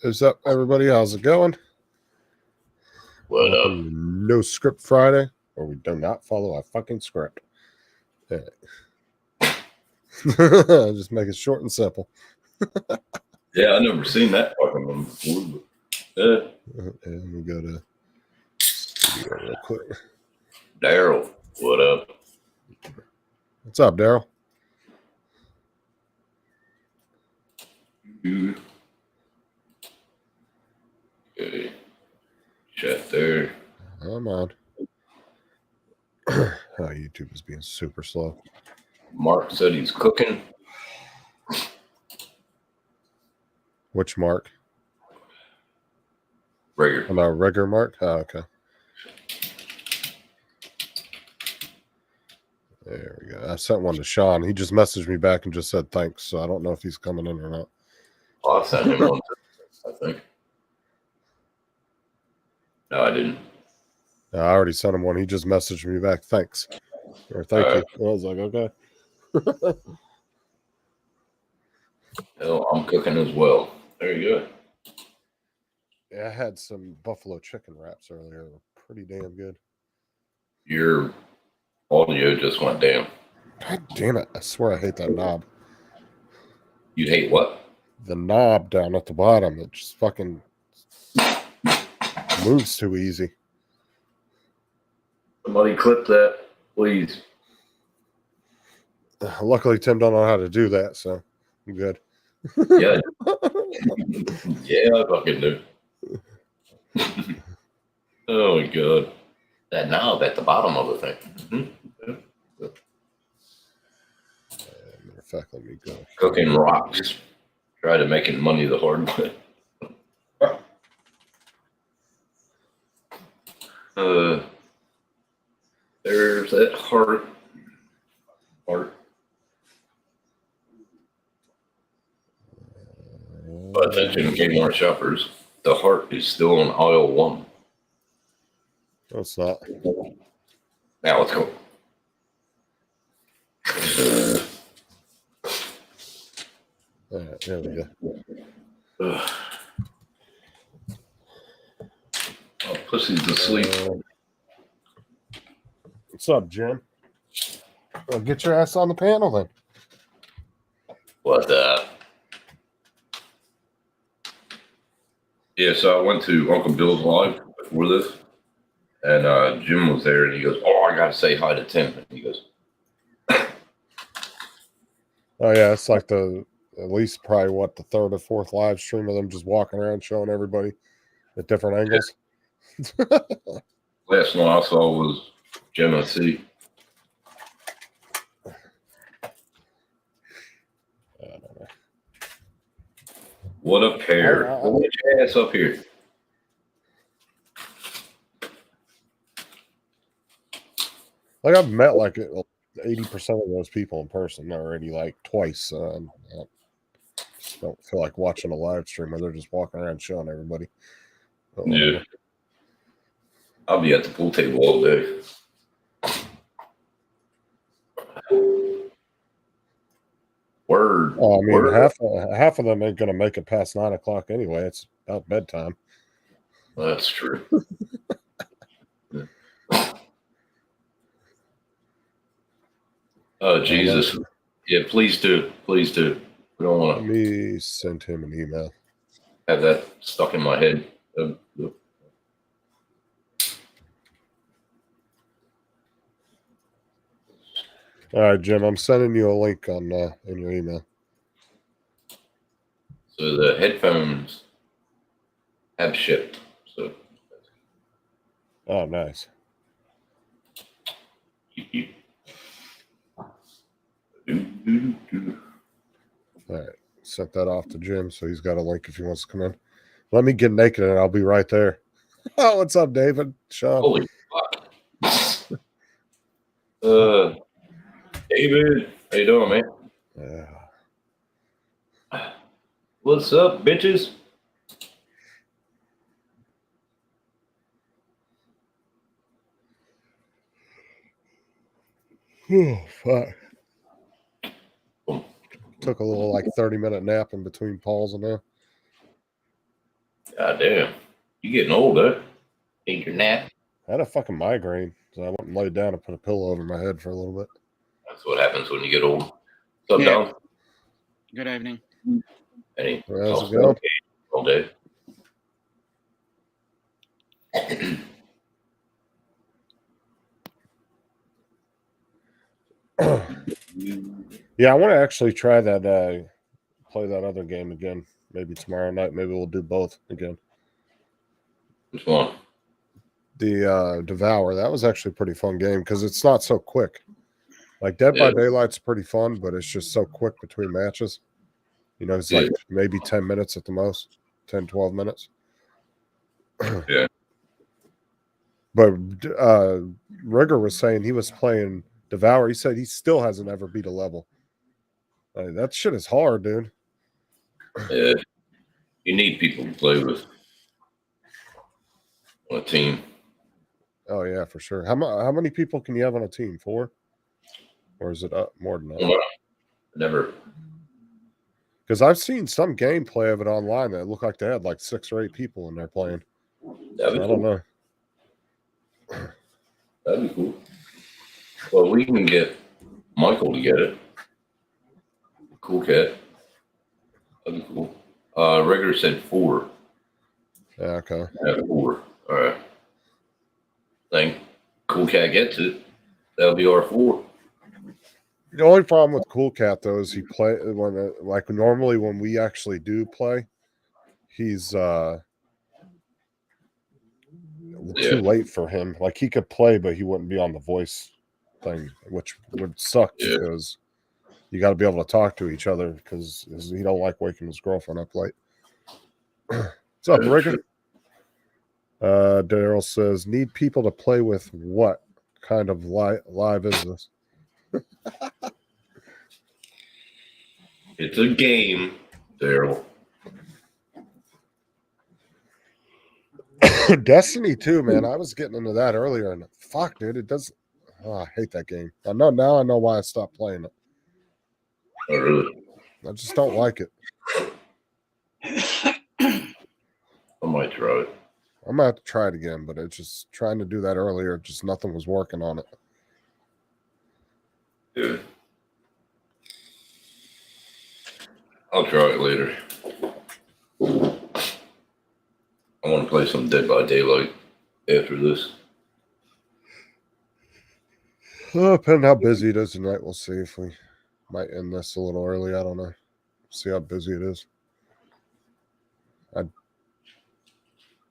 What's up, everybody? How's it going? What Welcome to No Script Friday, where we do not follow a fucking script. Just make it short and simple. Yeah, I never seen that fucking one before. And we go to studio real quick. Daryl, what up? What's up, Daryl? Okay. Chat there. I'm on. YouTube is being super slow. Mark said he's cooking. Which Mark? Regular. No, regular Mark? Oh, okay. There we go. I sent one to Sean. He just messaged me back and just said thanks, so I don't know if he's coming in or not. Oh, I sent him one, I think. No, I didn't. I already sent him one. He just messaged me back, thanks. Or thank you. I was like, okay. Hell, I'm cooking as well. There you go. Yeah, I had some buffalo chicken wraps earlier. They were pretty damn good. Your audio just went down. God damn it. I swear I hate that knob. You hate what? The knob down at the bottom. It just fucking moves too easy. Somebody clip that, please. Luckily, Tim don't know how to do that, so I'm good. Yeah. Yeah, I fucking do. Oh, my God. That knob at the bottom of the thing. Matter of fact, let me go. Cooking rocks. Try to making money the hard way. There's that heart. Attention, Kmart shoppers. The heart is still on aisle 1. No, it's not. Now let's go. All right, there we go. Oh, pussy's asleep. What's up, Jim? Well, get your ass on the panel then. What Yeah, so I went to Uncle Bill's live before this, and Jim was there, and he goes, "Oh, I gotta say hi to Tim." And he goes, Oh yeah, it's like at least probably the third or fourth live stream of them just walking around showing everybody at different angles. Last one I saw was Jim and C. I don't know. What a pair! Get your ass up here. Like I've met like 80% of those people in person already, like twice. I just don't feel like watching a live stream where they're just walking around showing everybody. Yeah, I'll be at the pool table all day. Word. Oh, I mean, Word. half of them ain't gonna make it past 9 o'clock anyway. It's about bedtime. That's true. Oh, Jesus. Yeah, please do. Please do. We don't want to. Let me send him an email. Have that stuck in my head. All right, Jim, I'm sending you a link on in your email. So the headphones have shipped. So. Oh, nice. All right, sent that off to Jim, so he's got a link if he wants to come in. Let me get naked and I'll be right there. Oh, what's up, David? Sean. Holy fuck. David, how you doing, man? Yeah. What's up, bitches? Oh, fuck. Took a little 30-minute nap in between Paul's and now. God damn. You getting old, huh? Take your nap. I had a fucking migraine, so I went and laid down and put a pillow over my head for a little bit. That's what happens when you get old. What's up, Yeah. Don? Good evening. Any How's it else going? all day? Yeah, I want to actually try that, play that other game again. Maybe tomorrow night. Maybe we'll do both again. Which one? The Devour, that was actually a pretty fun game because it's not so quick. Like Dead by Yeah. Daylight's pretty fun, but it's just so quick between matches. You know, it's like maybe 10 minutes at the most, 10, 12 minutes. Yeah. But Rigger was saying he was playing Devour. He said he still hasn't ever beat a level. That shit is hard, dude. Yeah. You need people to play with on a team. Oh, yeah, for sure. How many people can you have on a team? 4? Or is it more than that? Well, never. Because I've seen some gameplay of it online that looked like they had like 6 or 8 people in there playing. That'd be I cool. don't know. That'd be cool. Well, we can get Michael to get it. Cool cat. That'd be cool. Regular said 4. Yeah, okay. Yeah, 4. All right. Think Cool Cat gets it. That'll be our 4. The only problem with Cool Cat though is he play when like normally when we actually do play, he's too late for him. Like he could play, but he wouldn't be on the voice thing, which would suck because you got to be able to talk to each other because he don't like waking his girlfriend up late. What's up, Rigger? Daryl says, need people to play with what kind of live is this? It's a game, Daryl. Destiny 2, man. I was getting into that earlier, and fuck, dude, it does. Oh, I hate that game. I know now. I know why I stopped playing it. Oh, really? I just don't like it. I might try it. I'm gonna have to try it again, but it's just trying to do that earlier. Just nothing was working on it. Yeah. I'll try it later. I want to play some Dead by Daylight after this. Depending how busy it is tonight, we'll see if we might end this a little early. I don't know. See how busy it is.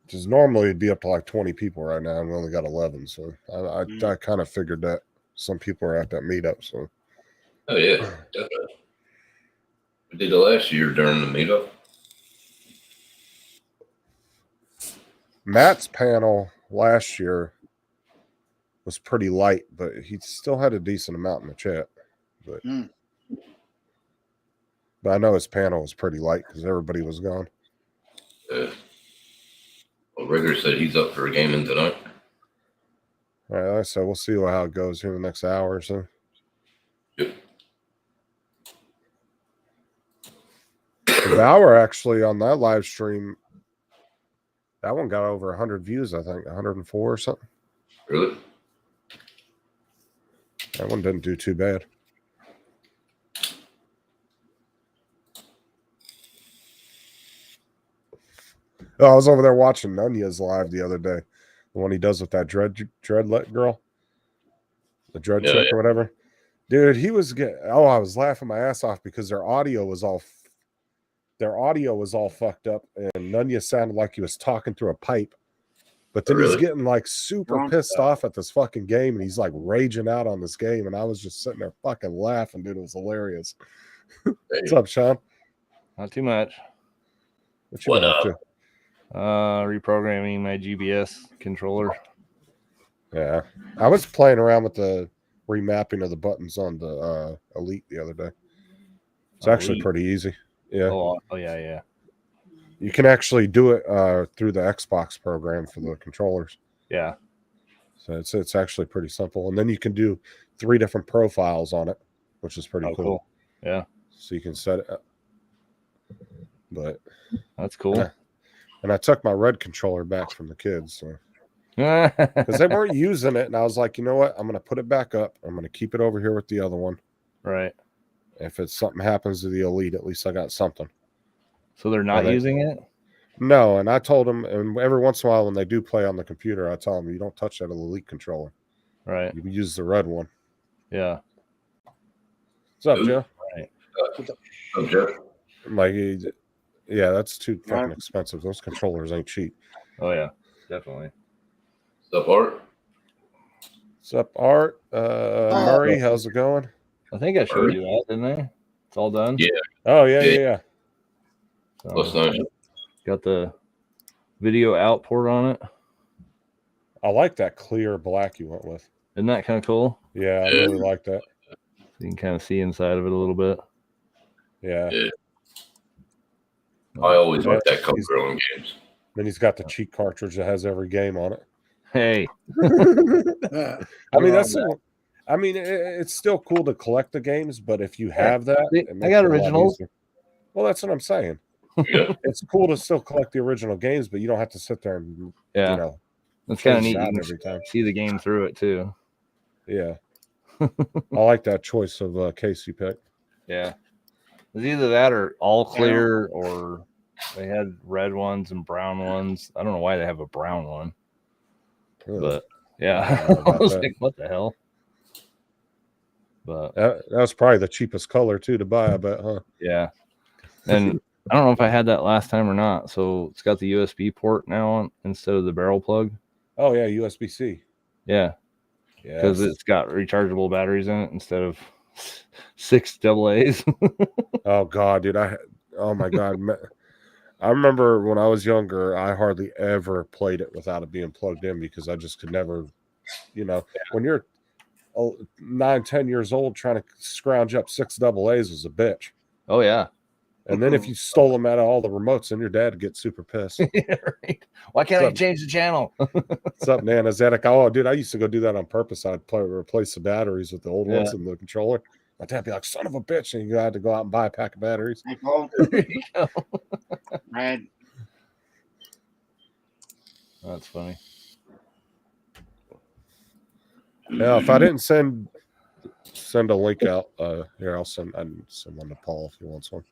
Because normally it'd be up to like 20 people right now, and we only got 11. So I kind of figured that some people are at that meetup. So. Oh yeah, definitely. We did it last year during the meetup. Matt's panel last year was pretty light, but he still had a decent amount in the chat. But I know his panel was pretty light because everybody was gone. Yeah. Well, Rigger said he's up for a game in tonight. All right, so we'll see how it goes here in the next hour or so. Yep. Devour actually on that live stream, that one got over 100 views, I think, 104 or something. Really? That one didn't do too bad. Oh, I was over there watching Nunez live the other day. The one he does with that dreadlet girl. The dread chick or whatever. Dude, he was I was laughing my ass off because their audio was all fucked up, and Nunez sounded like he was talking through a pipe. But then he's getting like super pissed off at this fucking game, and he's like raging out on this game, and I was just sitting there fucking laughing, dude. It was hilarious. What's up, Sean? Not too much. What up? Reprogramming my GBS controller. Yeah, I was playing around with the remapping of the buttons on the Elite the other day. It's actually pretty easy. Yeah. Oh yeah. You can actually do it through the Xbox program for the controllers. Yeah. So it's actually pretty simple, and then you can do 3 different profiles on it, which is pretty cool. Yeah. So you can set it up. But that's cool. And I took my red controller back from the kids, because they weren't using it, and I was like, you know what? I'm going to put it back up. I'm going to keep it over here with the other one. Right. If it's something happens to the Elite, at least I got something. So they're not using it? No, and I told them, and every once in a while when they do play on the computer, I tell them, you don't touch that Elite controller. Right. You can use the red one. Yeah. What's up, Joe? Right. Oh, Jeff. Like, yeah, that's too fucking expensive. Those controllers ain't cheap. Oh yeah, definitely. What's up, Art? What's up, Art? Murray, how's it going? I think I showed you that, didn't I? It's all done. Yeah. Oh, yeah. So, Looks nice. got the video output on it. I like that clear black you went with. Isn't that kind of cool? Yeah, I really like that. You can kind of see inside of it a little bit. Yeah. I always like that color in games. Then he's got the cheat cartridge that has every game on it. Hey, I mean, it's still cool to collect the games, but if you have that, it I makes got it a lot originals. easier. Well, that's what I'm saying. Yeah. It's cool to still collect the original games, but you don't have to sit there and yeah, it's kind of neat. shot You every time. can see the game through it too. Yeah. I like that choice of case you picked. Yeah, it's either that or all clear, or they had red ones and brown ones. I don't know why they have a brown one, Really. but yeah, I don't know I about was that. like, what the hell? But That was probably the cheapest color too to buy, I bet, huh? yeah, and I don't know if I had that last time or not. So it's got the USB port now on instead of the barrel plug. Oh yeah, USB-C. Yeah, Yeah, because it's got rechargeable batteries in it instead of 6 AA's. oh god, dude, oh my god, I remember when I was younger, I hardly ever played it without it being plugged in because I just could never, when you're 9-10 years old trying to scrounge up 6 AA's was a bitch. Oh yeah. And then if you stole them out of all the remotes, then your dad would get super pissed. Right. Why can't I change the channel? What's up, Nana Zedek? Oh, dude, I used to go do that on purpose. I'd replace the batteries with the old ones in the controller. My dad would be like, son of a bitch. And you had to go out and buy a pack of batteries. Hey, Paul. There you go. Brad. That's funny. Now, if I didn't send a link out, here, I'll send one to Paul if he wants one.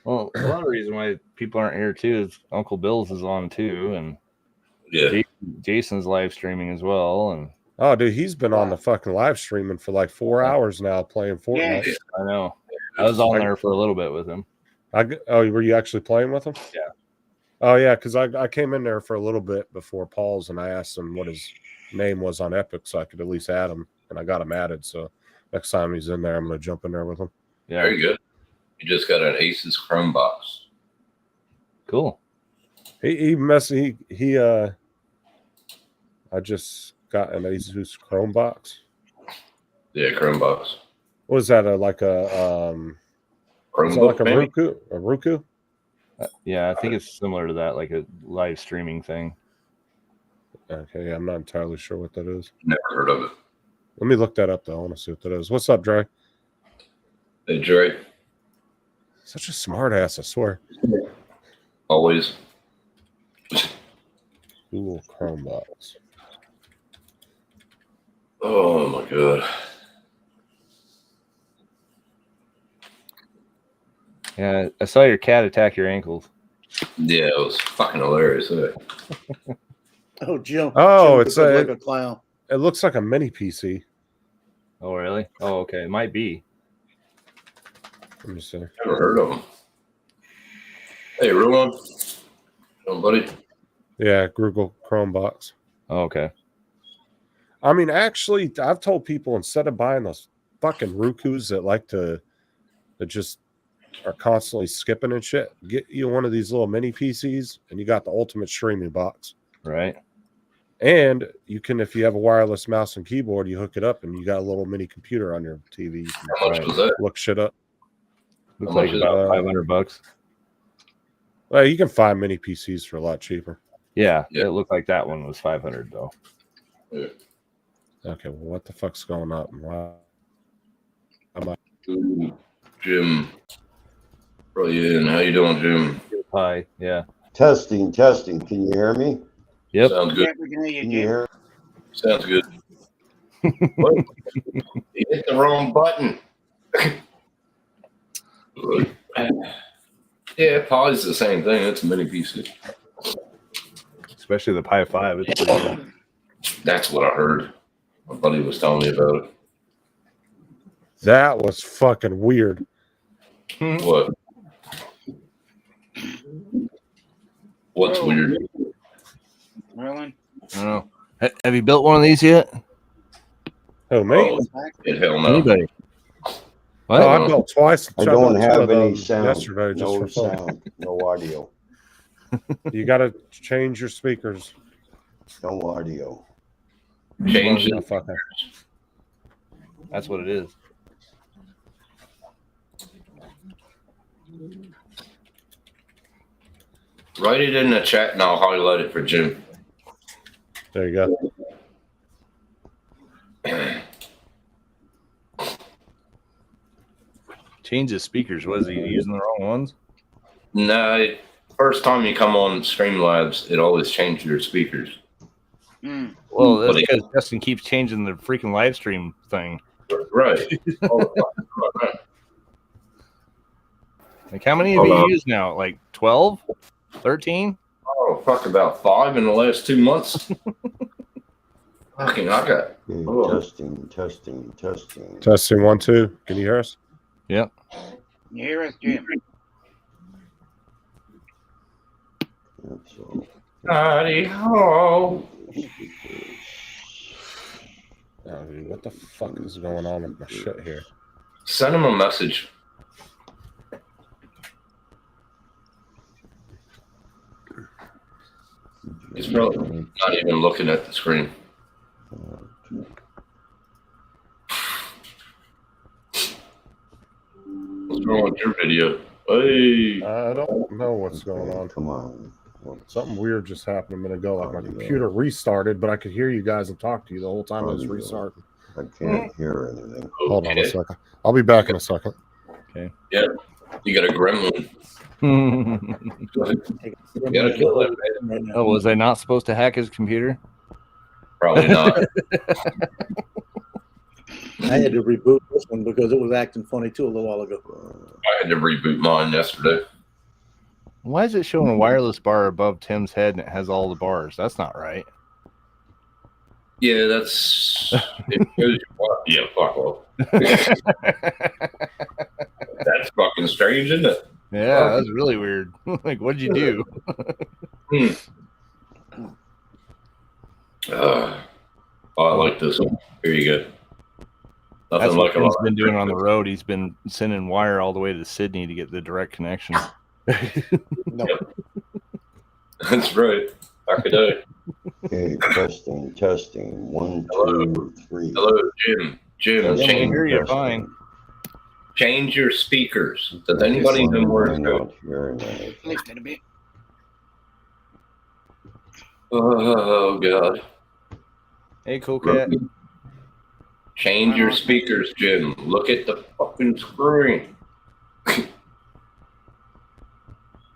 Well, a lot of the reason why people aren't here too is Uncle Bill's is on too, and Yeah. Jason's live streaming as well. And oh, dude, he's been on the fucking live streaming for like 4 hours now playing Fortnite. Yeah. I know I was on there for a little bit with him. Were you actually playing with him? Yeah. Oh yeah, because I came in there for a little bit before Paul's, and I asked him what his name was on Epic, so I could at least add him, and I got him added. So next time he's in there, I'm gonna jump in there with him. Yeah, Very good. You just got an Asus Chrome box. cool. I just got an Asus Chrome box. Yeah, Chrome box. What is that? Like a Chromebook, maybe? Roku? A Roku? Yeah, I think it's similar to that, like a live streaming thing. Okay, yeah, I'm not entirely sure what that is. Never heard of it. Let me look that up though. I want to see what that is. What's up, Dre? Hey, Dre. Such a smart ass, I swear. Always. Google Chrome box. Oh my god. Yeah, I saw your cat attack your ankles. Yeah, it was fucking hilarious. Isn't it? Oh, Jim. Oh, Jim it's looked like a clown. It looks like a mini PC. Oh, really? Oh, okay. It might be. Let me see. Never heard of them. Hey, everyone. Buddy. Yeah, Google Chrome box. Oh, okay. I mean, actually, I've told people instead of buying those fucking Rokus that just are constantly skipping and shit, get you one of these little mini PCs, and you got the ultimate streaming box. Right. And you can, if you have a wireless mouse and keyboard, you hook it up, and you got a little mini computer on your TV. You can How much was that? look shit up. Looks How like much is about it? $500. Well, you can find mini PCs for a lot cheaper. Yeah, Yeah. it looked like that one was 500 though. Yeah. Okay, well, what the fuck's going up? Wow. Ooh, Jim. Brilliant. How you doing, Jim? Pie. Yeah. Testing, testing. Can you hear me? Yep. Sounds good. Yeah, we can hear Can you, you Jim. hear? Sounds good. What? You hit the wrong button. Yeah, Pi's the same thing. It's a mini PC. Especially the Pi 5. It's pretty good. That's what I heard. My buddy was telling me about it. That was fucking weird. What? What's Oh. weird? Merlin. I don't know. Have you built one of these yet? Oh, me? Oh, hell no. Anybody? What? Oh, I built twice. I don't built two have of any them sound. yesterday just No for fun. sound. No audio. You got to change your speakers. No audio. Change Oh, it. fucking. That's what it is. Write it in the chat and I'll highlight it for Jim. There you go. Change the speakers. Was he using the wrong ones? No, first time you come on Streamlabs, it always changes your speakers. Mm. Well, that's But he- because Justin keeps changing the freaking live stream thing. Right. Oh, right. Like, how many have you used now? Like 12? 13? Oh, fuck, about 5 in the last 2 months. Fucking, I got. Okay, Oh. testing, testing, testing. Testing 1, 2. Can you hear us? You hear us, Jim? That's all. Howdy ho. Oh, dude, what the fuck is going on with my shit here? Send him a message. He's probably not even looking at the screen. What's wrong with your video? Hey. I don't know what's going on. Come on. Something weird just happened a minute ago. Like my computer restarted, but I could hear you guys and talk to you the whole time it was restarting. I can't hear anything. Hold on a Okay. second. I'll be back in a second. You got a gremlin. You gotta kill that man. Right now. Oh, was I not supposed to hack his computer? Probably not. I had to reboot this one because it was acting funny too a little while ago. I had to reboot mine yesterday. Why is it showing a wireless bar above Tim's head and it has all the bars? That's not right. Yeah, that's. It shows you, yeah, fuck off. That's fucking strange, isn't it? Yeah, that's really weird. Like, what'd you do? Oh, I like this one. Here you go. That's Nothing what like a Tim's lot. been doing on the road. He's been sending wire all the way to Sydney to get the direct connection. No. That's right. Back a day. Okay, testing, testing. 1, Hello. 2, 3. Hello, Jim. Jim, Yeah, we change, hear you Testing. fine. change your speakers. Does anybody know where I'm to go? not hearing anything. Lift it a bit. Oh, God. Hey, cool cat. Change your speakers, Jim. Look at the fucking screen.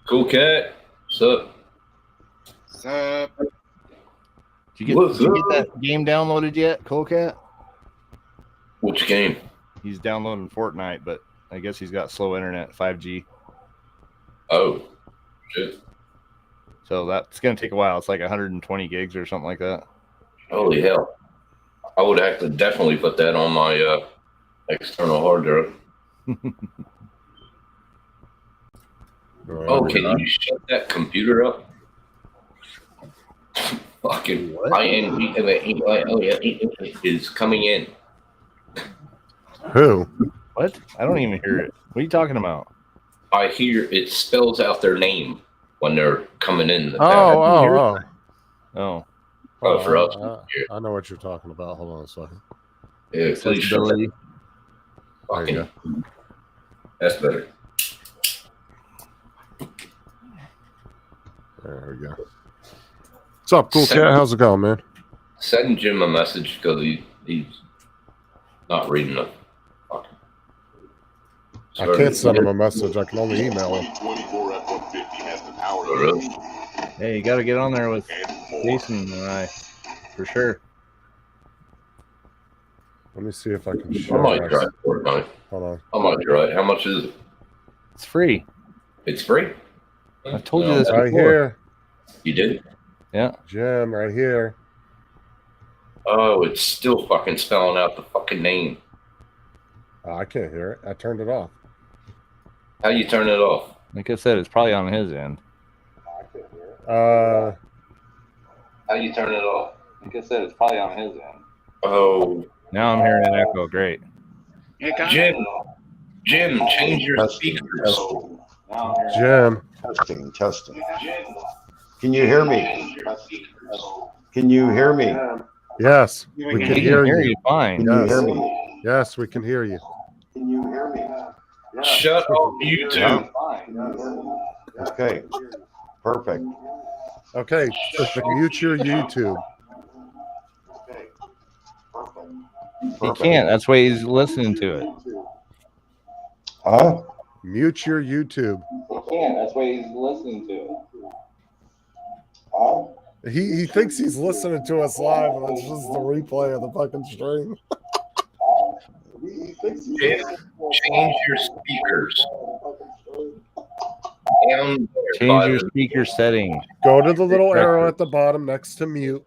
Cool cat. What's up? Sup? Did you What's get up? that game downloaded yet, Cool Cat? Which game? He's downloading Fortnite, but I guess he's got slow internet, 5G. Oh, shit. So that's going to take a while. It's like 120 gigs or something like that. Holy hell. I would have to definitely put that on my external hard drive. Oh, can you shut that computer up? Fucking is coming in. Who? What? I don't even hear it. What are you talking about? I hear it spells out their name when they're coming in. Oh. Oh, Oh, for us. I know what you're talking about. Hold on a second. Yeah, please shut that. accessibility. There you Fucking, that's better. There we go. What's up, Cool Cat? How's it going, man? Send Jim a message because he's not reading it. Fucking. I can't send him a message. I can only email him. 24 F-150 has the power Oh, really? Hey, you got to get on there with Jason and I, for sure. Let me see if I can I share. might us. try Fortnite. Hold on. I might try it. How much is it? It's free. It's free? I told you No, this Right before. here, You did? Yeah. Jim. Right here. Oh, it's still fucking spelling out the fucking name. Oh, I can't hear it. I turned it off. How you turn it off? Like I said, it's probably on his end. Uh, How you turn it off? Like I said, it's probably on his end. Oh, Now I'm hearing an echo. Great. Jim, change your Testing, speakers. testing, Jim. testing, testing. Can you hear me? Can you hear me? Yes, We we can can We hear can hear you. you fine. Can you Yes. hear me? Yes, we can hear you. Can you hear me? Shut up, YouTube. Okay, perfect. Okay, mute your YouTube. He can't. That's why he's listening to it. Huh? Mute your YouTube. He can't. That's why he's listening to it. He thinks he's listening to us live, and it's just the replay of the fucking stream. Jim, change your speakers. Down there Change by your the- speaker setting. Go to the little arrow at the bottom next to mute.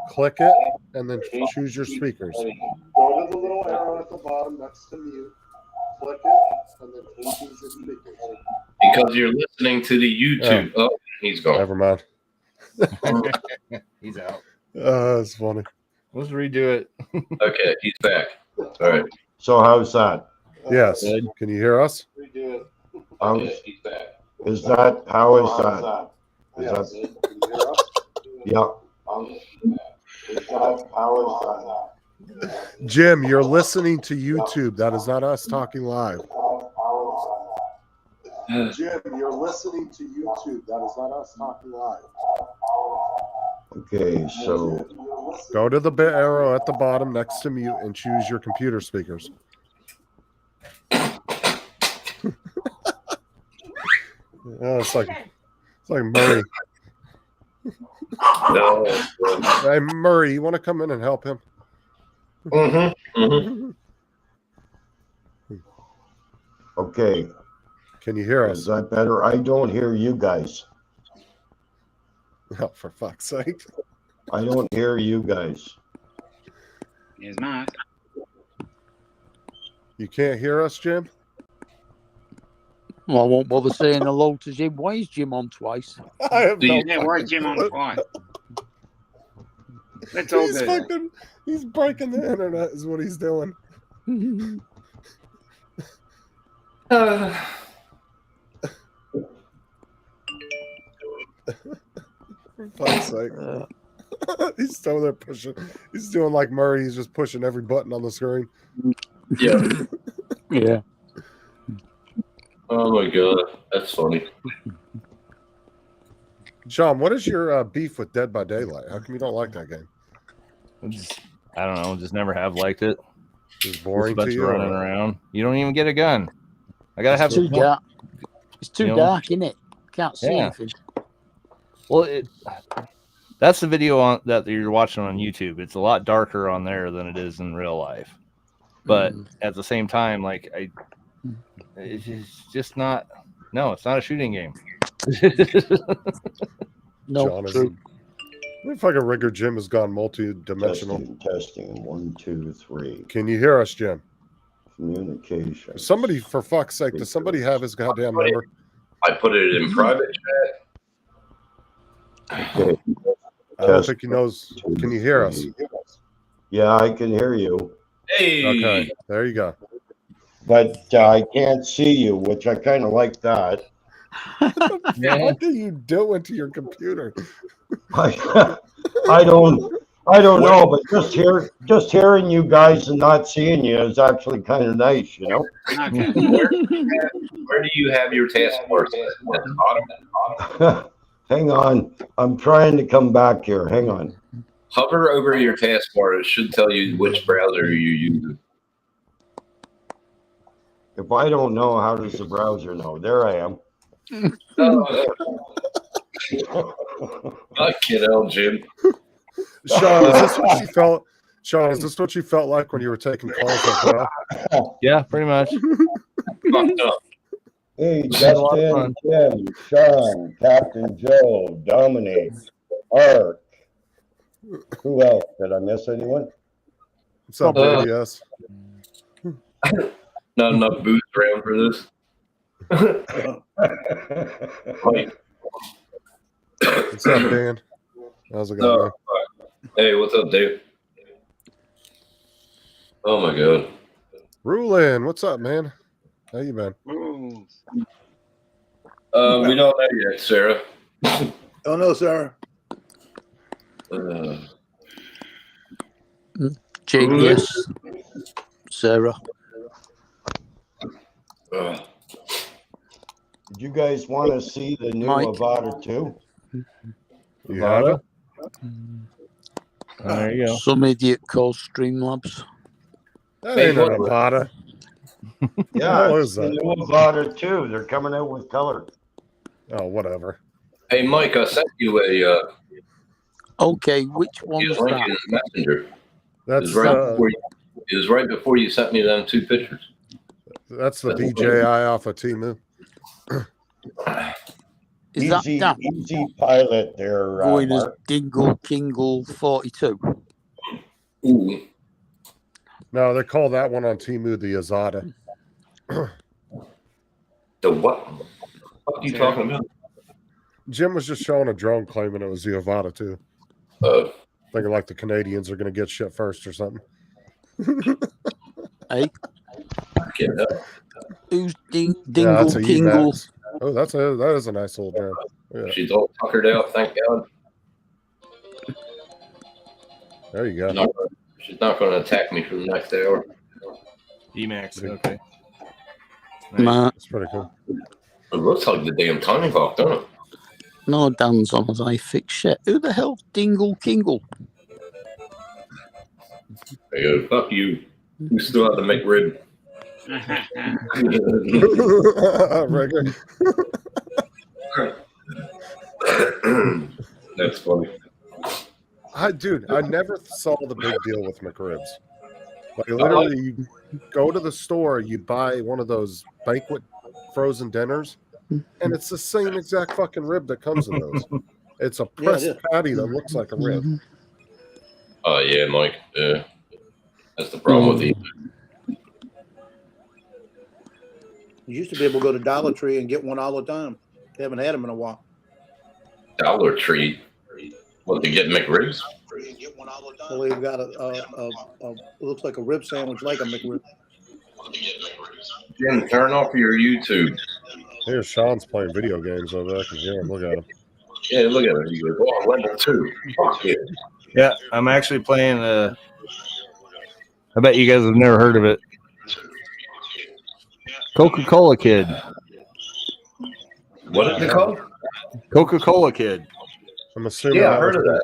Click it, and then choose your speakers. Go to the little arrow at the bottom next to mute. Click it, and then choose your speakers. Because you're listening to the YouTube. Oh, he's gone. Never mind. He's out. That's funny. Let's redo it. Okay, he's back. All right. So how's that? Yes. Good. Can you hear us? Redo it. Okay, he's back. Is that, how is that? Is that, yeah. Is that, how is that? Jim, you're listening to YouTube. That is not us talking live. Jim, you're listening to YouTube. That is not us talking live. Okay, so Go to the bit arrow at the bottom next to mute and choose your computer speakers. Oh, it's like Murray. No. Hey, Murray, you want to come in and help him? okay, Can you hear is us? that better? I don't hear you guys. Oh, for fuck's sake. I don't hear you guys. Here's Mark. You can't hear us, Jim? I won't bother saying hello to Jim. Why is Jim on twice? I have no Yeah, why Jim on twice? Let's all He's do that. fucking, he's breaking the internet is what he's doing. For fuck's sake. He's still there pushing. He's doing like Murray. He's just pushing every button on the screen. Yeah. Yeah. Oh my god, that's funny. Sean, what is your beef with Dead by Daylight? How come you don't like that game? I don't know. Just never have liked it. It's boring Just to a bunch you. of running around. You don't even get a gun. I gotta have It's too dark. It's too You know? dark, isn't it? Can't see Yeah. anything. Well, that's the video on that you're watching on YouTube. It's a lot darker on there than it is in real life. But at the same time, like it's just not. No, it's not a shooting game. No, John is true. the fucking rigger Jim has gone multi-dimensional. Testing, 1, 2, 3. Can you hear us, Jim? Communication. Somebody, for fuck's sake, does somebody have his goddamn number? I put it in private Okay. I don't think he knows. Can you hear us? Yeah, I can hear you, Hey. Okay, there you go. but I can't see you, which I kind of like that. Yeah. What are you doing to your computer? I don't know, but just hearing you guys and not seeing you is actually kind of nice, you know. Okay. Where do you have your taskbar? At the bottom? Hang on, I'm trying to come back here. Hang on. Hover over your taskbar. It should tell you which browser you're using. If I don't know, how does the browser know? There I am. Oh, Fuck you know, Jim. Sean, is this what you felt? Sean, is this what you felt like when you were taking calls as well? Yeah, pretty much. Fucked up. Hey, had a lot of Justin, Jim, Sean, Captain Joe, Dominic, Art. Who else? Did I miss anyone? What's up, BDS? Not enough booze around for this. Mike. What's up, Dan? How's it going? Hey, what's up, Dave? Oh my god. Rulin, what's up, man? How you been? Ooh. We don't know yet, Sarah. Oh, no, sir. Jake, yes. Sarah. Uh, Did you guys want to see the new Mike. Avada 2? You have it? There you go. Some idiot called Streamlabs. That ain't an Avada. Yeah, What it's is the that? new Avada 2. They're coming out with color. Oh, whatever. hey, Mike, I sent you a Okay, which one's link that? in Messenger. It That's was, it was right before you sent me them 2 pictures. that's the DJI off of Temu. Is that that Easy pilot there, going as Mark. Dingle Kingle 42? Ooh. No, they call that one on Temu the Azada. The what? What are you talking about? Jim was just showing a drone claiming it was the Avada too. Thinking like the Canadians are going to get shit first or something. Hey, Get up. who's Yeah, Dingle that's a Kingle? Emax. Oh, that is a nice little drone. Yeah, She's all tuckered out, thank God. there you go. She's not going to attack me for the next hour. Emacs. Okay. Nah, It's pretty cool. It looks like the damn Tiny Hawk, doesn't it? no, Dan's on as I fix shit. Who the hell's Dingle Kingle? I go, fuck you. You still have to make rib. Regular. That's funny. Dude, I never saw the big deal with McRibs. Like literally, you go to the store, you buy one of those banquet frozen dinners, and it's the same exact fucking rib that comes in those. It's a pressed patty that looks like a rib. Oh, yeah, Mike. Yeah. That's the problem with these. You used to be able to go to Dollar Tree and get one all the time. They haven't had them in a while. Dollar Tree. What, to get McRibs? Well, they've got it looks like a rib sandwich, like a McRib. Jim, turn off your YouTube. Here's Sean's playing video games over there. I can hear him. Look at him. Yeah, look at it. You go, oh, level 2. Fuck it. Yeah, I'm actually playing. I bet you guys have never heard of it. Coca-Cola Kid. What is it called? Coca-Cola Kid. I'm assuming. Yeah, I heard of that.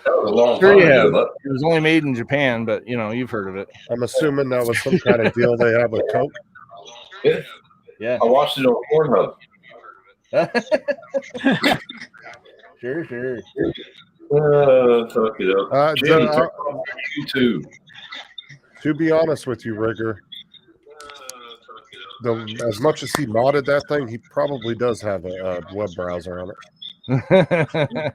That was a long Sure time you have. ago. It was only made in Japan, but you know you've heard of it. I'm assuming that was some kind of deal they have with Coke. Yeah. Yeah. I watched it on Pornhub. Sure. Fuck it up. Jim, turn off your YouTube. To be honest with you, Rigger, as much as he modded that thing, he probably does have a web browser on it.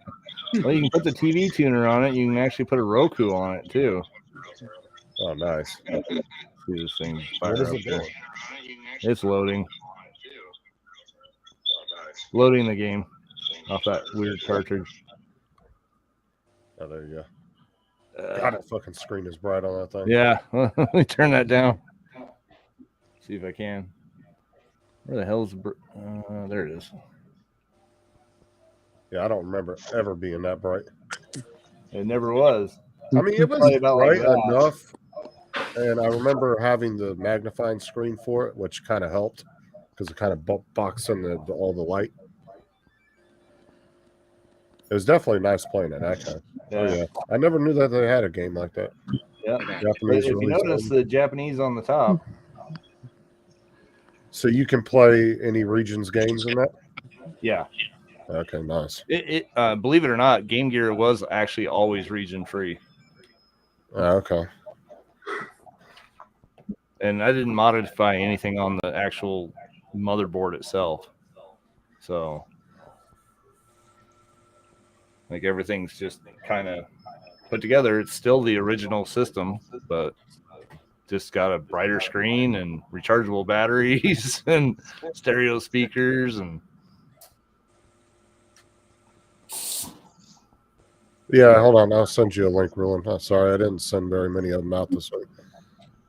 Well, you can put the TV tuner on it. You can actually put a Roku on it too. Oh, nice. See this thing What fire is up it there. doing? It's loading. Loading the game off that weird cartridge. Oh, there you go. God, that fucking screen is bright on that thing. Yeah, let me turn that down. See if I can. Where the hell's there it is. Yeah, I don't remember it ever being that bright. It never was. I mean, it was Probably about like bright that. enough, and I remember having the magnifying screen for it, which kind of helped because it kind of boxed in all the light. It was definitely nice playing it. That yeah, I never knew that they had a game like that. Yeah. Japanese If you release notice game. the Japanese on the top. So you can play any region's games in that. Yeah. Okay, nice. Believe it or not, Game Gear was actually always region free, Okay. and I didn't modify anything on the actual motherboard itself. So, like everything's just kind of put together. It's still the original system, but just got a brighter screen and rechargeable batteries and stereo speakers and. Yeah, hold on. I'll send you a link, Ruin. Oh, sorry, I didn't send very many of them out this week.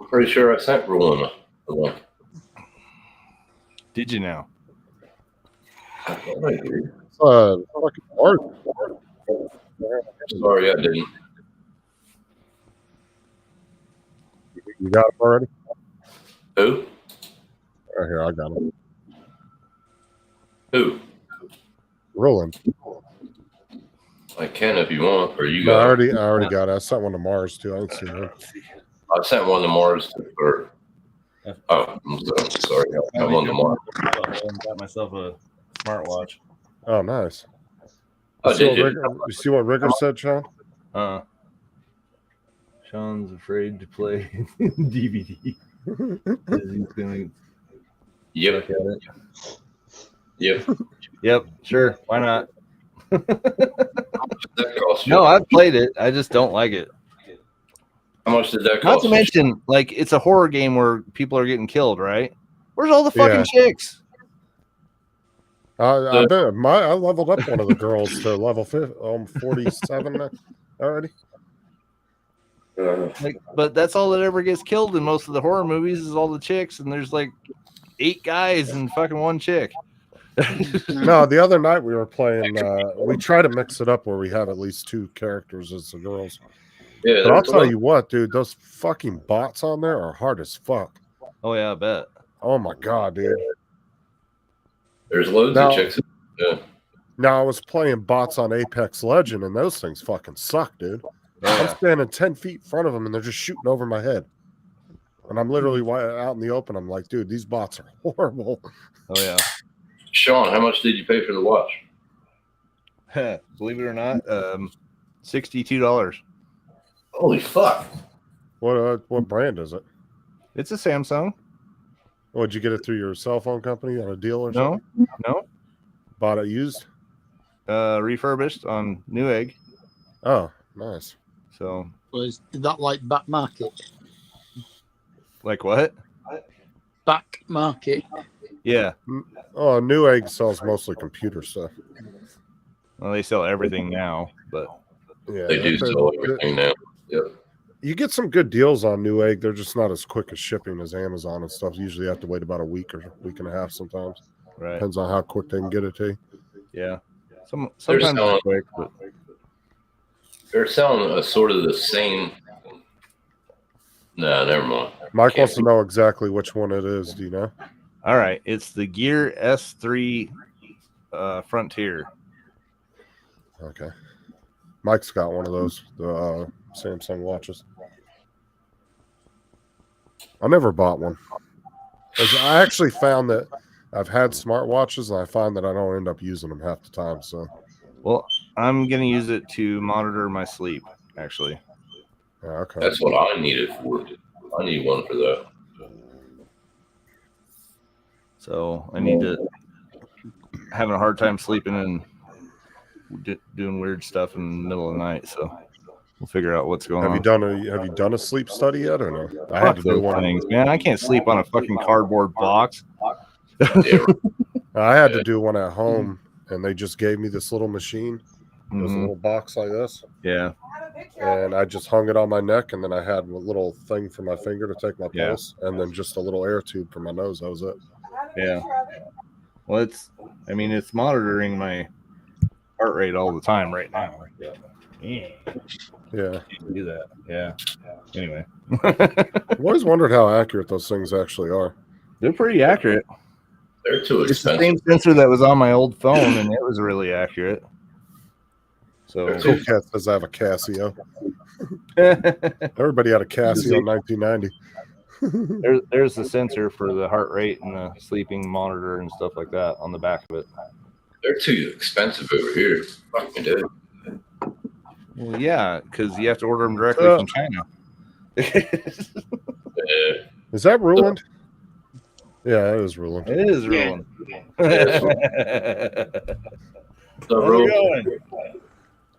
I'm pretty sure I sent Roland a link. Did you now? Fucking hard. Sorry, I didn't. You got them already? Who? Right here, I got them. Who? Roland. I can if you want, or you No, I got it. already got it. I sent one to Mars too. I ain't seen it. I sent one to Mars or oh, I'm sorry. I got one to Mars. Got myself a smartwatch. Oh, nice. Oh, did you? You see what Rigger said, Sean? Sean's afraid to play DVD. He's gonna Yep. look at it. Yep. Yep, sure. Why not? That cost you? No, I've played it. I just don't like it. How much did that Not cost? to mention, like, it's a horror game where people are getting killed, right? Where's all the fucking chicks? I leveled up one of the girls to level 47 already. Like, but that's all that ever gets killed in most of the horror movies is all the chicks, and there's like 8 guys and fucking 1 chick. No, the other night we were playing. We try to mix it up where we have at least 2 characters as the girls. Yeah, But I'll tell you what, dude, those fucking bots on there are hard as fuck. Oh yeah, I bet. Oh my god, dude. There's loads Now- of chicks. Yeah. Now I was playing bots on Apex Legend, and those things fucking suck, dude. I'm standing 10 feet in front of them, and they're just shooting over my head. And I'm literally out in the open. I'm like, dude, these bots are horrible. Oh yeah. Sean, how much did you pay for the watch? Believe it or not, $62. Holy fuck! What brand is it? It's a Samsung. Would you get it through your cell phone company on a deal or something? No. Bought it used? Refurbished on Newegg. Oh, nice. So, Was that like back market? like what? Back market. Yeah. Oh, Newegg sells mostly computer stuff. Well, they sell everything now, but Yeah, They do sell everything now. Yep. You get some good deals on Newegg. They're just not as quick as shipping as Amazon and stuff. Usually you have to wait about a week or week and a half sometimes. right. Depends on how quick they can get it to you. Yeah. Sometimes selling- it's quick, but They're selling a sort of the same. Nah, never mind. Mike wants to know exactly which one it is. Do you know? all right. It's the Gear S3 Frontier. Okay. Mike's got one of those, the Samsung watches. I never bought one. 'Cause I actually found that I've had smartwatches and I find that I don't end up using them half the time. So, Well, I'm gonna use it to monitor my sleep. Actually, yeah, okay. That's what I need it for. I need one for that. so I need to having a hard time sleeping and doing weird stuff in the middle of the night. So we'll figure out what's going Have on. you done a sleep study yet or no? I had Fuck to do those one. things, man. I can't sleep on a fucking cardboard box. Yeah, I had to do one at home, and they just gave me this little machine. It was a Mhm. little box like this, Yeah. and I just hung it on my neck, and then I had a little thing for my finger to take my Yeah. pulse, and then just a little air tube for my nose. That was it. Yeah. Well, it's monitoring my heart rate all the time right now. Yeah. Yeah. Do that. Yeah. Anyway, I've always wondered how accurate those things actually are. they're pretty accurate. they're too It's the expensive. same sensor that was on my old phone, and it was really accurate. So Cool Cat says I have a Casio. Everybody had a Casio in 1990. there's the sensor for the heart rate and the sleeping monitor and stuff like that on the back of it. They're too expensive over here. Fucking dude. Well, yeah, because you have to order them directly from China. Yeah. Is that ruined? Yeah, it is ruined. It is Yeah. ruined. Yeah, the Where we road. going?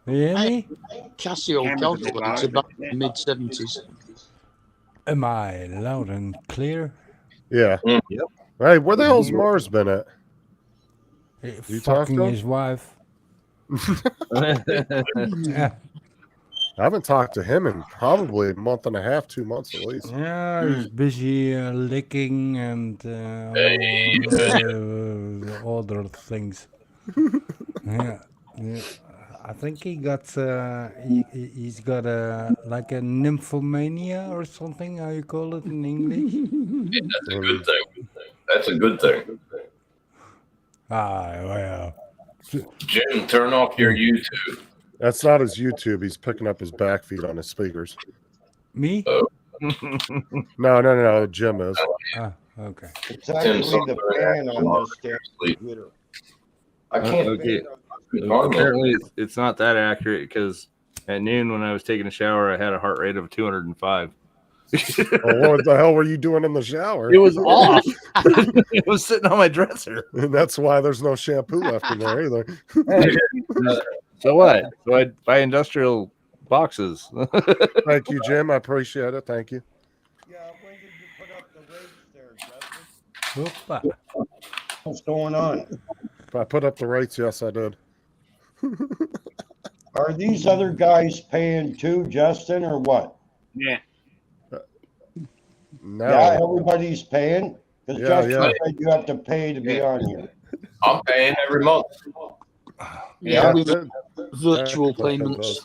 Really? Casio Cameras calculator, are it's live, about yeah. mid-70s. Am I loud and clear? Yeah. Mm. Yep. Hey, where the hell's Mars been at? You talked Fucking to him? his wife. Yeah. I haven't talked to him in probably a month and a half, 2 months at least. Yeah, he's busy licking and other things. Yeah, yeah. I think he got he's got like a nymphomania or something. How you call it in English? That's a good thing. That's a good thing. Ah, well. Jim, turn off your YouTube. That's not his YouTube. He's picking up his back feed on his speakers. Me? No. Jim is. Ah, okay. It's actually the fan on this damn Sleep. computer. I can't. Okay. Normal. Apparently, it's not that accurate because at noon when I was taking a shower, I had a heart rate of 205. Well, what the hell were you doing in the shower? It was off. It was sitting on my dresser. And that's why there's no shampoo left in there either. So what? So I buy industrial boxes. Thank you, Jim. I appreciate it. Thank you. Yeah, when did you put up the rates there, Justin? Hoppa. What's going on? If I put up the rates, yes, I did. Are these other guys paying too, Justin, or what? Yeah. No. Yeah, everybody's paying? Because Yeah, Justin yeah. said you have to pay to be on here. I'm paying every month. Yeah, with that- virtual that payments.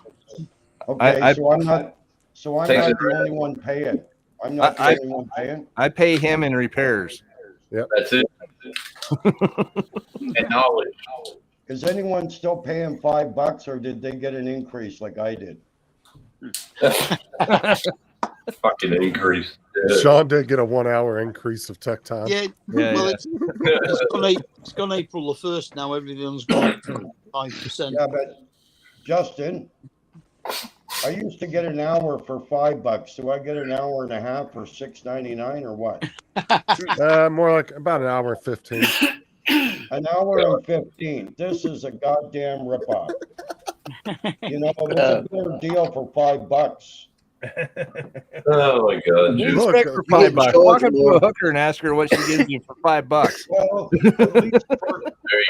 Okay, I- so I'm not Takes it the only one paying. I'm not the I- only one paying. I pay him in repairs. That's it. And knowledge. Is anyone still paying $5 or did they get an increase like I did? Fucking increase. Yeah. Sean did get a 1 hour increase of tech time. Yeah, Yeah, well, yeah. it's gone April the 1st now. Everything's gone 5%. Yeah, but Justin, I used to get an hour for $5. Do I get an hour and a half for $6.99 or what? More like about an hour and 15. An hour and 15. This is a goddamn ripoff. You know, it was a better deal for $5. Oh my God, You Jim. Look, expect for you $5? get Walk up charged to a more. hooker and ask her what she gives you for $5. Well, at least, There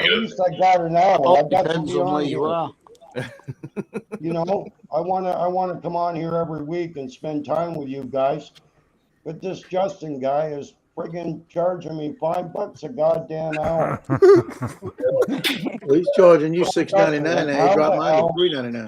at you least I got an hour. I All got to depends be on on where you here. are. You know, I wanna come on here every week and spend time with you guys. But this Justin guy is friggin' charging me $5 a goddamn hour. Well, he's charging you $6.99 and he dropped mine to $3.99.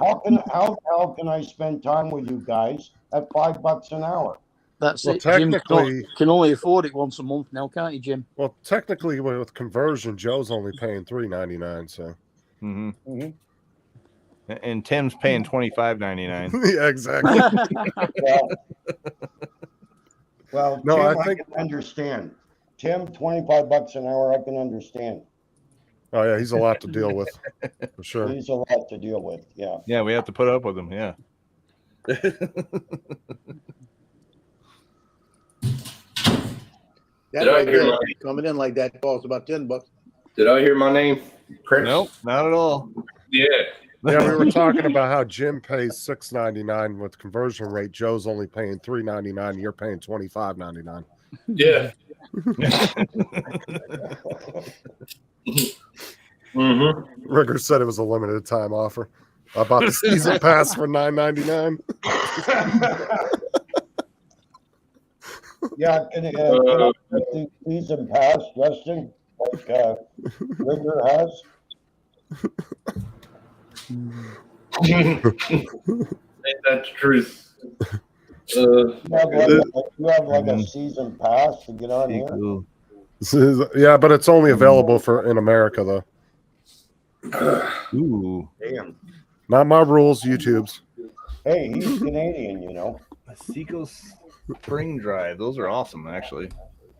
How can I spend time with you guys at $5 an hour? That's Well, it. Jim technically- can only afford it once a month now, can't you, Jim? Well, technically, with conversion, Joe's only paying $3.99. So Mm-hmm. Mhm. And Tim's paying $25.99. yeah, exactly. Well, No, Tim, I think- can understand. Tim, $25 an hour, I can understand. Oh yeah, he's a lot to deal with for sure. He's a lot to deal with. Yeah. Yeah, we have to put up with him. Yeah. That Did I right hear there, my- coming in like that costs about $10. Did I hear my name? Chris? Nope, not at all. Yeah. Yeah, we were talking about how Jim pays $6.99 with conversion rate. Joe's only paying $3.99. And you're paying $25.99. Yeah. Mm-hmm. Rigger said it was a limited time offer. I bought the season pass for $9.99. Yeah, can I get the season pass, Justin, like Rigger has? Ain't that the truth? You have like a season pass to get on here? Yeah, but it's only available for in America though. Ooh. Damn. Not my rules. YouTube's. Hey, he's Canadian, you know. A Seco Spring Drive. Those are awesome, actually.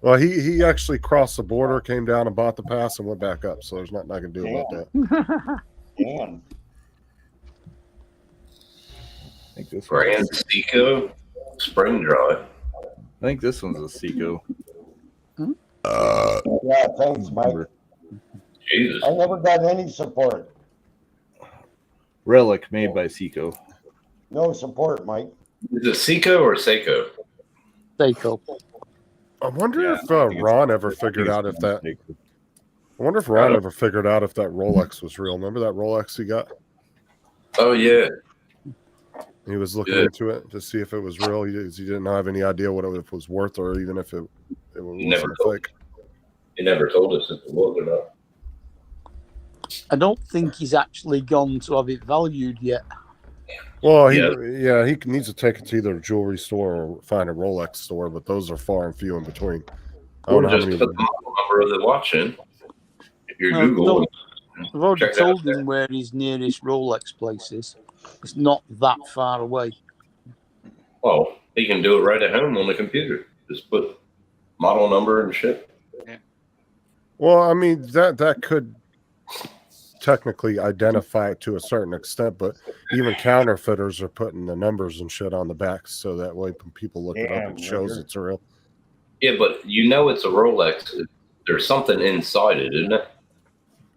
Well, he actually crossed the border, came down and bought the pass, and went back up. So there's nothing I can do about that. Damn. I think this Brand one's, Seco Spring Dry. I think this one's a Seco. Yeah, thanks, Mike. Jesus. I never got any support. Relic made by Seco. No support, Mike. Is it Seco or Seiko? Seiko. I wonder Yeah, if I think it's- Ron ever I think figured it's out if that. Seiko. I wonder if Ron ever figured out if that Rolex was real. Remember that Rolex he got? Oh yeah. He was looking Yeah. into it to see if it was real. He didn't have any idea what it was worth, or even if it was He never some told fake. He never told us if it was or not. I don't think he's actually gone to have it valued yet. Well, he needs to take it to either a jewelry store or find a Rolex store, but those are far and few in between. I Or don't know how just many. put the model number of the watch in. If you're No, Google, no. I've already check it out told him where his nearest Rolex place is. It's not that far away. well, he can do it right at home on the computer. Just put model number and shit. Well, I mean that could technically identify it to a certain extent, but even counterfeiters are putting the numbers and shit on the back, so that way when people look it Yeah, up, it shows sure. it's real. Yeah, but you know it's a Rolex. There's something inside it, isn't it?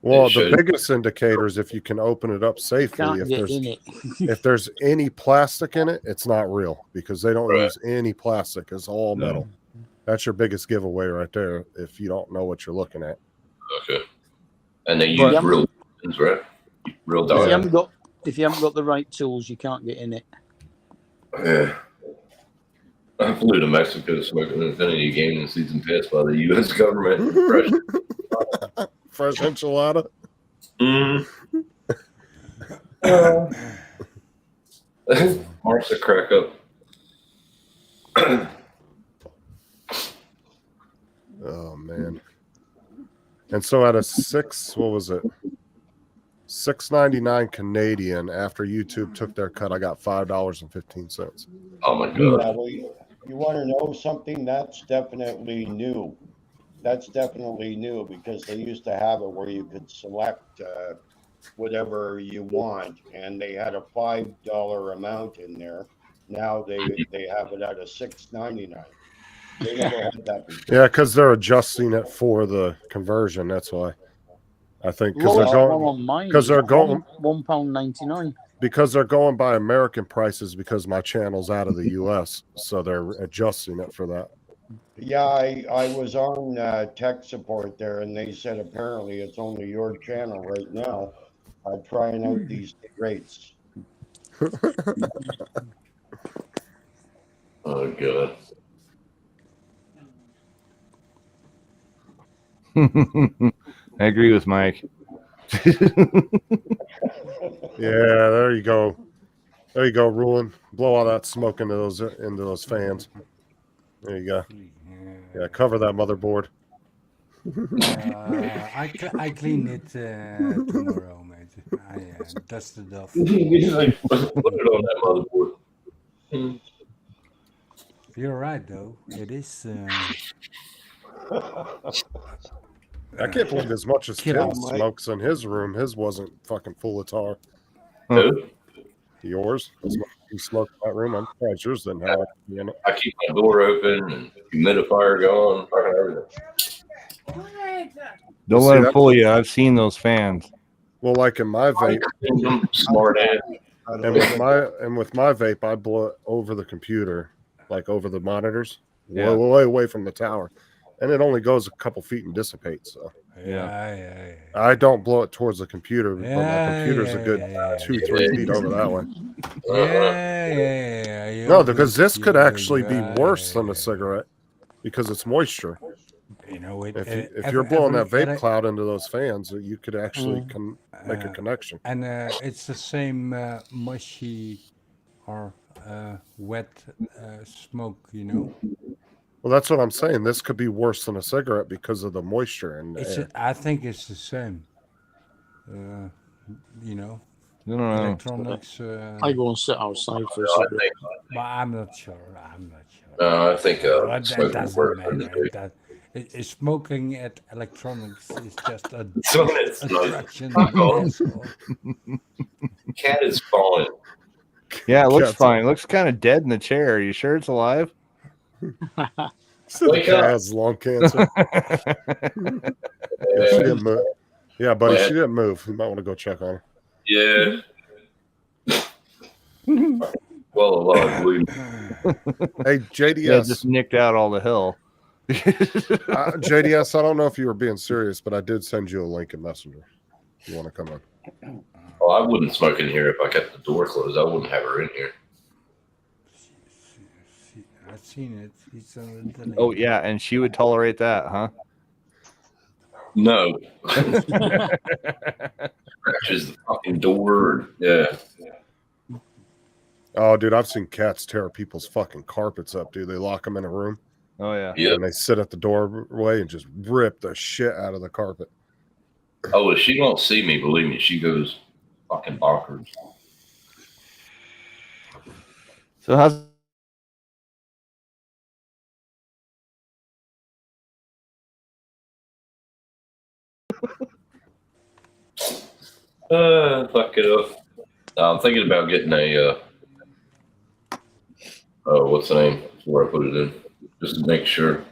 Well, the should. biggest indicator is if you can open it up safely. Can't If get there's in it. if there's any plastic in it, it's not real because they don't Right. use any plastic. It's all metal. That's your biggest giveaway right there. If you don't know what you're looking at. Okay. And they But- use real things, right? Real If you diamonds. haven't got the right tools, you can't get in it. Yeah. I flew to Mexico smoking an Infinity Gaming season pass by the U.S. government. Fresh. Fresh enchilada. Marks a crack up. Oh man. And so at a what was it? $6.99 Canadian. After YouTube took their cut, I got $5.15. Oh my god. Yeah, well, you want to know something? That's definitely new. That's definitely new because they used to have it where you could select whatever you want, and they had a $5 amount in there. Now they have it at a $6.99. They never had that before. Yeah, because they're adjusting it for the conversion. That's why. I think because Lowest they're one going on mine because is they're going £1.99. because they're going by American prices because my channel's out of the U.S. So they're adjusting it for that. Yeah, I was on tech support there, and they said apparently it's only your channel right now trying out these rates. Oh god. I agree with Mike. Yeah, there you go. There you go, Ruin. Blow all that smoke into those fans. There you go. Yeah, cover that motherboard. I clean it tomorrow, mate. I dust it off. Put it on that motherboard. You're right, though. It is. I can't believe as much as Tim Kill him, Mike. smokes in his room, his wasn't fucking full of tar. Who? Yours? As much as you smoked in that room, I'm surprised yours didn't have any in it. I keep my door open and humidifier going, fucking everything. Don't See, let him that's- fool you. I've seen those fans. Well, like in my vape, Smart ass. and with my vape, I blow it over the computer, like over the monitors, Yeah. way away from the tower, and it only goes a couple feet and dissipates. So Yeah. I don't blow it towards the computer, but my Yeah, computer's a good yeah. 2-3 feet over that way. Yeah. No, because this could actually be worse than a cigarette because it's moisture. You know, it, If you're blowing that vape cloud into those fans, you could actually make a connection. And it's the same mushy or wet smoke, you know. Well, that's what I'm saying. This could be worse than a cigarette because of the moisture in the air. I think it's the same. You know, I don't know. electronics. I go and sit outside for a I cigarette. think, But I'm not sure. I think But that smoking doesn't works. matter. Smoking at electronics is just a So it's like, distraction. oh. asshole. cat is fine. Yeah, it looks Cat's- fine. It looks kind of dead in the chair. Are you sure it's alive? The Wake cat up. has lung cancer. Yeah, she didn't move. Yeah, buddy, Yeah. she didn't move. You might want to go check on her. Yeah. Well, alive, believe me. Hey, Yeah, JDS. just nicked out all the hill. JDS, I don't know if you were being serious, but I did send you a link in Messenger. If you want to come in. Well, I wouldn't smoke in here if I kept the door closed. I wouldn't have her in here. I've seen it. It's on the Oh yeah, and she would tolerate that, huh? No. Scratches the fucking door. Yeah. Oh, dude, I've seen cats tear people's fucking carpets up, dude. They lock them in a room Oh yeah. Yeah. and they sit at the doorway and just rip the shit out of the carpet. Oh, if she don't see me, believe me, she goes fucking bonkers. So how's Fuck it up. I'm thinking about getting a, oh, what's the name? That's where I put it in. Just to make sure.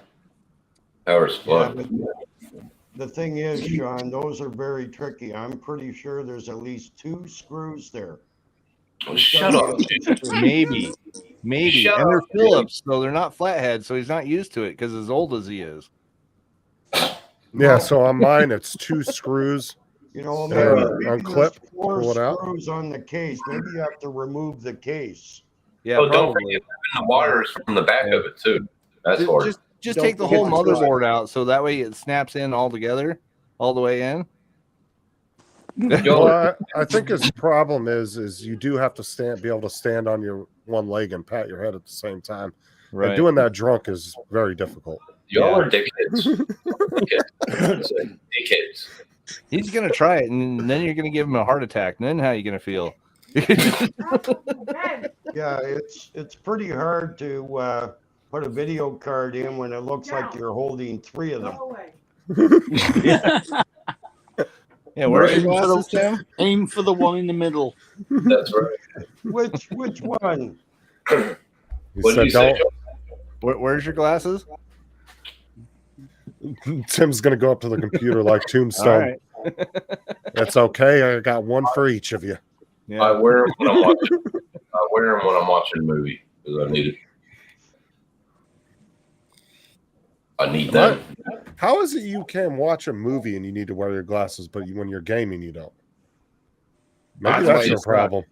Power supply. Yeah, The thing is, Sean, those are very tricky. I'm pretty sure there's at least 2 screws there. Oh, shut up. maybe? Shut And they're up, Phillips, so they're not flathead, so he's not used to it because as old as he is. Yeah, so on mine, it's 2 screws. You know, Yeah, maybe unclip, there's 4 pull it out. screws on the case. Maybe you have to remove the case. Yeah, Oh, don't probably. forget the wires from the back of it, too. That's hard. Just Don't take the forget whole the motherboard out, so that way it snaps in all together, all the way in. Well, I think his problem is you do have to be able to stand on your one leg and pat your head at the same time. Right. And doing that drunk is very difficult. Y'all are dickheads. Dickheads. He's gonna try it, and then you're gonna give him a heart attack. And then how are you gonna feel? Yeah, it's pretty hard to put a video card in when it looks like you're holding 3 of them. Yeah, where's Right. your glasses, Tim? Aim for the one in the middle. That's right. Which one? He What did you said, say? Where's your glasses? don't. Tim's going to go up to the computer like All Tombstone. right. It's okay. I got one for each of you. I Yeah. wear them when I'm watching. I wear them when I'm watching a movie because I need it. I need them. How is it you can watch a movie and you need to wear your glasses, but when you're gaming, you don't? Maybe That's that's why your it's problem.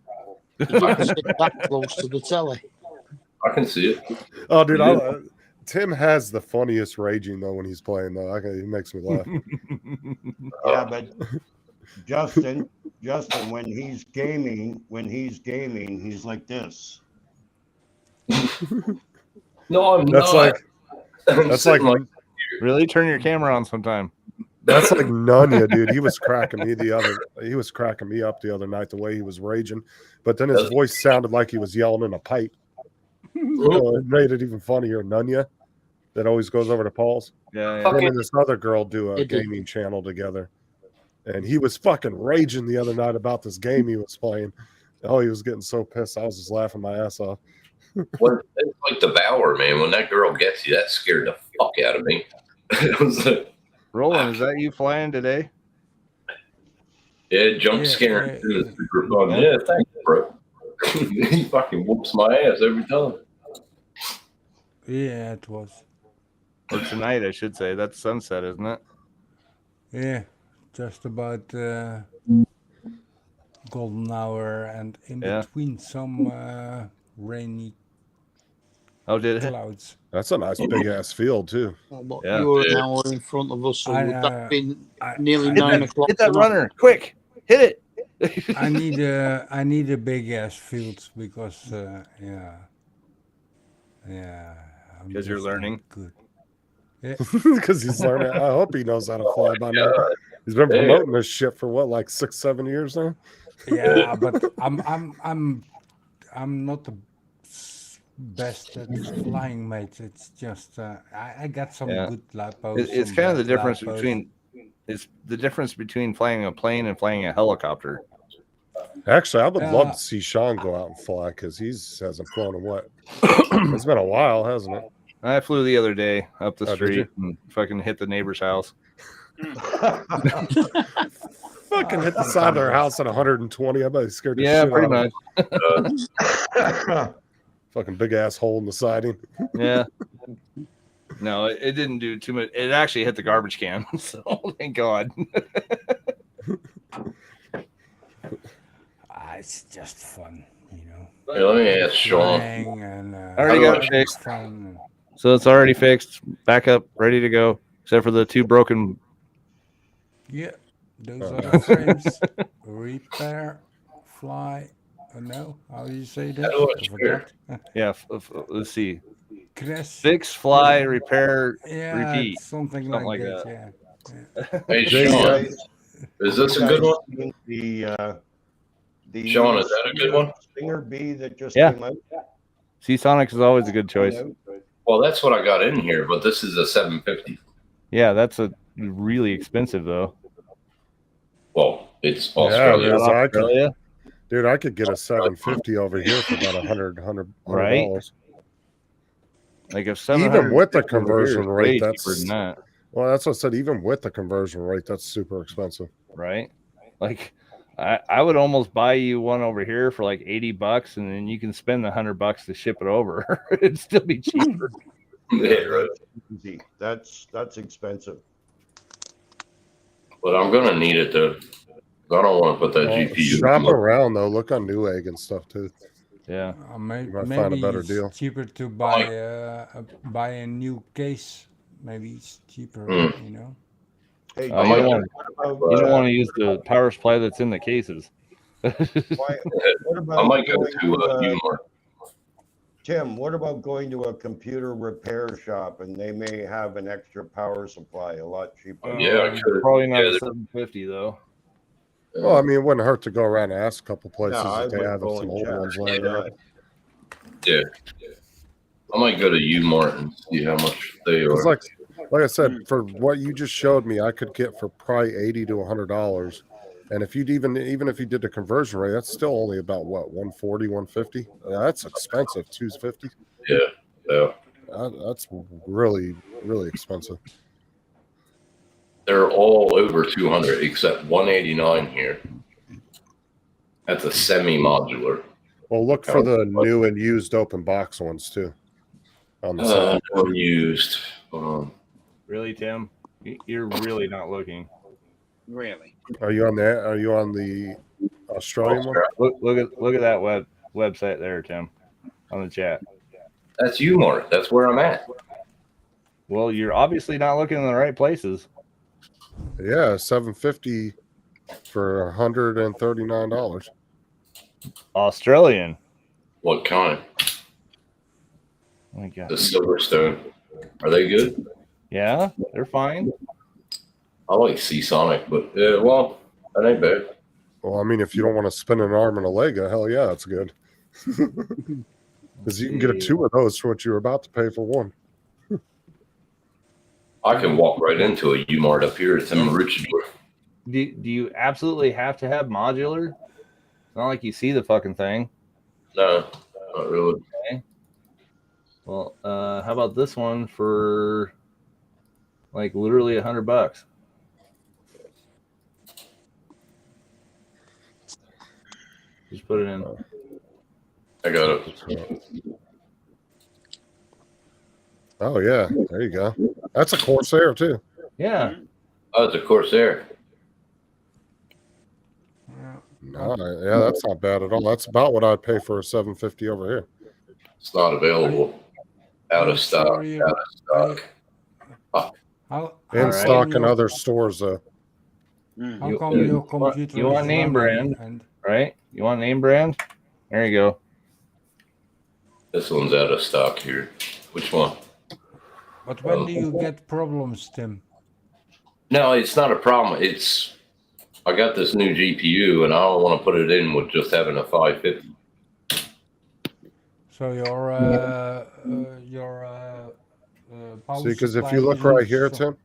You can't sit that close to the telly. I can see it. Oh, dude, Tim has the funniest raging though when he's playing though. He makes me laugh. Yeah, but Justin, when he's gaming, he's like this. No, I'm That's not. like I'm that's sitting like Really? Turn your camera on sometime. that's like Nunya, dude. He was cracking me up the other night the way he was raging, but then his voice sounded like he was yelling in a pipe. So it made it even funnier. Nunya, that always goes over to Paul's. Yeah. Him and this other girl do a It did. gaming channel together, and he was fucking raging the other night about this game he was playing. Oh, he was getting so pissed. I was just laughing my ass off. When, it's like Devour, man. When that girl gets you, that scared the fuck out of me. It was like, Roland, is that you flying today? yeah, jump Yeah, scaring yeah. through the super fun. Yeah, thanks, bro. He fucking whoops my ass every time. Yeah, it was. Or tonight, I should say. That's sunset, isn't it? Yeah, just about golden hour and in Yeah. between some rainy Oh, did it? clouds. That's a nice big ass field too. Well, Yeah. You're an hour in front of us, so I, would that be I- nearly I- 9 o'clock? Hit that tonight? runner, quick! Hit it! I need a big ass field because yeah. I'm 'Cause you're just not learning? Good. Yeah. Because he's learning. I hope he knows how to fly by now. God. He's been Yeah. promoting this shit for what, like 6-7 years now. Yeah, but I'm not the best at flying, mates. It's just I got some Yeah. good lipos. It's some kind of the bad difference lipos. between flying a plane and flying a helicopter. Actually, I would love Yeah. to see Sean go out and fly because he hasn't flown in what? It's been a while, hasn't it? I flew the other day up the Oh, did street you? and fucking hit the neighbor's house. Fucking hit the side of their house at 120. I bet he scared the Yeah, shit pretty out of much. him. Fucking big ass hole in the siding. Yeah. No, it didn't do too much. It actually hit the garbage can. So thank God. It's just fun, you know. Hey, let me ask Sean. Flying and I already got it fixed. fun. So it's already fixed, back up, ready to go, except for the 2 broken. Yeah, those Oh. are the frames. Repair, fly. No, how do you say that? How do I I swear? forgot. Yeah, let's see. Crash. Fix, fly, repair, Yeah, repeat. something Something like like that. that. Yeah. Hey, Jay, Sean, is this a good one? The Sean, is that a good one? Stinger B that just Yeah. came out. Seasonic is always a good choice. Well, that's what I got in here, but this is a 750. Yeah, that's a really expensive though. Well, it's Yeah, Australia. it is. I could, Australia, dude, I could get a 750 over here for about $100. Right? like if Even with the $750 over here conversion is rate, way that's cheaper than that, well, that's what I said. Even with the conversion rate, that's super expensive. right? Like I would almost buy you one over here for like $80, and then you can spend the $100 to ship it over. It'd still be cheaper. Yeah, right. Easy. That's expensive. But I'm gonna need it to. I don't want to put that GPU. Shop around though. Look on Newegg and stuff too. Yeah. Maybe, You might find a better it's deal. cheaper to buy a new case. Maybe it's cheaper, Hmm. you know. Hey, Oh, you Jay, don't You don't want to use the power supply that's in the cases. what about I might go going to Umar. Tim, what about going to a computer repair shop and they may have an extra power supply a lot cheaper? Yeah, I could. Probably not Yeah, a 750 though. Well, I mean, it wouldn't hurt to go around and ask a couple places Yeah, I if they would have go some and old check. ones Why laying around. not? Yeah. I might go to Umart and see how much they It's are. like I said, for what you just showed me, I could get for probably $80 to $100. And if you'd even if you did the conversion rate, that's still only about what 140, 150. That's expensive. 250. Yeah. That's really expensive. They're all over 200 except 189 here. That's a semi-modular. Well, look for the new and used open box ones too. On the side. Unused. Really, Tim? You're really not looking. Really? Are you on that? Are you on the Australian one? Look at that website there, Tim, on the chat. That's Umart. That's where I'm at. Well, you're obviously not looking in the right places. Yeah, 750 for $139. Australian. What kind? Oh my God. The Silverstone. Are they good? Yeah, they're fine. I like Seasonic, but yeah, well, that ain't bad. Well, I mean, if you don't want to spin an arm and a leg, hell yeah, that's good. Because you can get 2 of those for what you're about to pay for one. I can walk right into a Umart up here. It's in Maroochydore. Do you absolutely have to have modular? It's not like you see the fucking thing. No, not really. Well, how about this one for like literally $100? Just put it in. I got it. Oh yeah, there you go. That's a Corsair too. Yeah. Oh, it's a Corsair. No, yeah, that's not bad at all. That's about what I'd pay for a 750 over here. It's not available. Out of stock. Sorry, Out of stock. In Alright. stock in other stores, though. How You- come your computer you want is name running brand? and Right? You want name brand? There you go. This one's out of stock here. Which one? but when do you get problems, Tim? No, it's not a problem. It's I got this new GPU and I don't want to put it in with just having a 550. So your power See, because if supply you look isn't right here, so- Tim,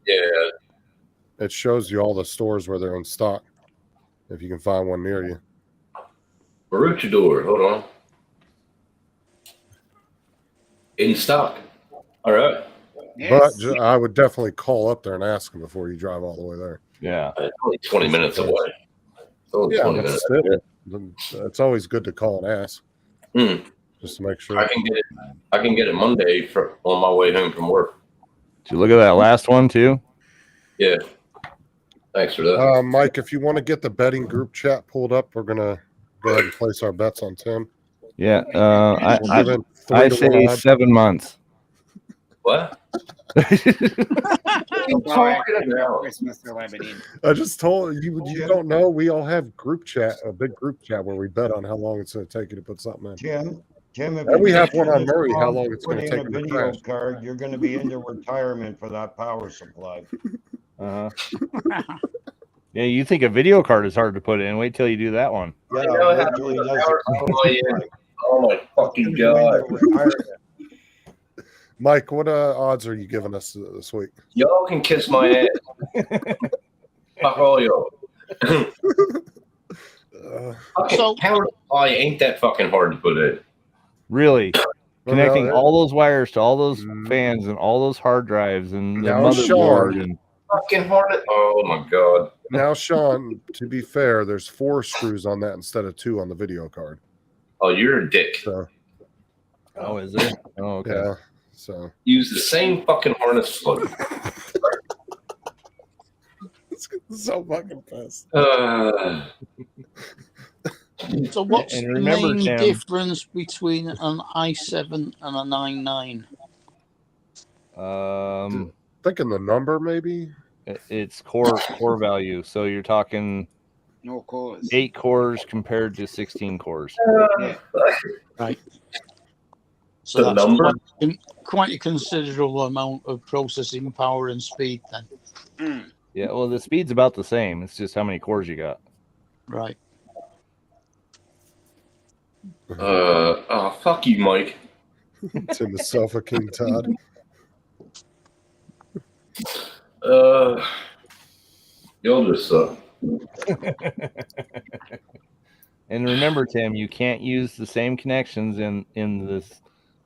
Yeah. it shows you all the stores where they're in stock. If you can find one near you. Maroochydore, hold on. In stock. All right. But Yes. I would definitely call up there and ask them before you drive all the way there. Yeah. It's only 20 minutes away. It's only 20 but minutes. still, it's always good to call and ask Mm. just to make sure. I can get it Monday on my way home from work. Did you look at that last one too? Yeah. Thanks for that. Mike, if you want to get the betting group chat pulled up, we're gonna go ahead and place our bets on Tim. Yeah. We'll give him 3 I to say 1 odds. 7 months. What? Well, after Christmas or Lebanon. I just told you. You don't know. We all have group chat, a big group chat where we bet on how long it's going to take you to put something in. Tim, if And we you have get one on this Murray, how wrong, long it's put gonna in take a him to video crash. card, you're going to be into retirement for that power supply. Uh-huh. Yeah, you think a video card is hard to put in. Wait till you do that one. Yeah, know how to literally put a does power the supply in. supply. Oh my fucking You're god. into retirement. Mike, what odds are you giving us this week? Y'all can kiss my ass. Fuck all y'all. Fucking So- power supply ain't that fucking hard to put in. Really? Connecting Well, all those wires to all those Mm. fans and all those hard drives and the Now, motherboard Sean. and Fucking hard. Oh my god. Now, Sean, to be fair, there's 4 screws on that instead of 2 on the video card. Oh, you're a dick. So oh, is it? Oh, okay. yeah, so Use the same fucking harness plug. it's so fucking fast. So what's And the remember, main Tim- difference between an i7 and a 9.9? Thinking the number maybe. It's core value. So you're talking No cause. 8 cores compared to 16 cores. So The that's number? quite a considerable amount of processing power and speed then. Mm. Yeah, well, the speed's about the same. It's just how many cores you got. Right. Oh, fuck you, Mike. Tim the Sofa King Todd. Y'all just suck. And remember, Tim, you can't use the same connections in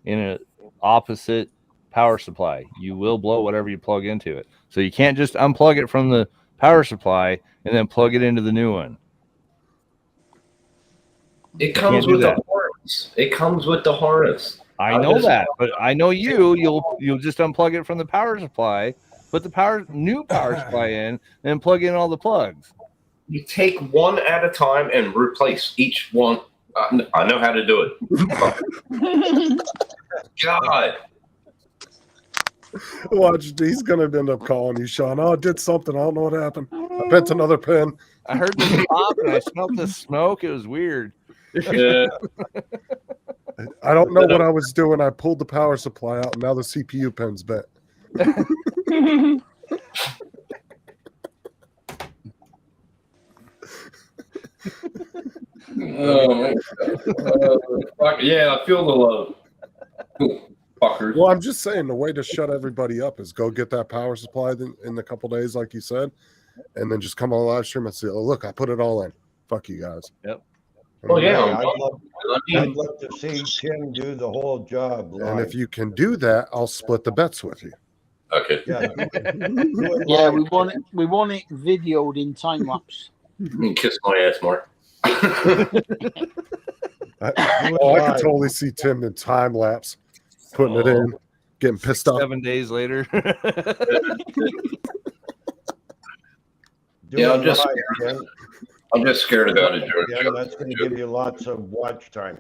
a opposite power supply. You will blow whatever you plug into it. So you can't just unplug it from the power supply and then plug it into the new one. It comes do with the that. harness. It comes with the harness. I know that, but I know you'll just unplug it from the power supply, put the new power supply in, and plug in all the plugs. You take one at a time and replace each one. I know how to do it. God. Watch, he's gonna end up calling you, Sean. Oh, I did something. I don't know what happened. I bent another pin. I heard this pop and I smelled the smoke. It was weird. Yeah. I don't know what I was doing. I pulled the power supply out, and now the CPU pin's bent. Oh, my God. Fuck, yeah, I feel the love. Fuckers. Well, I'm just saying the way to shut everybody up is go get that power supply in a couple days, like you said, and then just come on the live stream and say, "Oh, look, I put it all in." Fuck you guys. Yep. Oh, yeah. Hey, I'd I love to see Tim do the whole job And live. if you can do that, I'll split the bets with you. okay. Yeah, do it Yeah, live. we want it videoed in time lapse. You can kiss my ass, Mark. Do it I can live. totally see Tim in time lapse, putting it in, getting pissed off. 7 days later. Do Yeah, it I'm just live, Tim. I'm just scared about it, George. Yeah, that's going to give you lots of watch time.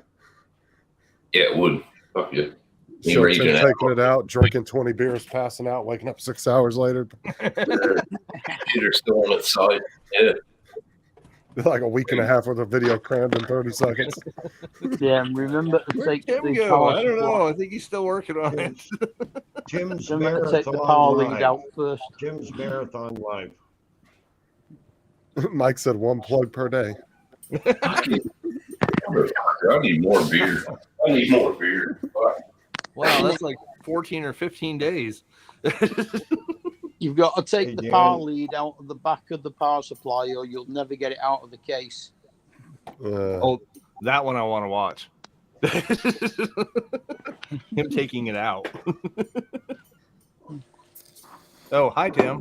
Yeah, it would. Fuck you. Me So Tim raging out. taking it out, drinking 20 beers, passing out, waking up 6 hours later, Peter's still on its side. Yeah. like a week and a half worth of video crammed in 30 seconds. Yeah, and remember to Where'd take Tim the go? power I don't supply- know. I think he's still working on it. Tim's Remember to take the Marathon power lead Live. out first. Tim's Marathon Live. Mike said 1 plug per day. I need more beer. I need more beer. Wow, that's like 14 or 15 days. You've got to take Hey, the Dan. power lead out of the back of the power supply, or you'll never get it out of the case. Oh, that one I want to watch. Him taking it out. Oh, hi, Tim.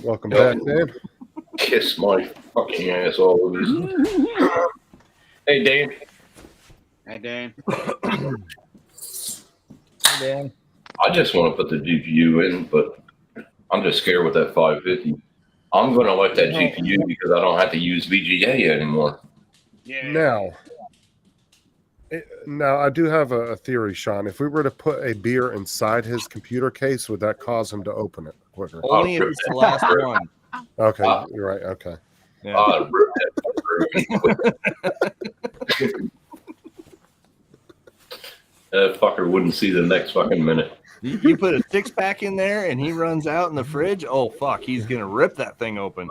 Welcome back, Dan. Kiss my fucking ass all of this. Hey, Dan. Hey, Dan. Hi, Dan. I just want to put the GPU in, but I'm just scared with that 550. I'm going to let that GPU because I don't have to use VGA anymore. Yeah. Now, I do have a theory, Sean. If we were to put a beer inside his computer case, would that cause him to open it quicker? Only if it's the last one. Okay, you're right. Okay. Yeah. That fucker wouldn't see the next fucking minute. You put a six pack in there and he runs out in the fridge. Oh, fuck. He's going to rip that thing open.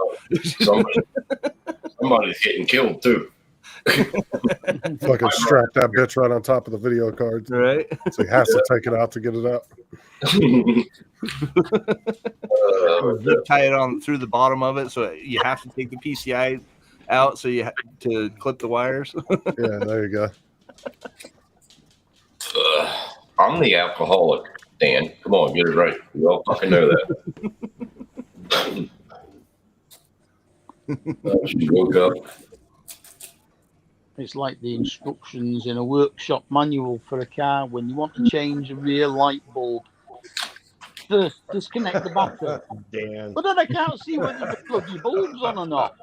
Somebody's getting killed, too. Fucking strap that bitch right on top of the video card. Right? So he has to take it out to get it out. Zip tie it on through the bottom of it. So you have to take the PCI out so you have to clip the wires. Yeah, there you go. I'm the alcoholic, Dan. Come on, get it right. We all fucking know that. She woke up. It's like the instructions in a workshop manual for a car when you want to change a rear light bulb. First, disconnect the battery. Dan. But then I can't see whether the bloody bulb's on or not.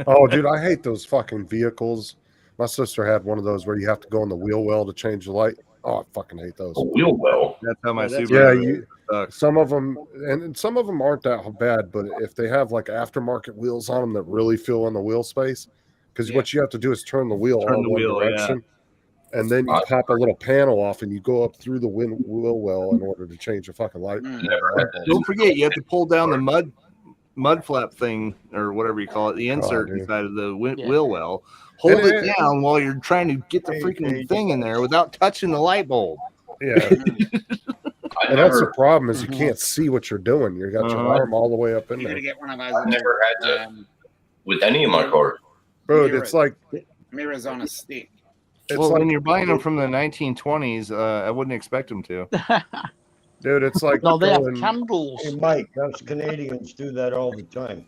Oh, dude, I hate those fucking vehicles. My sister had one of those where you have to go in the wheel well to change the light. Oh, I fucking hate those. A wheel well. That's how my Yeah, that's- Subaru Yeah, some of them, and some of them aren't that bad, but if they have like aftermarket wheels on them that really fill in the wheel space, because what you have to do is turn the wheel Turn the one wheel, direction, and then you pop a little panel off and you go up through the wheel well in order to change the fucking light. Don't forget, you have to pull down the mud flap thing or whatever you call it, the insert dude. inside of the Yeah. wheel well. Hold And it down while you're trying to get the freaking thing in there without touching the light bulb. Yeah, I and that's the never, problem is you can't see what you're doing. You got your arm all the way up in You there, gotta get one of those. I never had to um, with any of my cars. bro. You're It's like mirrors on a stick. it's Well, like when you're buying them from the 1920s, I wouldn't expect them to. dude, it's like No, they have going- candles. Hey, Mike, us Canadians do that all the time.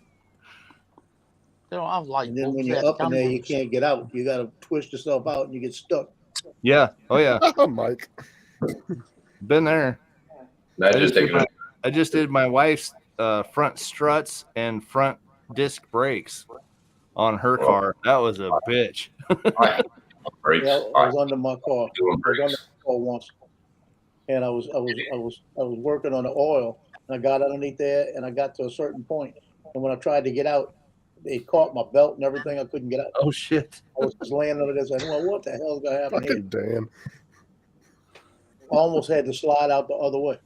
They don't have light And then bulbs. when they you're have up in there, you candles. can't get out. You got to twist yourself out and you get stuck. Yeah. Oh yeah. Mike. Been there. Imagine I just did my wife's front struts and front disc brakes on her car. That was a bitch. brakes. Yeah, I was under my car. Doing I was under brakes. my car once, and I was working on the oil. And I got underneath there, and I got to a certain point, and when I tried to get out, it caught my belt and everything. I couldn't get out. Oh shit. I was just laying under there saying, "Well, what the hell is gonna happen here?" Fucking Dan. I almost had to slide out the other way.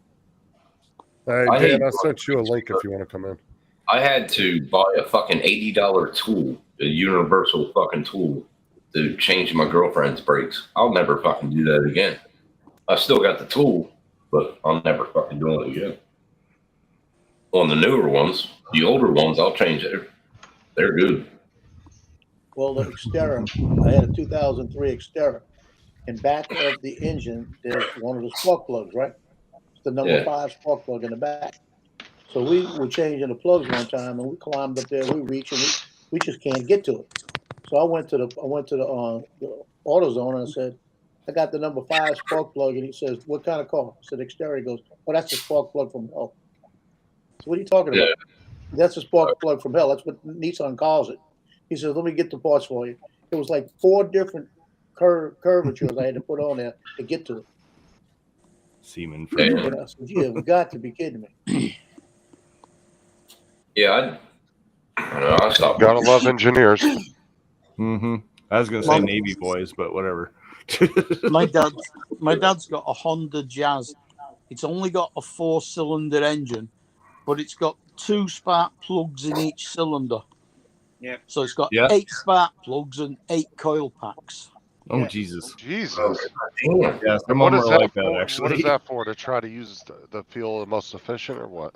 Hey, I Dan, hate- I sent you a link if you want to come in. I had to buy a fucking $80 tool, a universal fucking tool, to change my girlfriend's brakes. I'll never fucking do that again. I still got the tool, but I'll never fucking do it again. On the newer ones, the older ones, I'll change it. They're good. Well, the Xterra, I had a 2003 Xterra. In back of the engine, there's one of the spark plugs, right? It's the number 5 spark plug in the back. So we were changing the plugs one time, and we climbed up there. We reached, and we just can't get to it. So I went to the AutoZone and I said, "I got the number 5 spark plug." And he says, "What kind of car?" I said, "Xterra." He goes, "Oh, that's a spark plug from hell." So what are you talking about? That's a spark plug from hell. That's what Nissan calls it. He says, "Let me get the parts for you." It was like 4 different curvatures I had to put on there to get to it. Semen. And I said, "Yeah, we got to be kidding me." Yeah, I stopped. Gotta love engineers. Mm-hmm. I was gonna say Navy boys, but whatever. my dad's got a Honda Jazz. It's only got a 4-cylinder engine, but it's got 2 spark plugs in each cylinder. Yep. So it's got Yeah. 8 spark plugs and 8 coil packs. Oh Yeah. Jesus! Jesus. Damn. Yeah, And some what of is them are that like for? that What actually. is that for? To try to use the fuel the most efficient, or what?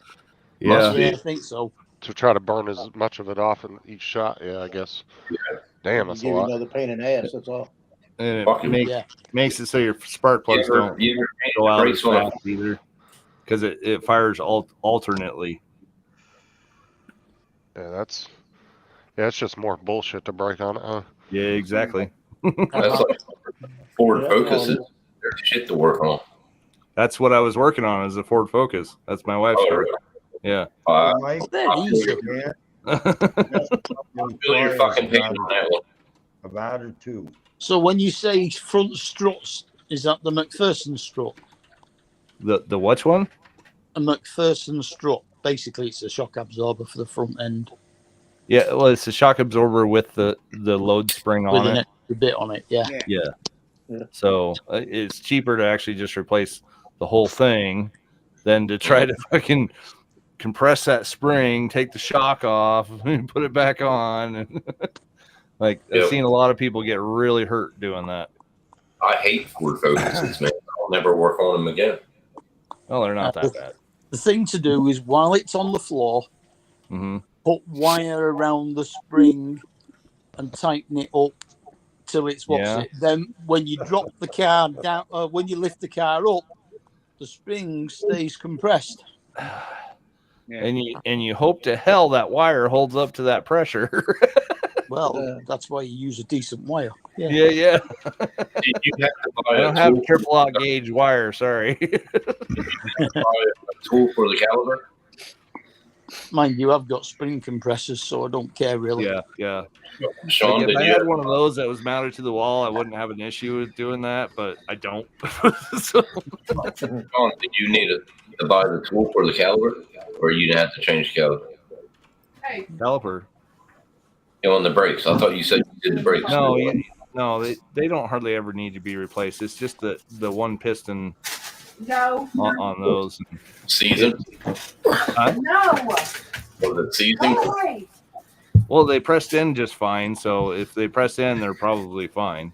Yeah, Must be. Yeah, I think so. To try to burn as much of it off in each shot? Yeah, I guess. Damn, that's a Give you lot. another pain in the ass. That's all. and it Fucking- Yeah. makes it so your spark plugs You ever don't change go the out as brakes on a fast either, because it fires alternately. Yeah, it's just more bullshit to break on it, huh? Yeah, exactly. That's like Ford Yeah, Focuses. There's shit to work on. That's what I was working on is a Ford Focus. That's my wife's Oh, car. really? Yeah. Uh, Mike, Oh, they're easy. man, feel your fucking pain on that one. about it too. So when you say front struts, is that the McPherson strut? The which one? A McPherson strut. Basically, it's a shock absorber for the front end Yeah, well, it's a shock absorber with the load spring with on an it. extra bit on it. Yeah. Yeah. So it's cheaper to actually just replace the whole thing than to try to fucking compress that spring, take the shock off, and put it back on. And like I've Yep. seen a lot of people get really hurt doing that. I hate Ford Focuses, man. I'll never work on them again. Well, they're not that bad. The thing to do is while it's on the floor, Hmm. put wire around the spring and tighten it up till it's what's Yeah. it. Then when you drop the car down, when you lift the car up, the spring stays compressed. Yeah. And you hope to hell that wire holds up to that pressure. Well, that's why you use a decent wire. Yeah. yeah. Did you have to buy I a don't have tool, triple aught gauge wire. Sorry. buy a tool for the caliber? Mind you, I've got spring compressors, so I don't care really. yeah. Sean, Like if did I you had one of those that was mounted to the wall, I wouldn't have an issue with doing that, but I don't. So, Sean, did you need to buy the tool for the caliber, or you didn't have to change the caliber? caliper. On the brakes. I thought you said you did the brakes. No, they don't hardly ever need to be replaced. It's just the one piston No. on those. Season? No. Was it season? Why? Well, they pressed in just fine, so if they press in, they're probably fine.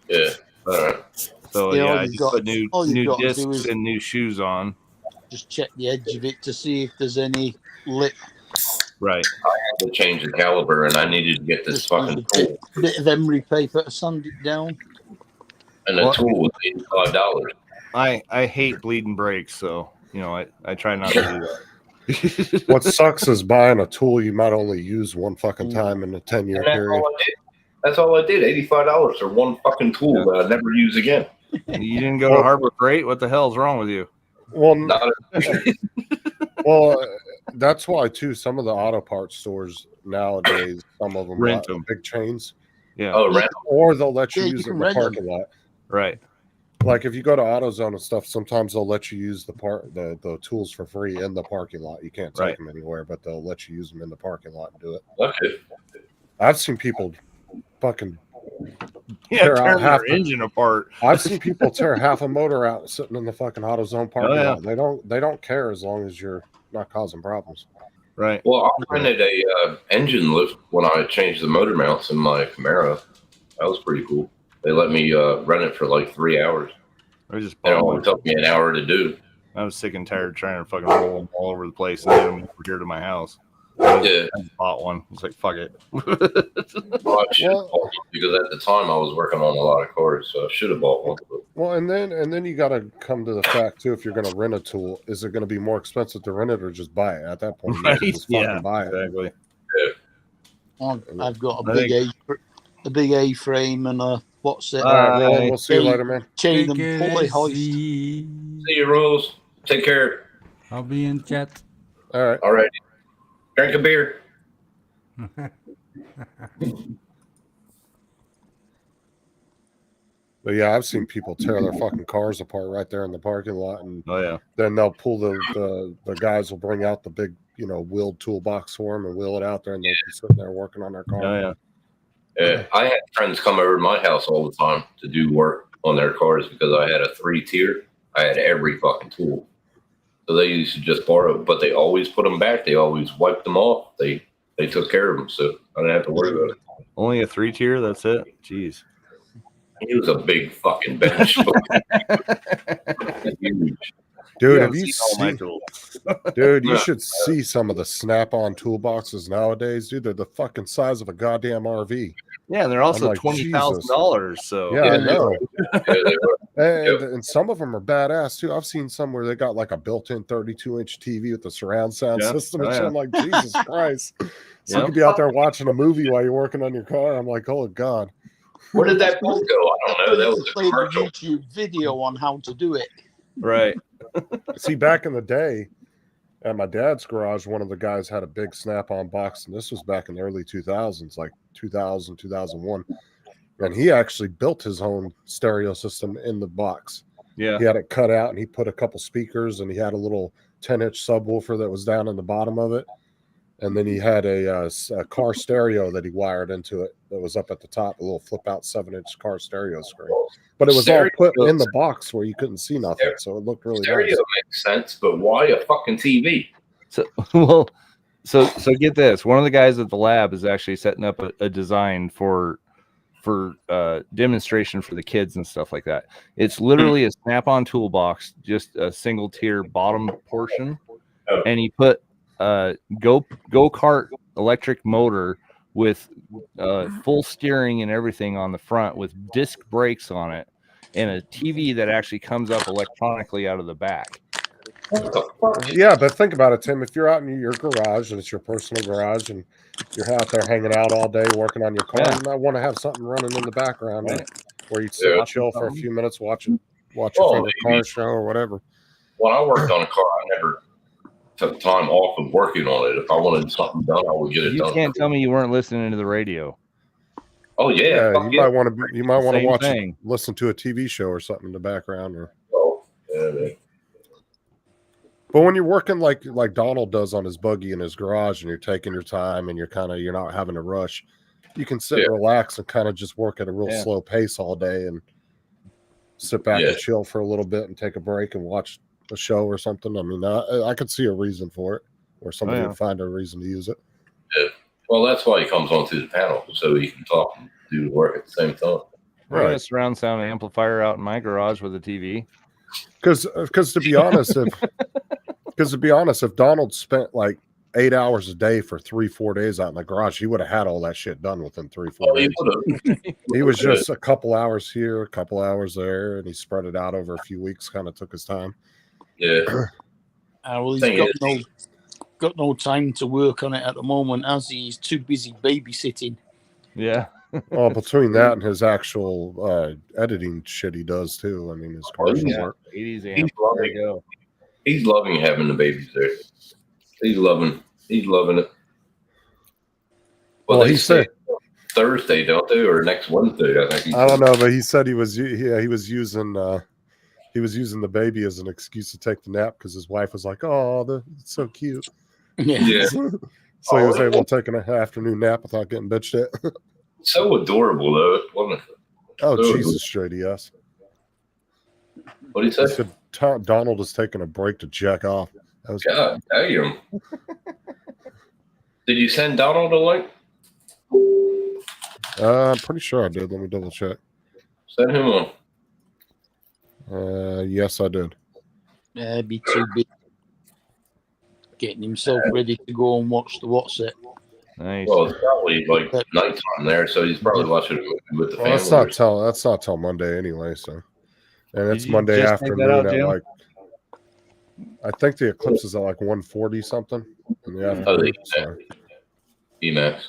Yeah. All right. So Yeah, all yeah, I you've just got- put new all you've got to do discs is- and new shoes on. Just check the edge of it to see if there's any lip. Right. To change the caliber, and I needed to get this Just use fucking a tool. bit of emery paper to sand it down. And the What? tool was $85. I hate bleeding brakes, so I try not to do that. What sucks is buying a tool you might only use one fucking time in a 10-year And that's period. all I did. That's all I did. $85 for one fucking tool that I never use again. You didn't go to Harbor Freight? What the hell's wrong with you? Well, Not well, that's why too. Some of the auto parts stores nowadays, some of them Rent got 'em. big chains, Yeah. oh, rental. or they'll let you Yeah, you use it can in the rent 'em. parking lot. Right. Like if you go to AutoZone and stuff, sometimes they'll let you use the tools for free in the parking lot. You can't take Right. them anywhere, but they'll let you use them in the parking lot and do it. Okay. I've seen people fucking. Yeah, Tear out tear half their the- engine apart. I've seen people tear half a motor out sitting in the fucking AutoZone parking yeah. lot. They don't care as long as you're not causing problems. Right. Well, I rented a engine lift when I changed the motor mounts in my Camaro. That was pretty cool. They let me rent it for like 3 hours. I just And it bought only one. took me an hour to do. I was sick and tired trying to fucking roll them all over the place and get them over here to my house. Yeah. I just bought one. It's like fuck it. Well, I should have bought one because at the time I was working on a lot of cars, so I should have bought one. But Well, and then you got to come to the fact too. If you're going to rent a tool, is it going to be more expensive to rent it or just buy it? At that point, you Right? just fucking Yeah. buy it. Exactly. I've got a Right. big A-frame and a what's it? All right, Roland, Bye. we'll see you later, man. Chain Take and it pulley hoist. easy. see you, Rose. Take care. I'll be in chat. All right. All right. Drink a beer. But yeah, I've seen people tear their fucking cars apart right there in the parking lot, and Oh yeah. then they'll pull the guys will bring out the big wheeled toolbox for them and wheel it out there, and they'll be sitting there working on their car. Oh yeah. Yeah, I had friends come over to my house all the time to do work on their cars because I had a 3-tier. I had every fucking tool. So they used to just borrow, but they always put them back. They always wiped them off. They they took care of him, so I didn't have to worry about it. Only a 3-tier. That's it. Jeez. He was a big fucking bench. Huge. Dude, You have you haven't seen all my seen? tools. Dude, you Yeah. should see some of the Snap-on toolboxes nowadays, dude. They're the fucking size of a goddamn RV. Yeah, and they're also like, $20,000. So Yeah, I know. Yeah, they were. And some of them are badass too. I've seen some where they got like a built-in 32-inch TV with the surround sound Yeah. system and Oh, shit. yeah. I'm like, Jesus Christ. So Yeah. you could be out there watching a movie while you're working on your car. I'm like, oh God. Where did that boat go? I don't know. That was a Played a commercial. YouTube video on how to do it. right. See, back in the day, at my dad's garage, one of the guys had a big Snap-on box, and this was back in the early 2000s, like 2000, 2001. And he actually built his own stereo system in the box. Yeah. He had it cut out, and he put a couple speakers, and he had a little 10-inch subwoofer that was down in the bottom of it. And then he had a car stereo that he wired into it that was up at the top, a little flip-out 7-inch car stereo screen. But it was all put in the box where you couldn't see nothing, so it looked really Stereo nice. makes sense, but why a fucking TV? So well, so get this. One of the guys at the lab is actually setting up a design for demonstration for the kids and stuff like that. It's literally a Snap-on toolbox, just a single tier bottom portion, and he put go-kart electric motor with full steering and everything on the front with disc brakes on it, and a TV that actually comes up electronically out of the back. Yeah, but think about it, Tim. If you're out in your garage and it's your personal garage and you're out there hanging out all day working on your car, Yeah. you might want to have something running in the background Right. where you sit Yeah. and chill for a few minutes, watch your Oh, favorite maybe. car show or whatever. When I worked on a car, I never took time off of working on it. If I wanted something done, I would get it You done. can't tell me you weren't listening to the radio. Oh yeah, Yeah, fuck you yeah. might want to Same watch thing. listen to a TV show or something in the background. Or Oh, yeah, man. but when you're working like Donald does on his buggy in his garage, and you're taking your time and you're not having to rush, you can sit Yeah. and relax and kind of just work at a real Yeah. slow pace all day and sit back Yeah. and chill for a little bit and take a break and watch a show or something. I mean, I could see a reason for it, or somebody yeah. would find a reason to use it. Well, that's why he comes onto the panel so he can talk and do the work at the same time. I got a Right. surround sound amplifier out in my garage with a TV. Because to be honest, if Donald spent like 8 hours a day for 3-4 days out in the garage, he would have had all that shit done within 3-4 Oh, he days. would have. He was just a couple hours here, a couple hours there, and he spread it out over a few weeks, kind of took his time. Yeah. Well, he's Thing got no time to work on it at the moment, as he's too busy babysitting. Yeah. Well, between that and his actual editing shit he does too. I mean, his commercial yeah. work. 80s amp. He's There loving you go. He's loving having the babies there. He's loving it. Well, Well, they he say said, Thursday, don't they, or next Wednesday? I think. I don't know, but he said he was using the baby as an excuse to take the nap because his wife was like, "Oh, it's so cute." Yeah. So he was able to take an afternoon nap without getting bitched at. So adorable, though, wasn't it? Oh, So Jesus, straight yes. What did he He say? said Donald is taking a break to jack off. That was God damn. Did you send Donald a link? I'm pretty sure I did. Let me double check. Send him one. Yes, I did. Be too big. Getting himself ready to go and watch the what's it. Nice. Well, it's probably like nighttime there, so he's probably watching a movie with the Well, family. that's not till Monday anyway. So, and it's you Monday just take that afternoon out, at Jim? like. I think the eclipse is at like 1:40 something in the Oh, afternoon. the So. Emacs.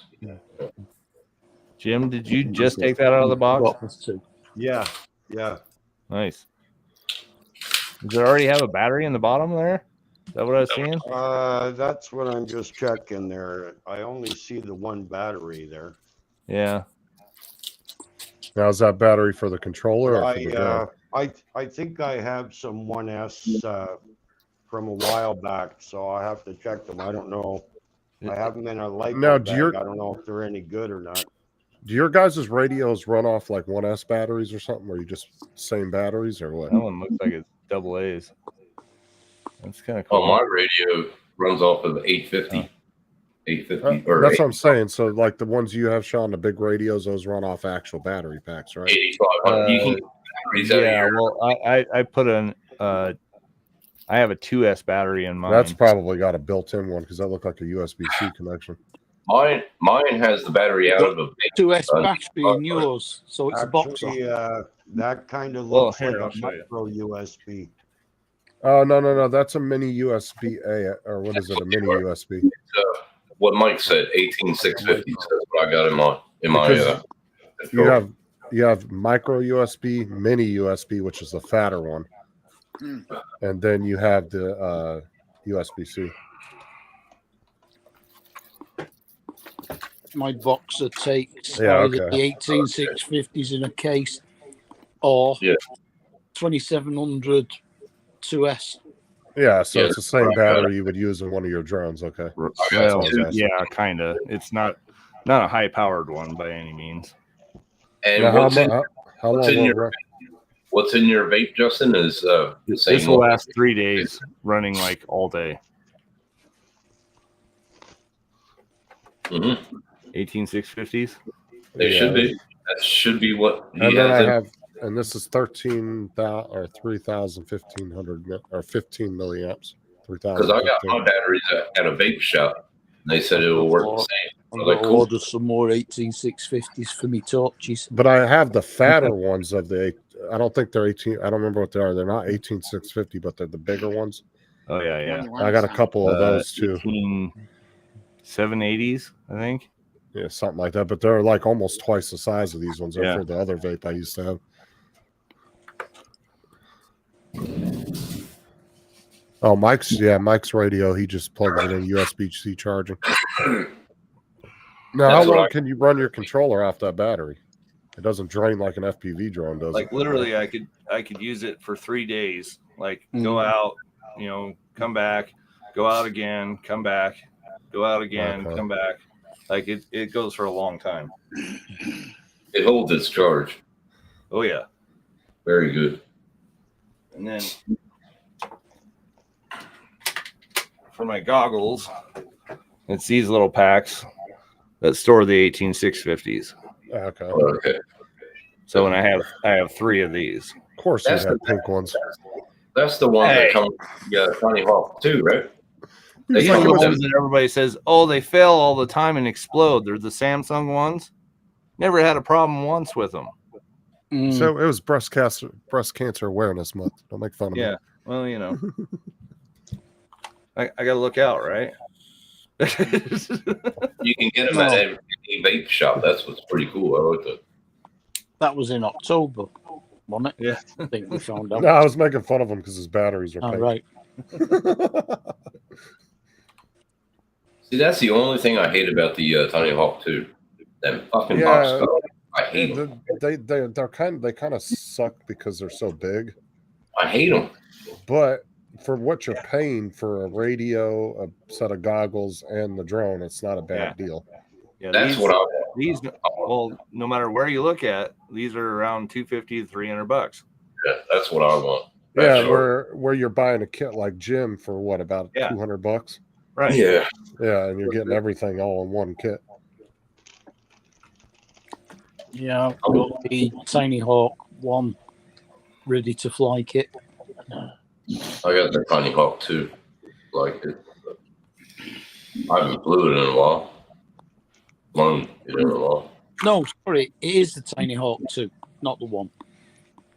Jim, did you just take that out of the box? Yeah. Nice. Does it already have a battery in the bottom there? Is that what I was seeing? That's what I'm just checking there. I only see the one battery there. Yeah. Now is that battery for the controller or for the drill? I think I have some 1S from a while back, so I have to check them. I don't know. I have them in a light Now, bag. I don't know if they're any good or not. Do your guys' radios run off like 1S batteries or something, or you just same batteries or what? That one looks like it's double A's. That's kind of cool. Oh, my radio runs off of 850. 850 or That's what I'm saying. So, like the ones you have, Sean, the big radios, those run off actual battery packs, right? 8500. You can get batteries out of Yeah, your well, I put an I have a 2S battery in mine. That's probably got a built-in one because that looked like a USB-C connection. Mine has the battery out of a 2S battery in yours, so it's a boxer. Actually, that kind of Well, looks here, like I'll a show you. micro USB. Oh no, that's a mini USB-A, or what is it? A mini USB? what Mike said, 18650. That's what I got in my Because controller. you have micro USB, mini USB, which is the fatter one, and then you have the USB-C. My boxer takes Yeah, either okay. the 18650s in a case or 2700 2S. Yeah, so Yeah, it's the same that's what I got. battery you would use in one of your drones. Okay. Well, two. yeah, kind of. It's not a high powered one by any means. And Now, what's in how long what's in will it your run? what's in your vape, Justin, is the same This will one. last 3 days, running like all day. Mm-hmm. 18650s. They should be. That should be what he And then has I in. have, and this is 13,000 or 3,000, 1,500 or 15 milliamps. 3,000. Because I got my batteries at a vape shop. And they said it will work the same. I'm I was going like, to cool. order some more 18650s for me torches. But I have the fatter ones of the. I don't think they're 18. I don't remember what they are. They're not 18650, but they're the bigger ones. Oh yeah. I got a couple of those too. 780s, I think. Yeah, something like that. But they're like almost twice the size of these ones. They're Yeah. for the other vape I used to have. Oh, Mike's radio. He just plugs it in USB-C charging. Now, how That's what long can you run your controller off that battery? It doesn't drain like an FPV drone does. Like literally, I could use it for 3 days. Like go out, come back, go out again, come back, go out again, Okay. come back. Like it goes for a long time. It holds its charge. Oh yeah. Very good. And then for my goggles, it's these little packs that store the 18650s. Okay. Okay. So when I have 3 of these. Of course, you That's have the- pink ones. That's the one Hey. that comes Tony Hawk too, right? They These come are the with ones that everybody says, oh, they fail all the time and explode. They're the Samsung ones. Never had a problem once with them. So it was breast cancer awareness month. Don't make fun of me. Yeah. Well, I got to look out, right? You can get them at any vape shop. That's what's pretty cool. I like that. That was in October, wasn't it? Yeah. I think we found out. No, I was making fun of him because his batteries are All pink. right. See, that's the only thing I hate about the Tony Hawk 2. Them fucking Yeah. box colors. I hate them. They kind of suck because they're so big. I hate them. But for what you're paying for a radio, a set of goggles, and the drone, it's not a bad deal. Yeah, That's what I want. These, well, no matter where you look at, these are around $250 to $300. Yeah, that's what I want. Yeah, Sure. where you're buying a kit like Jim for what, about $200? Right. Yeah. Yeah, and you're getting everything all in one kit. Yeah, I've got the Tiny Hawk 1 ready to fly kit. I got the Tony Hawk 2. Like it. I haven't blew it in a while. Blown it in a while. No, sorry, it is the Tiny Hawk 2, not the 1.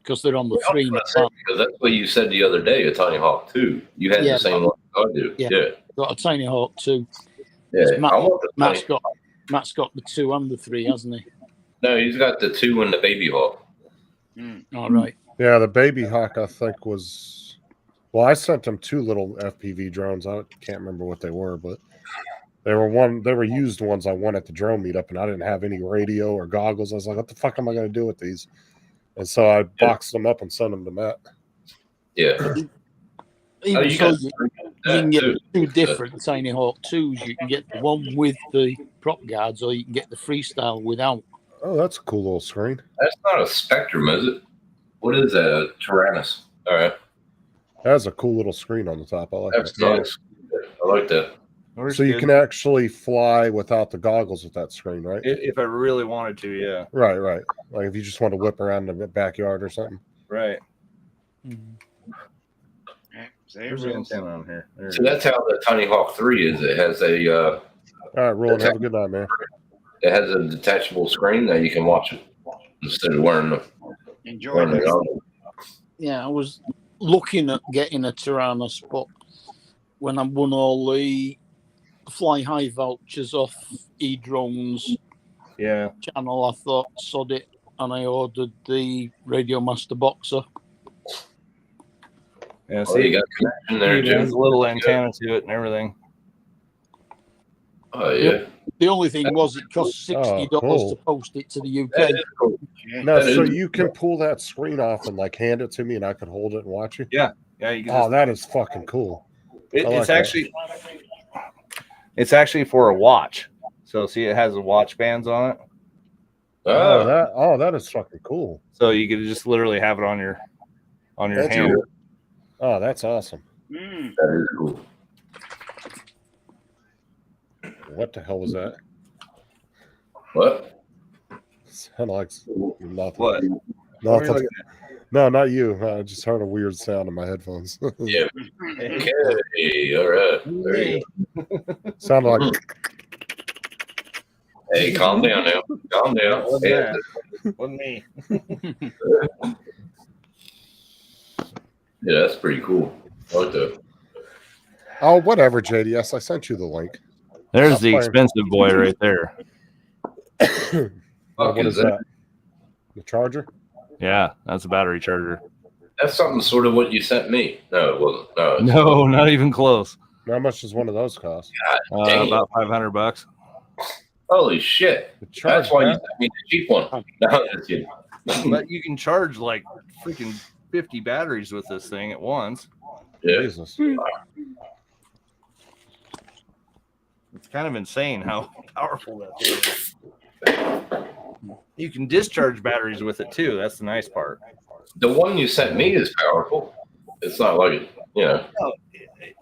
Because they're on the 3 now. Because that's what you said the other day, a Tony Hawk 2. You had Yeah. the same one I do. Yeah. Yeah. Got a Tiny Hawk 2. Yeah. Matt, I want the Matt's got the 2 and the 3, hasn't he? No, he's got the 2 and the Baby Hawk. All right. Yeah, the Baby Hawk, I think, was. Well, I sent him 2 little FPV drones. I can't remember what they were, but they were used ones I won at the drone meetup, and I didn't have any radio or goggles. I was like, what the fuck am I going to do with these? And so I boxed them up and sent them to Matt. Yeah. Even you so, got you can get 2 different Tiny Hawk 2s. You can get the one with the prop guards, or you can get the freestyle without. Oh, that's a cool little screen. That's not a Spectrum, is it? What is that? A Tyrannus. All right. That has a cool little screen on the top. I like That's that. nice. I like that. Works So you good. can actually fly without the goggles with that screen, right? If I really wanted to, yeah. Right. Like if you just want to whip around in the backyard or something. Right. There's Where's the antenna on here? There So it is. that's how the Tiny Hawk 3 is. It has a All right, Roland, have a good night, man. it has a detachable screen that you can watch it instead of wearing the Enjoy wearing the it. goggles. Yeah, I was looking at getting a Tyrannus, but when I won all the Fly High vouchers off eDrones Yeah. channel, I thought, sod it, and I ordered the Radio Master Boxer. Yeah. Oh, you See, got connection there, it has Jim. a little antenna to it and everything. Oh yeah. The only thing was it cost $60 cool. to post it to the That UK. is cool. No, That so is- you can pull that screen off and like hand it to me, and I could hold it and watch you. Yeah. Yeah. You can Oh, just, that is fucking cool. I like it's that. actually for a watch. So see, it has the watch bands on it. That is fucking cool. So you could just literally have it on your That's hand. cool. Oh, that's awesome. That is cool. What the hell was that? What? Sound like nothing. What? Nothing. No, not you. I just heard a weird sound in my headphones. Yeah. Okay. All right. There you go. Sounded like Hey, calm down now. Calm down. What's Hey, that? Wasn't me. yeah, that's pretty cool. I like that. oh, whatever, JDS. I sent you the link. There's Stop the playing. expensive boy right there. Oh, Fuck what is is that? The charger? Yeah, that's a battery charger. That's something sort of what you sent me. No, it wasn't. No. it's- No, not even close. How much does one of those cost? Dang it. About $500. Holy shit. The charge That's why you that? sent me the cheap one. No, that's kidding. But you can charge like freaking 50 batteries with this thing at once. Yeah. Jesus. It's kind of insane how powerful that thing is. You can discharge batteries with it too. That's the nice part. The one you sent me is powerful. It's not like it, you know.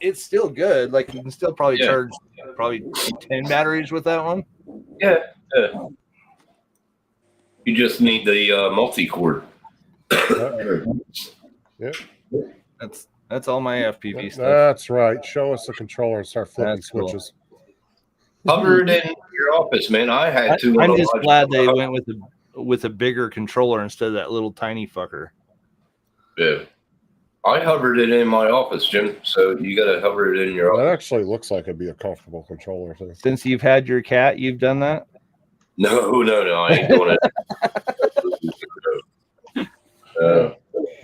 It's still good. Like you can still probably Yeah. charge probably 10 batteries with that one. Yeah. You just need the multi-cord. Yeah. That's all my FPV stuff. That's right. Show us the controller and start flipping That's cool. switches. Hover it in your office, man. I had to. I'm just glad they went with a bigger controller instead of that little tiny fucker. Yeah. I hovered it in my office, Jim. So you got to hover it in your That office. actually looks like it'd be a comfortable controller too. Since you've had your cat, you've done that? No, I ain't doing it.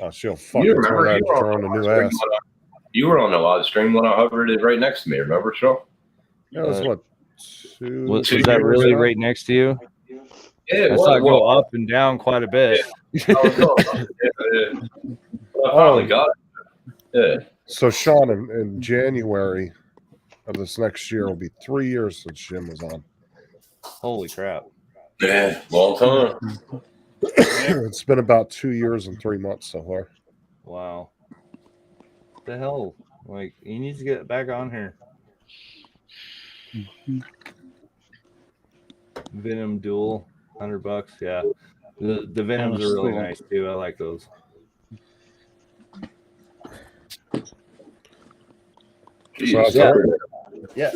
Oh, she'll fucking You turn remember around you were, and throw in a on new the live ass. stream when you were on the live stream when I hovered it right next to me. Remember, Shaw? That was what, Was two that years really ago? right next to you? Yeah, I saw it go up and down quite a bit. I was going, yeah. I finally got it. Yeah. So, Sean, in January of this next year will be 3 years since Jim was on. Holy crap. Yeah, long time. It's been about 2 years and 3 months so far. Wow. What the hell? Like, he needs to get back on here. Venom Duel, $100. Yeah. The Venoms are really nice too. I like those. Jesus. Yeah.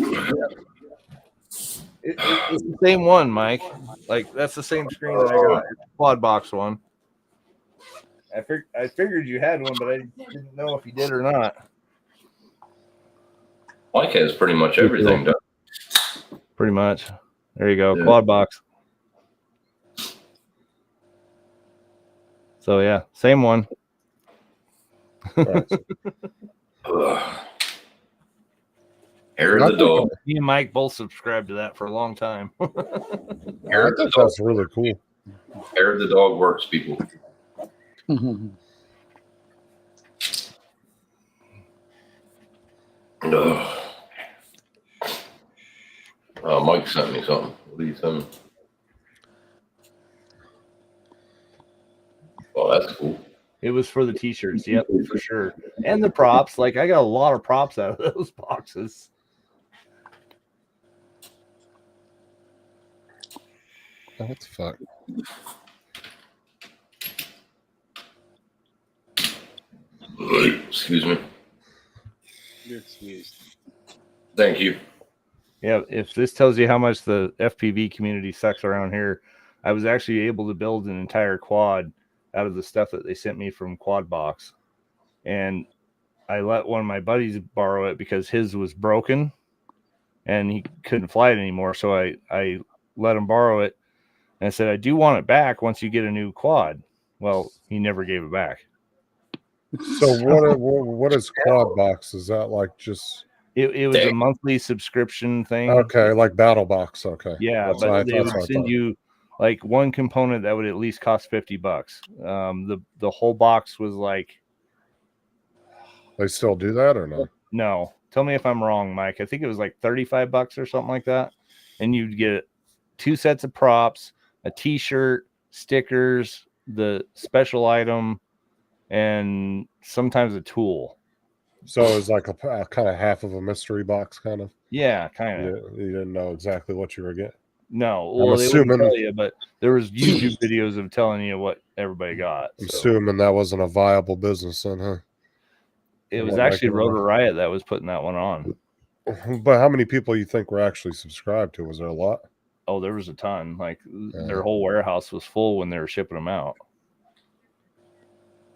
It's the same one, Mike. Like, that's the same screen that I got. It's the quad box one. I figured you had one, but I didn't know if you did or not. Mike has pretty much everything done. Pretty much. There you go. Yeah. Quad box. So yeah, same one. Ugh. Hair of the dog. Me and Mike both subscribed to that for a long time. Hair I of the think dog. that's really cool. Hair of the dog works, people. Ugh. Mike sent me something. What did he send me? Oh, that's cool. It was for the t-shirts, yep, for sure. And the props. Like, I got a lot of props out of those boxes. Oh, what the fuck? Excuse me. You're excused. Thank you. Yeah, if this tells you how much the FPV community sucks around here, I was actually able to build an entire quad out of the stuff that they sent me from Quad Box. And I let one of my buddies borrow it because his was broken and he couldn't fly it anymore. So I let him borrow it and I said, I do want it back once you get a new quad. Well, he never gave it back. So what is Quad Box? Is that like just It was a monthly subscription thing. okay, like Battle Box? Okay, Yeah, that's what but I they thought, would so I send thought. you like one component that would at least cost $50. The whole box was like, They still do that or no? no, tell me if I'm wrong, Mike. I think it was like $35 or something like that, and you'd get 2 sets of props, a T-shirt, stickers, the special item, and sometimes a tool. So it was like a kind of half of a mystery box, kind of. Yeah, kind of. You didn't know exactly what you were getting. No, I'm well, they wouldn't assuming- tell you, but there was YouTube videos of telling you what everybody got. I'm so. assuming that wasn't a viable business then, huh? It was What, like, actually Rotor Riot that was putting that one on. But how many people you think were actually subscribed to? Was there a lot? Oh, there was a ton. Like their whole warehouse was full when they were shipping them out.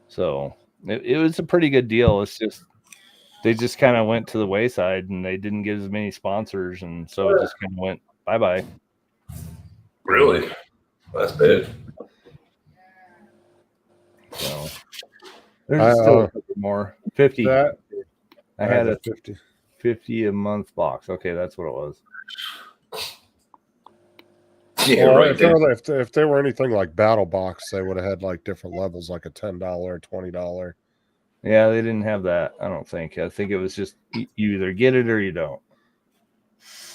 So it was a pretty good deal. It's just they just kind of went to the wayside and they didn't get as many sponsors, and so it just kind of went bye. Really? That's bad. So there's still a couple more. 50. That I had a 50 a month box. Okay, that's what it was. Yeah, Well, right if, if they were anything like Battle Box, they would have had like different levels, like a $10, $20. Yeah, they didn't have that. I don't think. I think it was just you either get it or you don't.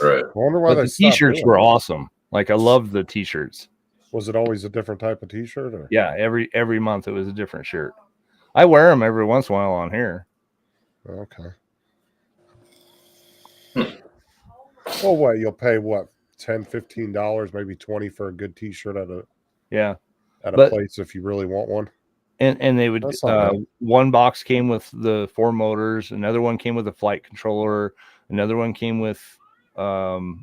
Right. I wonder why But they the stopped T-shirts doing were it. awesome. Like I loved the T-shirts. Was it always a different type of T-shirt? Or? Yeah, every month it was a different shirt. I wear them every once in a while on here. Okay. Well, what you'll pay what $10, $15, maybe $20 for a good T-shirt at a But- place if you really want one. And they would That's not bad. one box came with the 4 motors, another one came with a flight controller, another one came with the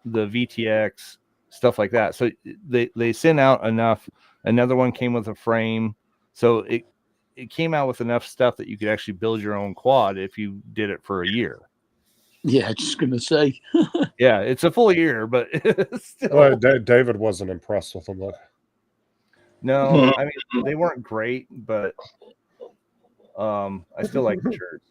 VTX, stuff like that. So they sent out enough. Another one came with a frame. So it came out with enough stuff that you could actually build your own quad if you did it for a year. Yeah, just gonna say. Yeah, it's a full year, but still. Well, David wasn't impressed with them. No, I mean they weren't great, but I still like the shirts.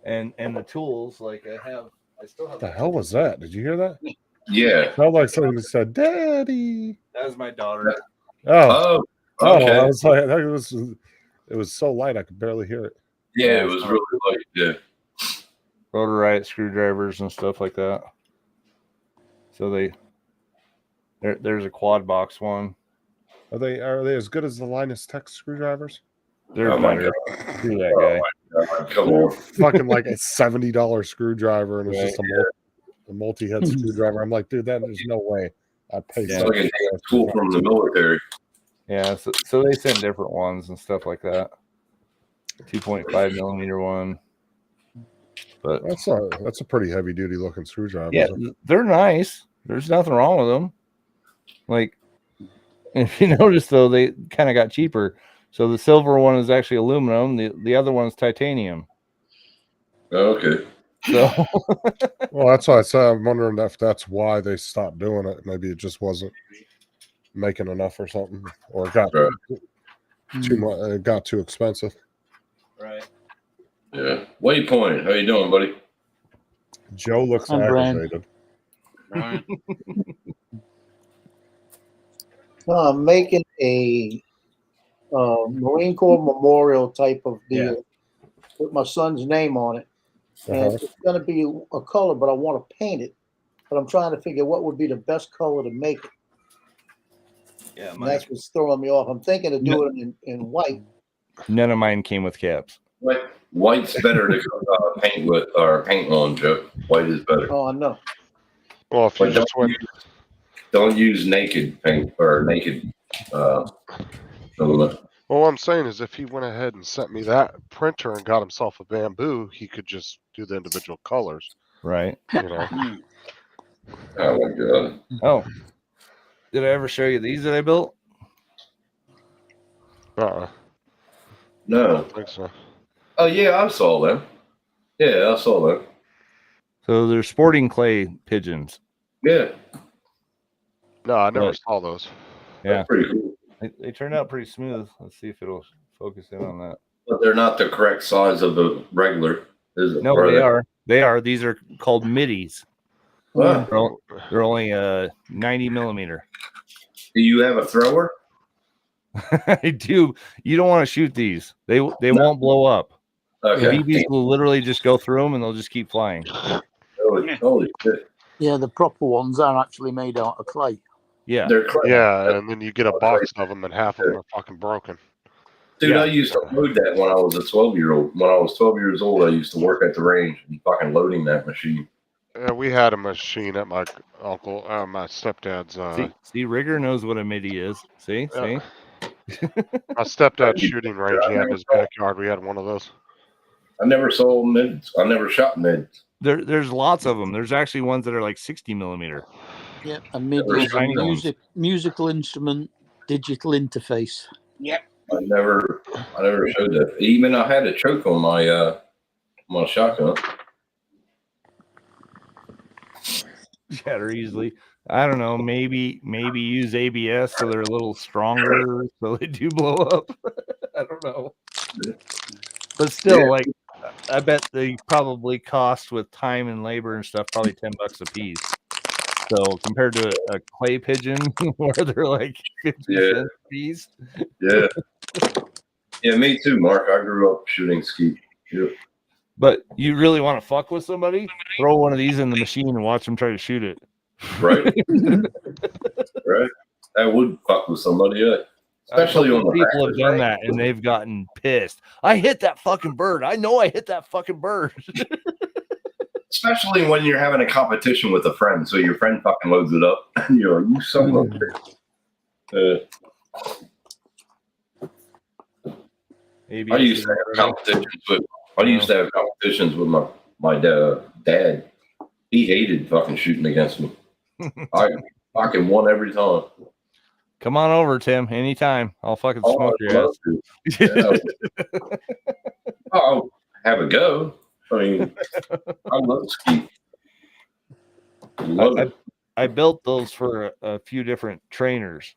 And the tools, like I still have. What the hell was that? Did you hear that? Yeah. Felt like something that said "Daddy." That was my daughter. Oh, Oh, okay. I was like, it was so light I could barely hear it. Yeah, it was really like, yeah. Rotor Riot screwdrivers and stuff like that. So there's a quad box one. Are they as good as the Linus Tech screwdrivers? They're Oh my better. Do that guy. Come on. Fucking like a $70 screwdriver, and it's Right. just a multi-head screwdriver. I'm like, dude, there's no way I'd pay Yeah. It's like a damn tool from the military. Yeah, so they sent different ones and stuff like that. 2.5 millimeter one. But That's a pretty heavy duty looking screwdriver. yeah, they're nice. There's nothing wrong with them. Like, if you notice though, they kind of got cheaper. So the silver one is actually aluminum. The other one is titanium. Okay. So Well, that's why I said I'm wondering if that's why they stopped doing it. Maybe it just wasn't making enough or something, or it got too much. It got too expensive. right. Yeah. Waypoint. How you doing, buddy? Joe looks I'm Brian. aggravated. I'm making a Marine Corps memorial type of deal with my son's name on it. And it's going to be a color, but I want to paint it. But I'm trying to figure what would be the best color to make it. Yeah, And that's what's throwing me off. I'm thinking of doing it in white. None of mine came with caps. What? White's better to paint with or paint on, Joe. White is better. Oh, I know. Well, if you But just went, don't use naked paint or naked. well, what I'm saying is, if he went ahead and sent me that printer and got himself a bamboo, he could just do the individual colors. Right. You know. Oh my god. Oh, did I ever show you these that I built? I No. don't think so. Oh yeah, I saw them. Yeah, I saw them. So they're sporting clay pigeons. Yeah, No, I never But- saw those. Yeah, that's pretty cool. they turned out pretty smooth. Let's see if it'll focus in on that. But they're not the correct size of the regular, is it? No, Or they are. They are. These are called middies. Wow. They're only 90 millimeter. Do you have a thrower? I do. You don't want to shoot these. They won't blow up. Okay. BBs will literally just go through them and they'll just keep flying. Holy shit. Yeah, the proper ones are actually made out of clay. Yeah. They're crazy. Yeah, and then you get a box of them, and half of them are fucking broken. Dude, Yeah. I used to load that when I was a 12-year-old. When I was 12 years old, I used to work at the range and fucking loading that machine. Yeah, we had a machine at my my stepdad's. See, Rigger knows what a MIDI is. See? My stepdad's shooting range. He had in his backyard. We had one of those. I never sold mids. I never shot mids. There's lots of them. There's actually ones that are like 60 millimeter. Yeah, a MIDI is a tiny ones. musical instrument digital interface. Yep. I never showed that. Even I had a choke on my shotgun. Shatter easily. I don't know. Maybe use ABS so they're a little stronger, so they do blow up. I don't know. But still, Yeah. like, I bet they probably cost with time and labor and stuff probably $10 a piece. So compared to a clay pigeon where they're like 50 Yeah. cents a piece. Yeah. Yeah, me too, Mark. I grew up shooting skeet. Yeah. But you really want to fuck with somebody? Throw one of these in the machine and watch them try to shoot it. Right. Right. That would fuck with somebody, yeah. Especially on the people have practice done range. that and they've gotten pissed. I hit that fucking bird. I know I hit that fucking bird. Especially when you're having a competition with a friend. So your friend fucking loads it up and you're like, you son of a bitch. I used to have competitions with my dad. He hated fucking shooting against me. I fucking won every time. Come on over, Tim. Anytime. I'll fucking Oh, smoke I'd your love ass. to. Yeah. I'll have a go. I mean, I love ski. Love it. I built those for a few different trainers.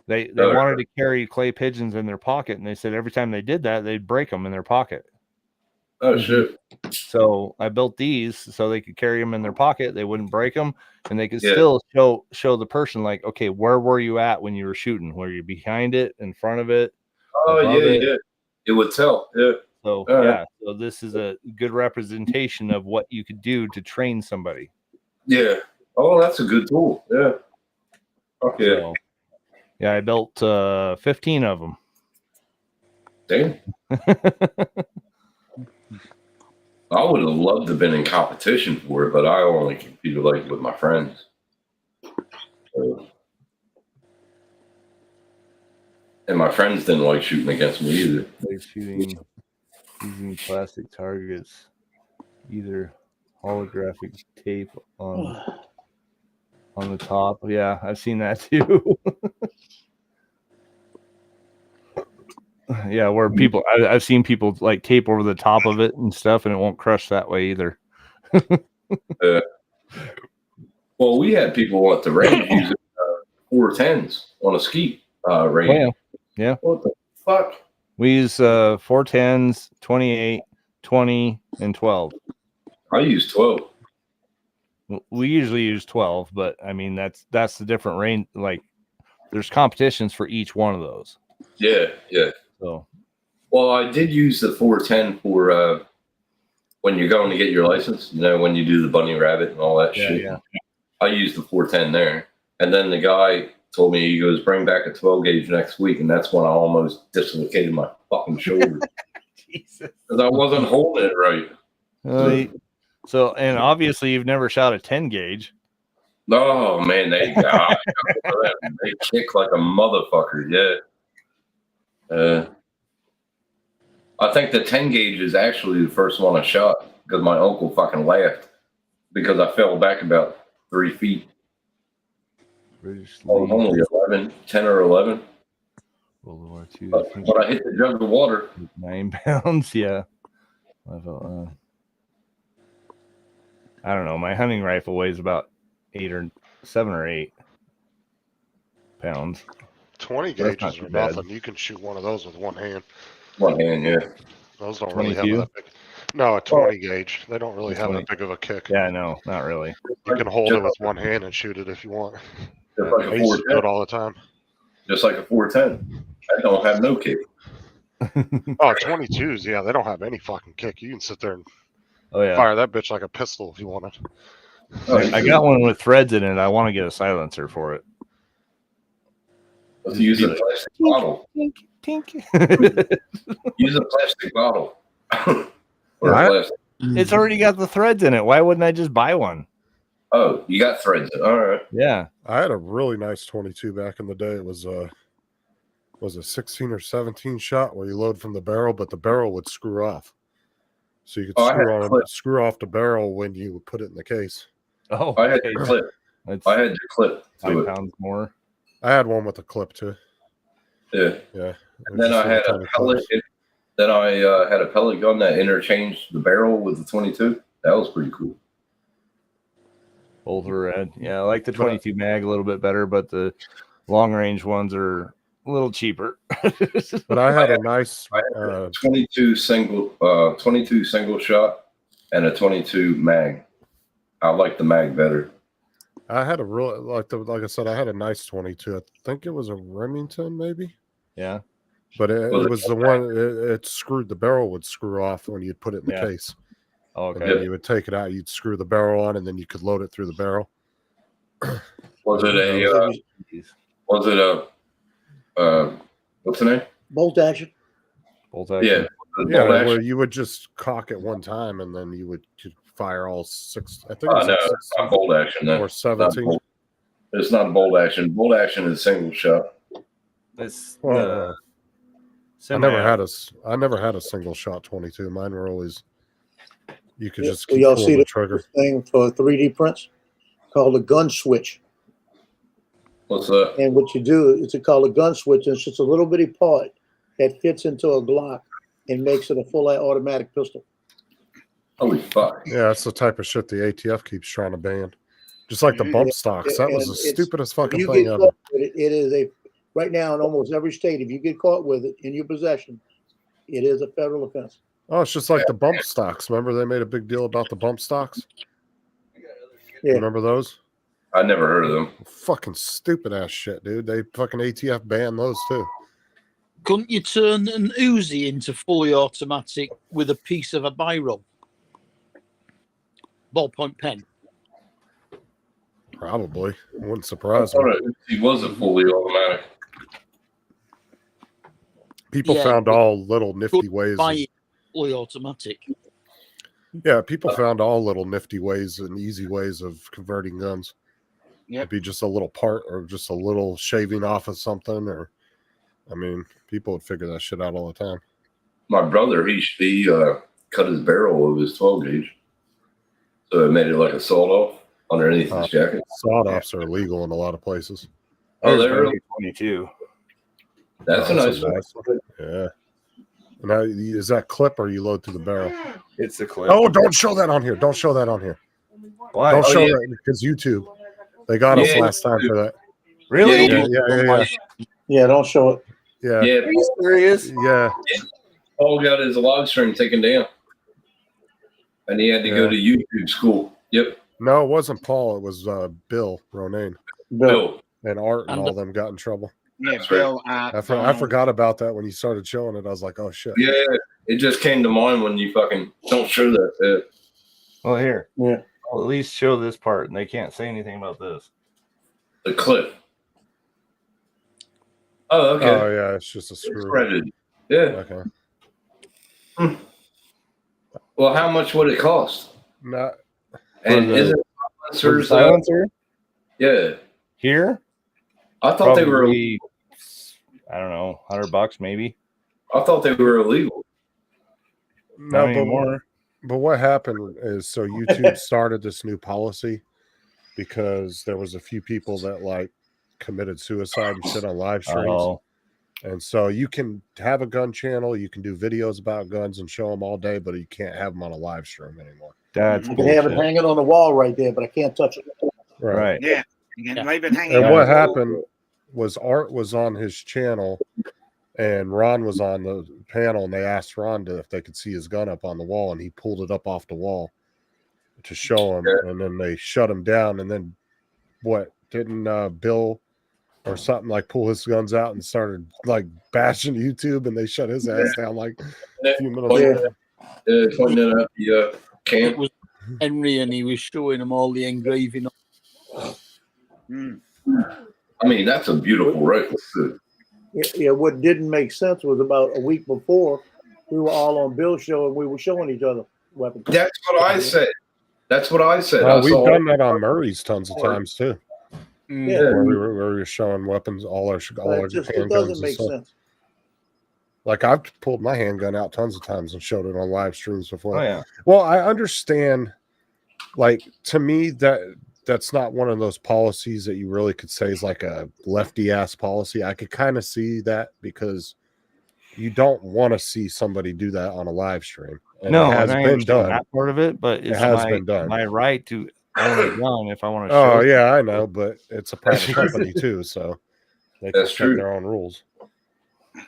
They Oh, wanted to carry clay pigeons in their pocket, and they said every time they did that, they'd break them in their pocket. Oh shit! So I built these so they could carry them in their pocket. They wouldn't break them, and they could Yeah. still show the person like, okay, where were you at when you were shooting? Were you behind it, in front of it? Oh above yeah, it? yeah. It would tell. Yeah. So yeah, so this is a good representation of what you could do to train somebody. Yeah. Oh, that's a good tool. Yeah. Okay. So, yeah, I built 15 of them. Damn. I would have loved to have been in competition for it, but I only competed like with my friends. So- and my friends didn't like shooting against me either. Like shooting using plastic targets, either holographic tape on the top. Yeah, I've seen that too. Yeah, where people I've seen people like tape over the top of it and stuff, and it won't crush that way either. Well, we had people at the range using 410s on a ski range. Oh, yeah. What the fuck? We use 410s, 28, 20, and 12. I use 12. We usually use 12, but I mean that's the different range. Like there's competitions for each one of those. Yeah, yeah. So, well, I did use the 410 for when you're going to get your license. You know, when you do the bunny rabbit and all that shit. Yeah. I used the 410 there, and then the guy told me, he goes, "Bring back a 12 gauge next week," and that's when I almost dislocated my fucking shoulder. Jesus. Because I wasn't holding it right. So, and obviously you've never shot a 10 gauge. Oh man, they kick like a motherfucker. Yeah. I think the 10 gauge is actually the first one I shot because my uncle fucking laughed because I fell back about 3 feet. I was only 11, 10 or 11. World War II. But I hit the jug of water. 9 pounds, yeah. I don't know. My hunting rifle weighs about 7 or 8 pounds. 20 gauges are nothing. You can shoot one of those with one hand. One hand, yeah. Those don't 22? really have that big. No, a 20 gauge. They don't really have that big of a kick. Yeah, no, not really. You can hold it with one hand and shoot it if you want. Just like I a used to do 410. it all the time. Just like a 410. I don't have no kick. Oh, 22s, yeah, they don't have any fucking kick. You can sit there and yeah. fire that bitch like a pistol if you wanted. I got one with threads in it. I want to get a silencer for it. Let's use a plastic bottle. Tink. Use a plastic bottle. It's already got the threads in it. Why wouldn't I just buy one? Oh, you got threads in it. All right. Yeah. I had a really nice 22 back in the day. It was a 16 or 17 shot where you load from the barrel, but the barrel would screw off. So you could screw off the barrel when you would put it in the case. Oh, I had the clip. I had the clip. 5 pounds more. I had one with a clip too. Yeah. Yeah. And then I had a pellet. Then I had a pellet gun that interchanged the barrel with the 22. That was pretty cool. Both are red. Yeah, I like the 22 mag a little bit better, but the long range ones are a little cheaper. But I had a nice 22 single shot and a 22 mag. I like the mag better. I had a real like I said, I had a nice 22. I think it was a Remington, maybe. Yeah. But it was the one. It screwed. The barrel would screw off when you'd put it in the case. Oh, okay. And then you would take it out. You'd screw the barrel on, and then you could load it through the barrel. Was it a what's the name? Bolt action. Bolt action. Yeah. Yeah, Bolt action. where you would just cock it one time, and then you would fire all 6. I think it was No, like it's not bolt action. or 17. It's not bolt action. Bolt action is single shot. It's I never had a single shot 22. Mine were always. You could just keep y'all pulling see the the trigger. thing for 3D prints called a gun switch. What's that? And what you do is called a gun switch. And it's just a little bitty part that fits into a Glock and makes it a full automatic pistol. Holy fuck! Yeah, that's the type of shit the ATF keeps trying to ban. Just like the bump stocks. That was the stupidest fucking thing ever. It is right now in almost every state. If you get caught with it in your possession, it is a federal offense. Oh, it's just like the bump stocks. Remember they made a big deal about the bump stocks? Yeah. Remember those? I never heard of them. Fucking stupid ass shit, dude. They fucking ATF banned those too. Couldn't you turn an Uzi into fully automatic with a piece of a biro? Ballpoint pen. Probably. It wouldn't surprise me. He was a fully automatic. People found all little nifty ways. Fully automatic. Yeah, people found all little nifty ways and easy ways of converting guns. Yeah. It'd be just a little part or just a little shaving off of something, or I mean, people would figure that shit out all the time. My brother, he cut his barrel of his 12 gauge, so it made it like a sawed off underneath his jacket. Sawed offs are illegal in a lot of places. Oh, they're really 22. That's a nice one. Yeah. Now, is that clip or you load through the barrel? It's the clip. Oh, don't show that on here. Don't show that on here. Why? Don't show that because YouTube. They got us last time for that. Really? Yeah. Yeah, don't show it. Yeah. Yeah. Are you serious? Yeah. Paul got his log string taken down, and he had to go to YouTube school. Yep. No, it wasn't Paul. It was Bill Ronayne. Bill. And Art and all them got in trouble. Yeah, Bill. I forgot about that when you started showing it. I was like, oh, shit. Yeah, it just came to mind when you fucking don't show that. Yeah. Well, here. Yeah. I'll at least show this part, and they can't say anything about this. The clip. Oh, okay. Oh, yeah, it's just a screw. Threaded. Yeah. Okay. Well, how much would it cost? Not And the- is it For the silencers? silencer Yeah, here? I thought they were. Probably, I don't know, $100 maybe. I thought they were illegal. no, Not but anymore. But what happened is, so YouTube started this new policy because there was a few people that like committed suicide and shit on live streams. Oh, And so you can have a gun channel, you can do videos about guns and show them all day, but you can't have them on a live stream anymore. that's You can have it bullshit. hanging on the wall right there, but I can't touch it. Right. Yeah, you can leave it hanging. And Yeah. what happened was Art was on his channel and Ron was on the panel, and they asked Ron if they could see his gun up on the wall, and he pulled it up off the wall to show him, and then they shut him down. And then what, didn't Bill or something like pull his guns out and started like bashing YouTube, and they shut his ass down like a few minutes later. Pointing at the It camp. was Henry, and he was showing them all the engraving. Mm. I mean, that's a beautiful rifle too. Yeah, what didn't make sense was about a week before, we were all on Bill's show and we were showing each other weapons. That's what I said. That's what I said. Well, I we've saw done that on Murray's tons of times too, Yeah. where we were showing weapons, all our It handguns doesn't and make stuff. sense. Like I've pulled my handgun out tons of times and showed it on live streams before. Oh, yeah. Well, I understand. Like to me, that's not one of those policies that you really could say is like a lefty ass policy. I could kind of see that because you don't want to see somebody do that on a live stream. And No, it has and I been understand done. that part of it, but it's has my, been done. my right to own a gun if I want to. Oh show yeah, I know, but it's a private company too, so they can That's set true. their own rules.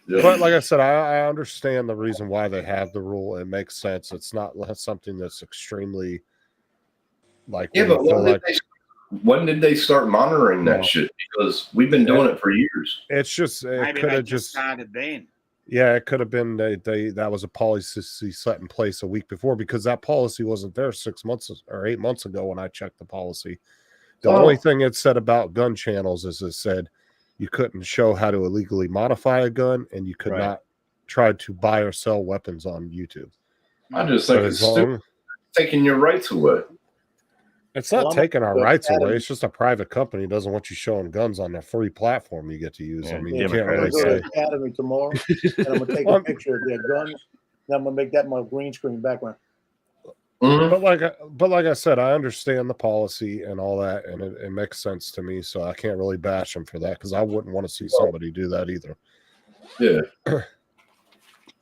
Yeah. But like I said, I understand the reason why they have the rule. It makes sense. It's not something that's extremely like Yeah, where but you feel like when did they start monitoring that No. shit? Because we've been doing it for years. it's just it Maybe could they have just just started then. yeah, it could have been they that was a policy set in place a week before because that policy wasn't there 6 months or 8 months ago when I checked the policy. The Oh. only thing it said about gun channels is it said you couldn't show how to illegally modify a gun and you could Right. not try to buy or sell weapons on YouTube. I just think But it's as stupid, long taking your rights away. it's not Well, I'm taking our gonna rights Adam- away. It's just a private company doesn't want you showing guns on their free platform you get to use. Yeah, I mean, Yeah, you can't I'm really gonna go say. to the Academy tomorrow and I'm gonna take a picture of their guns. And I'm gonna make that my green screen background. Mhm. But like I said, I understand the policy and all that, and it makes sense to me. So I can't really bash them for that because I wouldn't want to see somebody do that either. Yeah.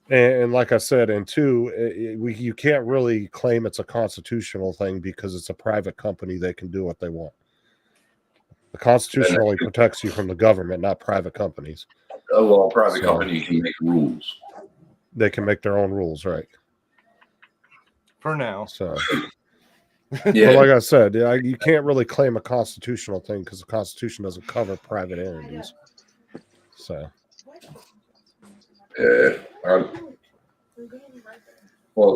And like I said, and two, you can't really claim it's a constitutional thing because it's a private company. They can do what they want. The Constitution only protects you from the government, not private companies. Oh, well, a private So- company can make rules. They can make their own rules, right? for now. So, Yeah. but like I said, yeah, you can't really claim a constitutional thing because the Constitution doesn't cover private entities. So, Yeah. Well,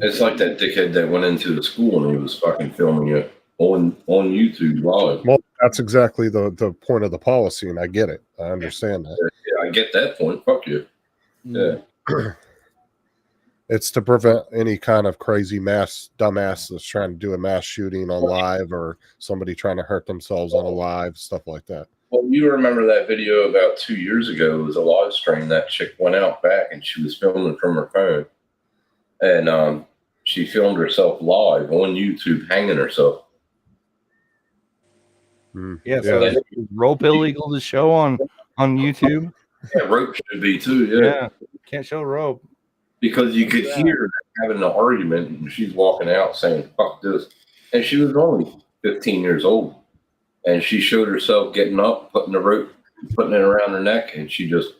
it's like that dickhead that went into the school and he was fucking filming it on YouTube live. well, that's exactly the point of the policy, and I get it. I understand that. Yeah, I get that point. Fuck you. Yeah. It's to prevent any kind of crazy mass dumbass that's trying to do a mass shooting on live or somebody trying to hurt themselves on a live, stuff like that. Well, you remember that video about 2 years ago? It was a live stream. That chick went out back and she was filming from her phone. And she filmed herself live on YouTube hanging herself. Yeah, so is rope illegal to show on YouTube? Yeah, rope should be too. Yeah. Can't show rope. Because you could hear them having an argument and she's walking out saying, fuck this. And she was only 15 years old. And she showed herself getting up, putting the rope, putting it around her neck, and she just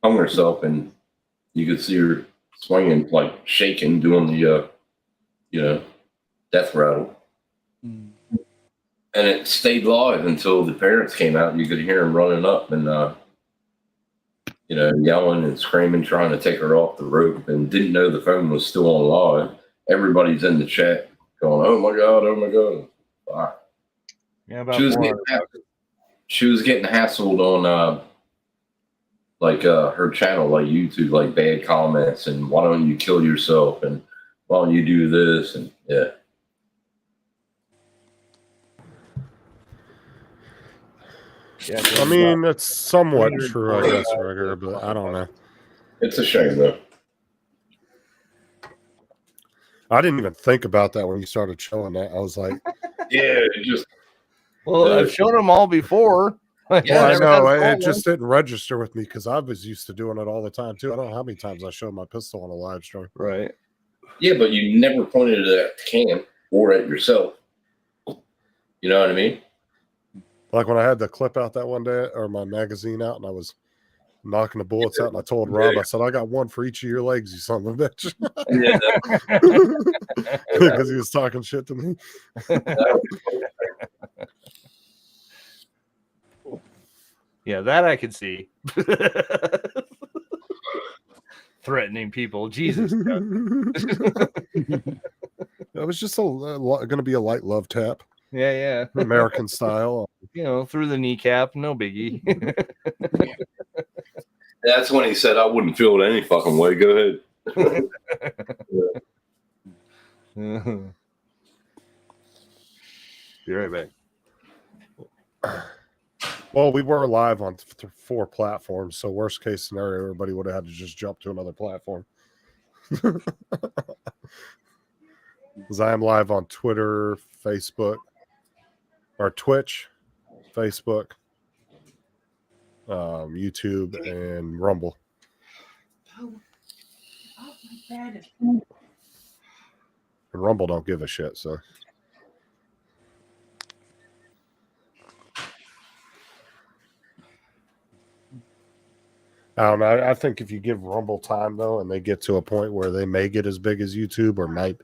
hung herself. And you could see her swinging, like shaking, doing the, death rattle. And it stayed live until the parents came out and you could hear them running up and, yelling and screaming, trying to take her off the rope, and didn't know the phone was still on live. Everybody's in the chat going, oh my God, oh my God. Wow. Yeah, about She was, 400 she was getting hassled on like her channel, like YouTube, like bad comments and why don't you kill yourself and why don't you do this and yeah. Yeah, I mean, that's somewhat true, I guess, Rigger, but I don't know. It's a shame though. I didn't even think about that when you started showing that. I was like, Yeah, it just well, I've shown them all before. Yeah, I Never know. had a It full just didn't register with me because I was used to doing it all the time, too. I don't know how many times I showed my pistol on a live stream. one. Right. yeah, but you never pointed it at the cam or at yourself. You know what I mean? Like when I had the clip out that one day, or my magazine out, and I was knocking the bullets out, and I told Rob, I said, I got one for each of your legs, you son of a bitch. Yeah, Because he was talking shit to me. Yeah, that I could see. Threatening people. Jesus. It was just going to be a light love tap, Yeah. American style. You know, through the kneecap. No biggie. That's when he said I wouldn't feel it any fucking way. Go ahead. Be right back. Well, we were live on 4 platforms, so worst case scenario, everybody would have had to just jump to another platform. Because I am live on Twitter, Facebook, or Twitch, Facebook, YouTube, and Rumble. And Rumble don't give a shit, so. I don't know. I think if you give Rumble time, though, and they get to a point where they may get as big as YouTube or might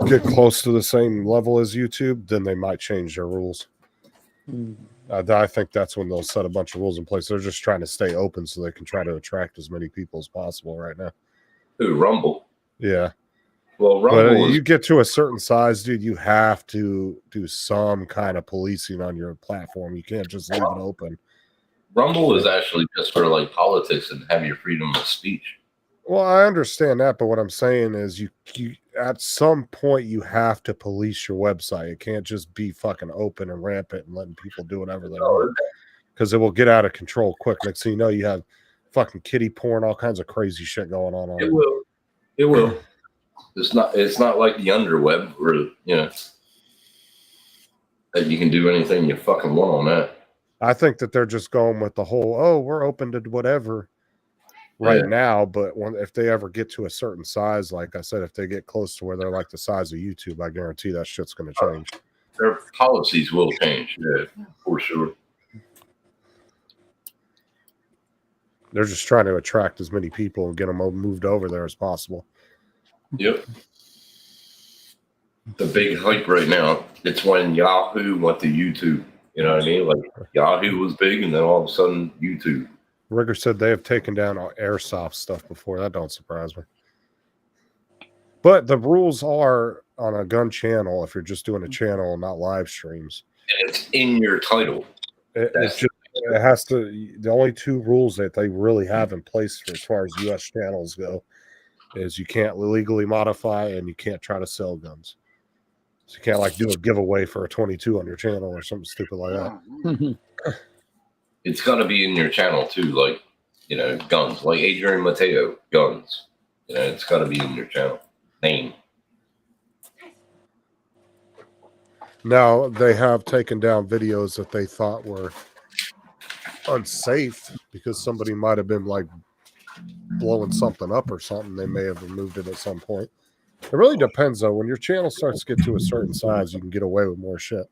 get close to the same level as YouTube, then they might change their rules. I think that's when they'll set a bunch of rules in place. They're just trying to stay open so they can try to attract as many people as possible right now. Who, Rumble? Yeah. Well, But Rumble is you get to a certain size, dude, you have to do some kind of policing on your platform. You can't just leave it open. Rumble is actually just for like politics and have your freedom of speech. Well, I understand that, but what I'm saying is you at some point you have to police your website. It can't just be fucking open and rampant and letting people do whatever they want, because it will get out of control quick. Next thing you know, you have fucking kiddie porn, all kinds of crazy shit going on. It will. It will. It's not like the underweb where, you know, that you can do anything you fucking want on that. I think that they're just going with the whole, oh, we're open to whatever right now, but if they ever get to a certain size, like I said, if they get close to where they're like the size of YouTube, I guarantee that shit's going to change. Their policies will change, yeah, for sure. They're just trying to attract as many people and get them moved over there as possible. Yep. The big hype right now, it's when Yahoo went to YouTube. You know what I mean? Like Yahoo was big, and then all of a sudden, YouTube. Rigger said they have taken down airsoft stuff before. That don't surprise me. But the rules are on a gun channel, if you're just doing a channel and not live streams. And it's in your title. It has to. The only 2 rules that they really have in place for as far as U.S. channels go is you can't legally modify and you can't try to sell guns. So you can't like do a giveaway for a 22 on your channel or something stupid like that. It's got to be in your channel too, like, you know, guns, like Adrian Mateo, guns. You know, it's got to be in your channel name. Now they have taken down videos that they thought were unsafe because somebody might have been like blowing something up or something. They may have removed it at some point. It really depends, though. When your channel starts to get to a certain size, you can get away with more shit.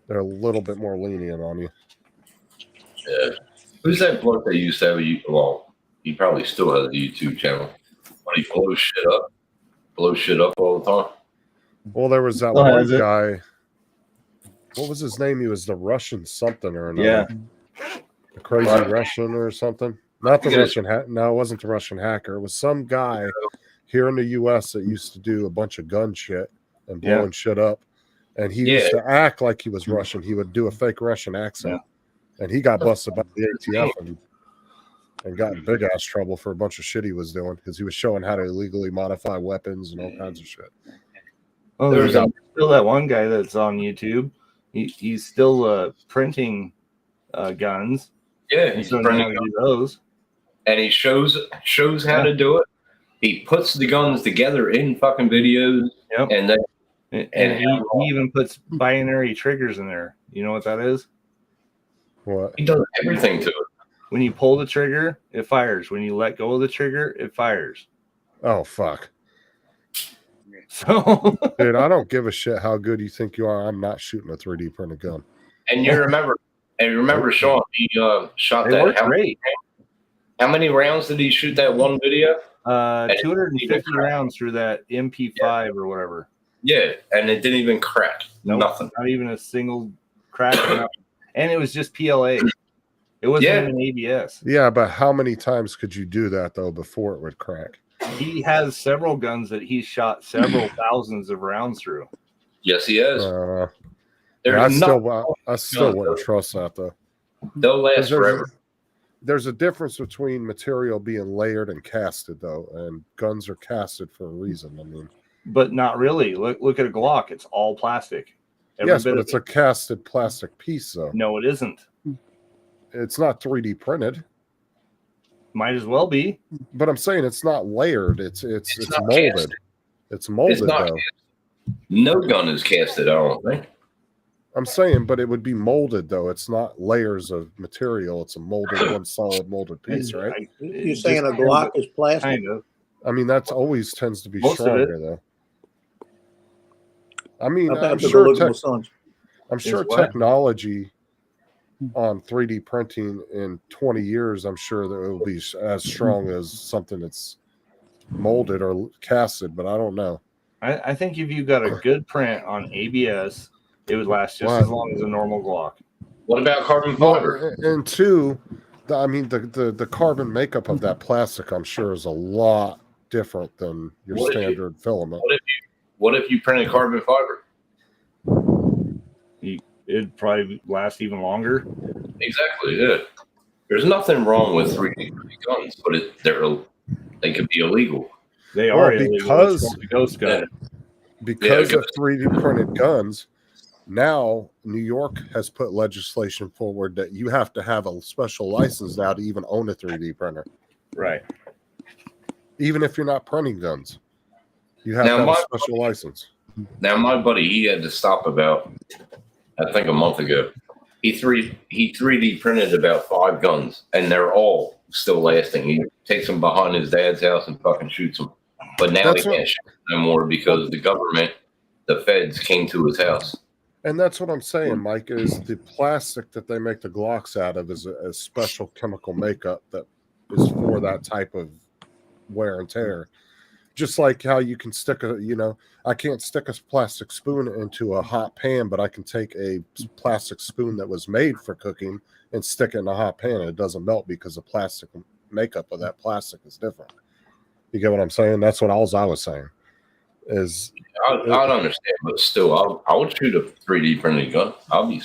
They're a little bit more lenient on you. Yeah. Who's that bloke that used to have well, he probably still has a YouTube channel, but he blows shit up all the time. Well, there was that one guy. What was his name? He was the Russian something or another. Yeah. The crazy Russian or something. Not the Russian no, it wasn't the Russian hacker. It was some guy here in the U.S. that used to do a bunch of gun shit and blowing shit up. And he used to act like he was Russian. He would do a fake Russian accent. And he got busted by the ATF. And and got in big ass trouble for a bunch of shit he was doing because he was showing how to illegally modify weapons and all kinds of shit. Oh, there's still that one guy that's on YouTube. He's still printing guns. Yeah, He's he's showing how printing to do those. and he shows how to do it. He puts the guns together in fucking videos, Yep. and then And he even puts binary triggers in there. You know what that is? What? he does everything to it. When you pull the trigger, it fires. When you let go of the trigger, it fires. Oh fuck, So dude! I don't give a shit how good you think you are. I'm not shooting a 3D printed gun. And you remember, Sean, he shot it that. works great. How many rounds did he shoot that one video? 250 rounds through that MP5 or whatever. Yeah, and it didn't even crack. Nope, Nothing. Not even a single crack. Or nothing. And it was just PLA. It wasn't even ABS. Yeah, but how many times could you do that though before it would crack? He has several guns that he's shot several thousands of rounds through. Yes, he has. Yeah, I still wouldn't trust that though. They'll last forever. There's a difference between material being layered and casted though, and guns are casted for a reason. I mean, but not really. Look at a Glock. It's all plastic. Yes, but it's a casted plastic piece though. No, it isn't. It's not 3D printed. Might as well be. But I'm saying it's not layered. It's not molded. casted. It's molded It's not though. casted. No gun is casted, I don't think. I'm saying, but it would be molded though. It's not layers of material. It's a molded, one solid molded piece, right? You're saying a Glock is plastic? Kind of. I mean, that's always tends to be Most of it. stronger though. I mean, I've had I'm to go sure, look at my sons. I'm sure what? technology on 3D printing in 20 years, I'm sure that it will be as strong as something that's molded or casted, but I don't know. I think if you got a good print on ABS, it would last just Wow. as long as a normal Glock. What about carbon fiber? And two, I mean, the carbon makeup of that plastic, I'm sure, is a lot different than your What if you- standard filament. What if you printed carbon fiber? It'd probably last even longer. Exactly. Yeah. There's nothing wrong with 3D printed guns, but they could be illegal. They Well, are illegal. It's because- called the ghost gun. Because Yeah, of 3D printed guns, now New York has put legislation forward that you have to have a special license now to even own a 3D printer, Right. even if you're not printing guns. You have Now, to have my- a special license. Now, my buddy, he had to stop about, I think, a month ago. He 3D printed about 5 guns, and they're all still lasting. He takes them behind his dad's house and fucking shoots them. But now That's he can't shoot no more because the government, the feds, came to his house. And that's what I'm saying, Mike, is the plastic that they make the Glocks out of is a special chemical makeup that is for that type of wear and tear. Just like how you can stick I can't stick a plastic spoon into a hot pan, but I can take a plastic spoon that was made for cooking and stick it in a hot pan and it doesn't melt because the plastic makeup of that plastic is different. You get what I'm saying? That's what I was saying. I don't understand, but still, I would shoot a 3D printed gun. I think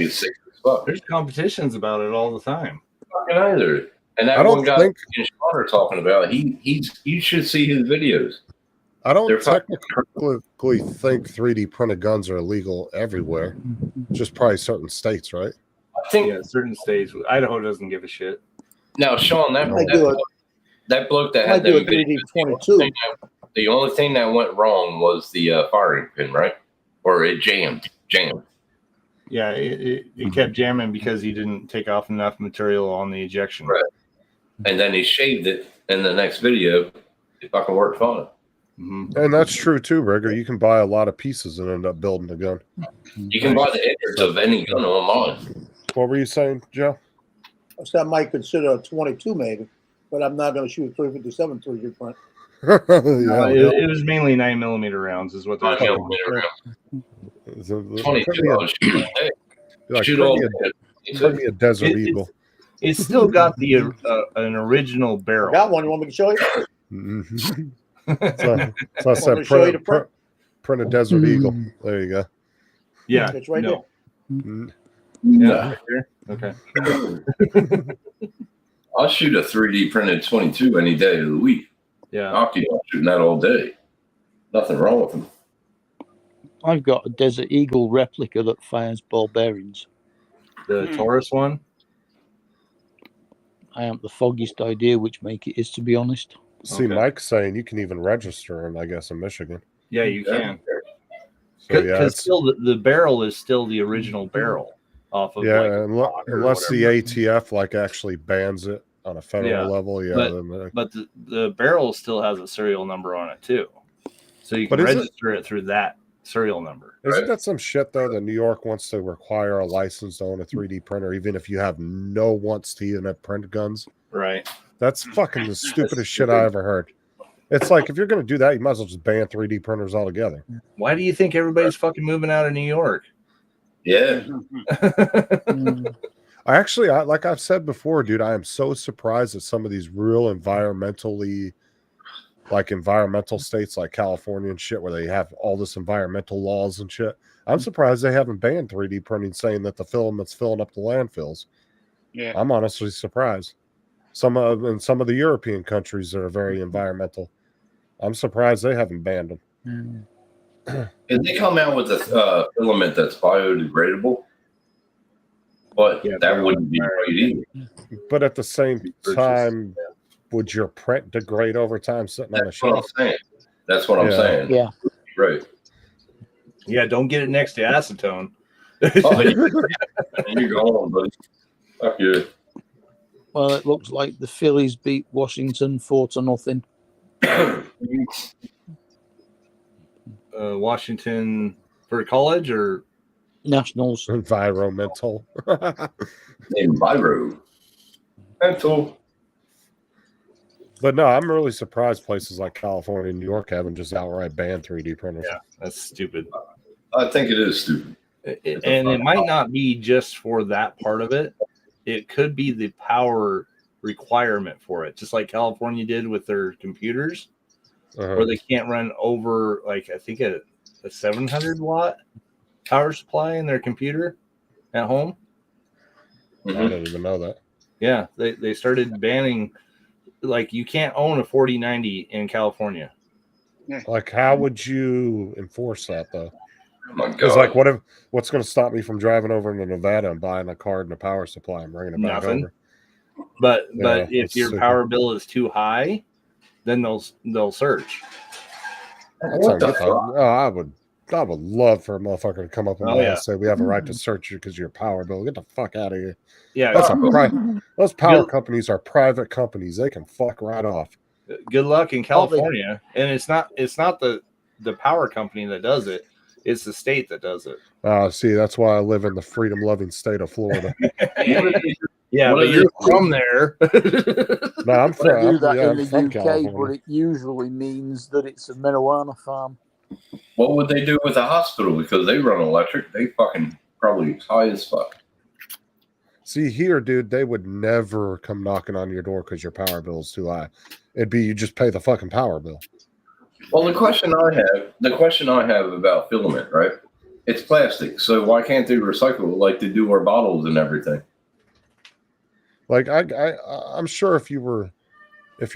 it's sick as fuck. There's competitions about it all the time. Fucking either. And I that don't one guy think- and Sean are talking about, you should see his videos. I don't They're fucking- technically think 3D printed guns are illegal everywhere, just probably certain states, right? I think Yeah, certain states. Idaho doesn't give a shit. now, Sean, that bloke that I had do them a 3D videos, 22. the only thing that went wrong was the firing pin, right? Or it jammed. Yeah, it kept jamming because he didn't take off enough material on the ejection. Right. And then he shaved it in the next video. It fucking worked fine. Mm-hmm. And that's true too, Rigger. You can buy a lot of pieces and end up building a gun. You can buy the innards of any gun online. What were you saying, Joe? I might consider a 22 maybe, but I'm not going to shoot a 357 3D print. It was mainly 9mm rounds, is what they're 5 saying. millimeter round. 22 Put me dollars. Shoot a, all put me a Desert It- Eagle. It's still got the an original barrel. Got one. You want me to show you? Mhm. So I Want said, me to show you the print a Desert Eagle. There you go. Yeah, It's right no. Mhm. Yeah, right there? Okay. I'll shoot a 3D printed 22 any day of the week. Yeah. I'll keep on shooting that all day. Nothing wrong with them. I've got a Desert Eagle replica that fires ball bearings. The Taurus one. I haven't the foggiest idea which make it is, to be honest. See, Mike's saying you can even register them, I guess, in Michigan. Yeah, you can. So, yeah, Because it's- still the barrel is still the original barrel off of yeah, like unless the ATF like actually bans it on a federal level, yeah. But the barrel still has a serial number on it too, so you can But is it- register it through that serial number. Isn't that some shit though that New York wants to require a license to own a 3D printer, even if you have no wants to even have print guns? Right. That's fucking the stupidest shit I ever heard. It's like if you're going to do that, you might as well just ban 3D printers altogether. Why do you think everybody's fucking moving out of New York? Yeah. Like I've said before, dude, I am so surprised at some of these real environmental states like California and shit, where they have all this environmental laws and shit. I'm surprised they haven't banned 3D printing, saying that the filament's filling up the landfills. Yeah. I'm honestly surprised. In some of the European countries that are very environmental, I'm surprised they haven't banned them. If they come out with a filament that's biodegradable, but that wouldn't be right either. But at the same time, would your print degrade over time sitting on a That's what I'm shelf? saying. That's what I'm saying. Yeah. Right. Yeah, don't get it next to acetone. Oh, you're going, buddy. Fuck you. Well, it looks like the Phillies beat Washington 4-0. Washington for college or Nationals? Environmental. Environmental. But no, I'm really surprised places like California and New York haven't just outright banned 3D printers. Yeah, that's stupid. I think it is stupid. And it might not be just for that part of it. It could be the power requirement for it, just like California did with their computers, where they can't run over, like, I think a 700 watt power supply in their computer at home. I didn't even know that. Yeah, they started banning, like, you can't own a 4090 in California. Like, how would you enforce that though? Oh my Because God. like, what's going to stop me from driving over into Nevada and buying a card and a power supply and bringing it back Nothing. over? But Yeah, if that's your stupid. power bill is too high, then they'll search. That's What the not good. fuck? Oh, I would love for a motherfucker to come up and Oh, yeah. say we have a right to search you because of your power bill. Get the fuck out of here. Yeah, That's those power Good- companies are private companies. They can fuck right off. good luck in California. And it's not the power company that does it. It's the state that does it. See, that's why I live in the freedom-loving state of Florida. Yeah, What but is you're it? from there. No, I'm They do from, that yeah, in the I'm from UK, but California. it usually means that it's a marijuana farm. What would they do with a hospital? Because they run electric. They fucking probably high as fuck. See, here, dude, they would never come knocking on your door because your power bill is too high. It'd be you just pay the fucking power bill. Well, the question I have about filament, right? It's plastic, so why can't they recycle it like they do our bottles and everything? Like I'm sure if your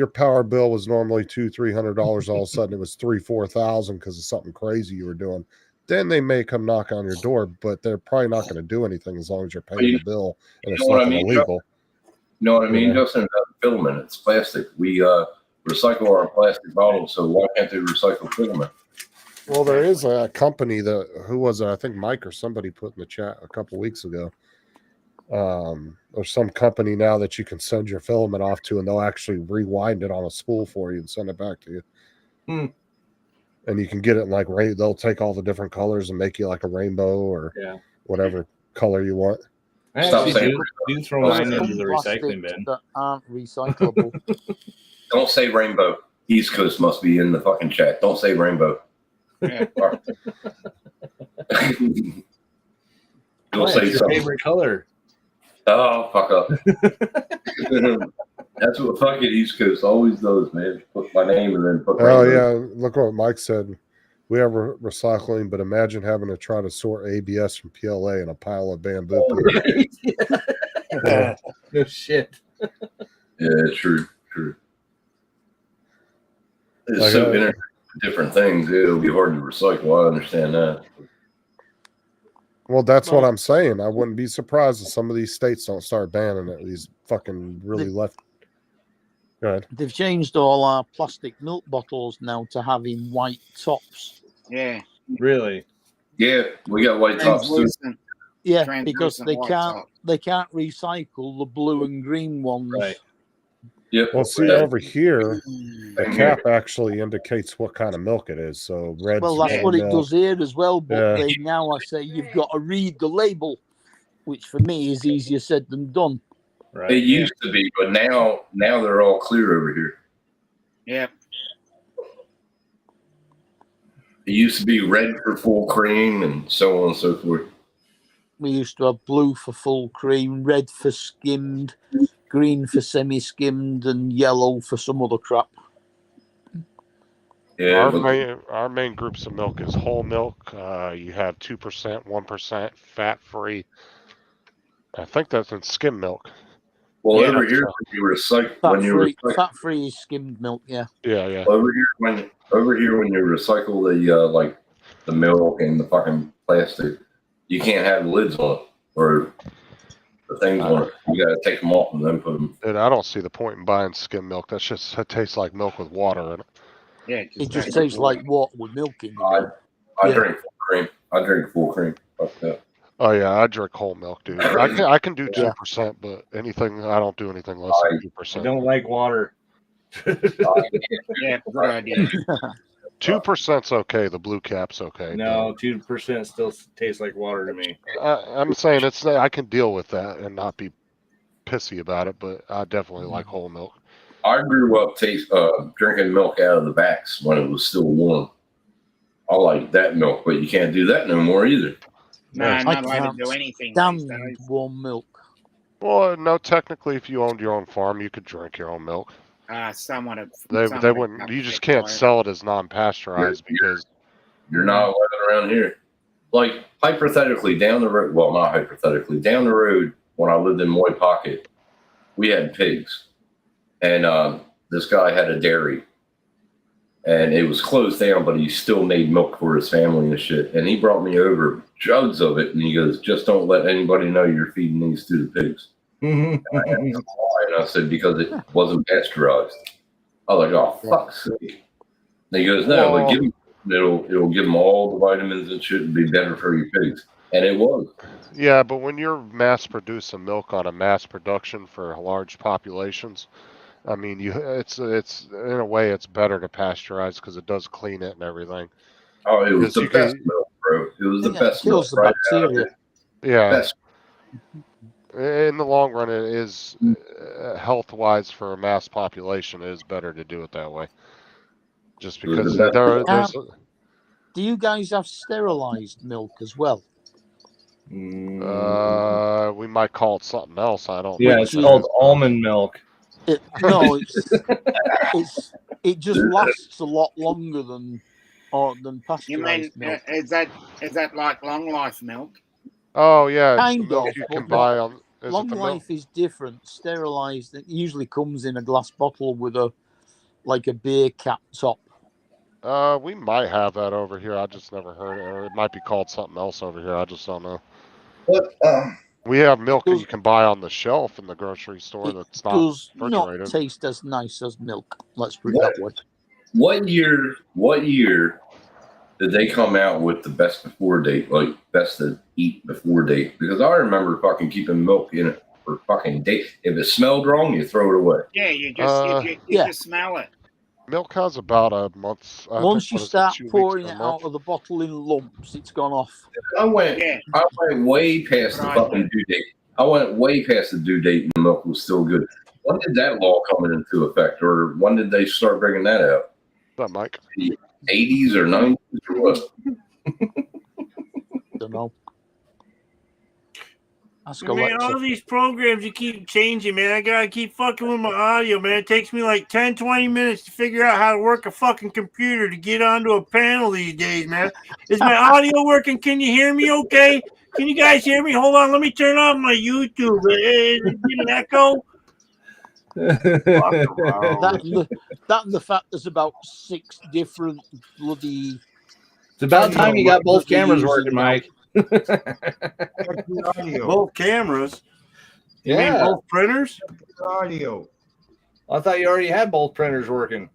power bill was normally $200-$300, all of a sudden it was $3,000-$4,000 because of something crazy you were doing, then they may come knock on your door, but they're probably not going to do anything as long as you're paying the bill and it's know what I nothing mean, illegal. You know what I mean, Yeah. Justin? About filament, it's plastic. We recycle our plastic bottles, so why can't they recycle filament? Well, there is a company who was it? I think Mike or somebody put in the chat a couple weeks ago. There's some company now that you can send your filament off to, and they'll actually rewind it on a spool for you and send it back to you. Hmm. And you can get it in like they'll take all the different colors and make you like a rainbow or whatever color you want. I Stop actually saying do throw There's mine into some the plastics recycling bin. that aren't recyclable. Don't say rainbow. East Coast must be in the fucking chat. Don't say rainbow. Yeah. Don't Why, say it's your something. favorite color. Oh, fuck up. That's what fucking East Coast always does, man. Put my name and then put Oh rainbow. yeah, look what Mike said. We have recycling, but imagine having to try to sort ABS from PLA in a pile of bamboo. No shit. Yeah, true. It's Like, so integrated with different things. It'll be hard to recycle. I understand that. Well, that's what Well- I'm saying. I wouldn't be surprised if some of these states don't start banning it. These fucking really left. Go ahead. They've changed all our plastic milk bottles now to having white tops. Yeah. Really? Yeah, we got white tops too. Translucent. Yeah, Translucent because they white can't top. they can't recycle the blue and green ones. Right. Yep. Well, see, over here, the Same cap actually indicates what kind of milk it is. So red. Well, that's Yeah. what it does here as well. But Yeah. they now I say you've got to read the label, which for me is easier said than done. Right. It used to be, but now they're all clear over here. Yep. It used to be red for full cream and so on and so forth. We used to have blue for full cream, red for skimmed, green for semi-skimmed, and yellow for some other crap. Yeah, but Our main groups of milk is whole milk. You have 2%, 1% fat free. I think that's in skim milk. well, Yeah, over here when you recycle, Fat-free is skimmed milk. Yeah. Yeah. over here when you recycle the like the milk and the fucking plastic, you can't have lids on it or the things on it. You gotta take them off and then put them. And I don't see the point in buying skim milk. It tastes like milk with water in it. Yeah. It just tastes like water with milk in it. I Yeah. drink full cream. I drink full cream. Fuck that. Oh yeah, I drink whole milk, dude. I can do 2%, but I don't do anything less than I 2%. don't like water. Yeah, good idea. 2%'s okay. The blue cap's okay. No, 2% still tastes like water to me. I'm saying I can deal with that and not be pissy about it, but I definitely like whole milk. I grew up drinking milk out of the backs when it was still warm. I like that milk, but you can't do that no more either. No, I'm I not allowed can't to do anything. Damn these days. warm milk. Well, no, technically, if you owned your own farm, you could drink your own milk. Somewhat of. They somewhat of wouldn't. You just upset can't by it. sell it as non-pasteurized because You're not allowed around here. Like hypothetically, down the road. Well, not hypothetically, down the road when I lived in Moy Pocket, we had pigs, and this guy had a dairy, and it was closed down, but he still made milk for his family and shit. And he brought me over jugs of it, and he goes, "Just don't let anybody know you're feeding these to the pigs." And I said, because it wasn't pasteurized. I was like, oh, fuck's sake. And he goes, no, but it'll give them all the vitamins and shit and be better for your pigs. And it was. yeah, but when you're mass producing milk on a mass production for large populations, I mean, it's in a way it's better to pasteurize because it does clean it and everything. Oh, it was Because the you best milk, bro. It was the Yeah, it best milk. kills the Right out of bacteria. it. Yeah, Best. in the long run, it is health-wise for a mass population. It is better to do it that way, just because there's Do you guys have sterilized milk as well? we might call it something else. I don't. Yeah, know it's what it called is. almond milk. No, it just lasts a lot longer than pasteurized You mean milk. is that like long life milk? Oh yeah, it's Kind milk of, you but can buy on. Is Long it the life is different. Sterilized, it usually comes in a glass bottle with a beer cap top. We might have that over here. I just never heard it, or it might be called something else over here. I just don't know. But We have milk that you can buy on the shelf in the grocery store It that's not does not refrigerated. taste as nice as milk. Let's put it that way. what year did they come out with the best before date, like best to eat before date? Because I remember fucking keeping milk in it for fucking days. If it smelled wrong, you throw it away. Yeah, you just you just smell it. Milk has about a month. Once you start 2 weeks pouring to a it month. out of the bottle in lumps, it's gone off. I went Yeah. way past the fucking due date. I went way past the due date and the milk was still good. When did that law come into effect, or when did they start bringing that out? That Mike. The 80s or 90s or what? Don't know. Ask Man, all Alexa. these programs you keep changing, man. I gotta keep fucking with my audio, man. It takes me like 10, 20 minutes to figure out how to work a fucking computer to get onto a panel these days, man. Is my audio working? Can you hear me okay? Can you guys hear me? Hold on, let me turn off my YouTube. Is it an echo? That and the fact there's about 6 different bloody. It's about time you got both cameras working, Mike. Both cameras. You mean Yeah. both printers? Audio. I thought you already had both printers working.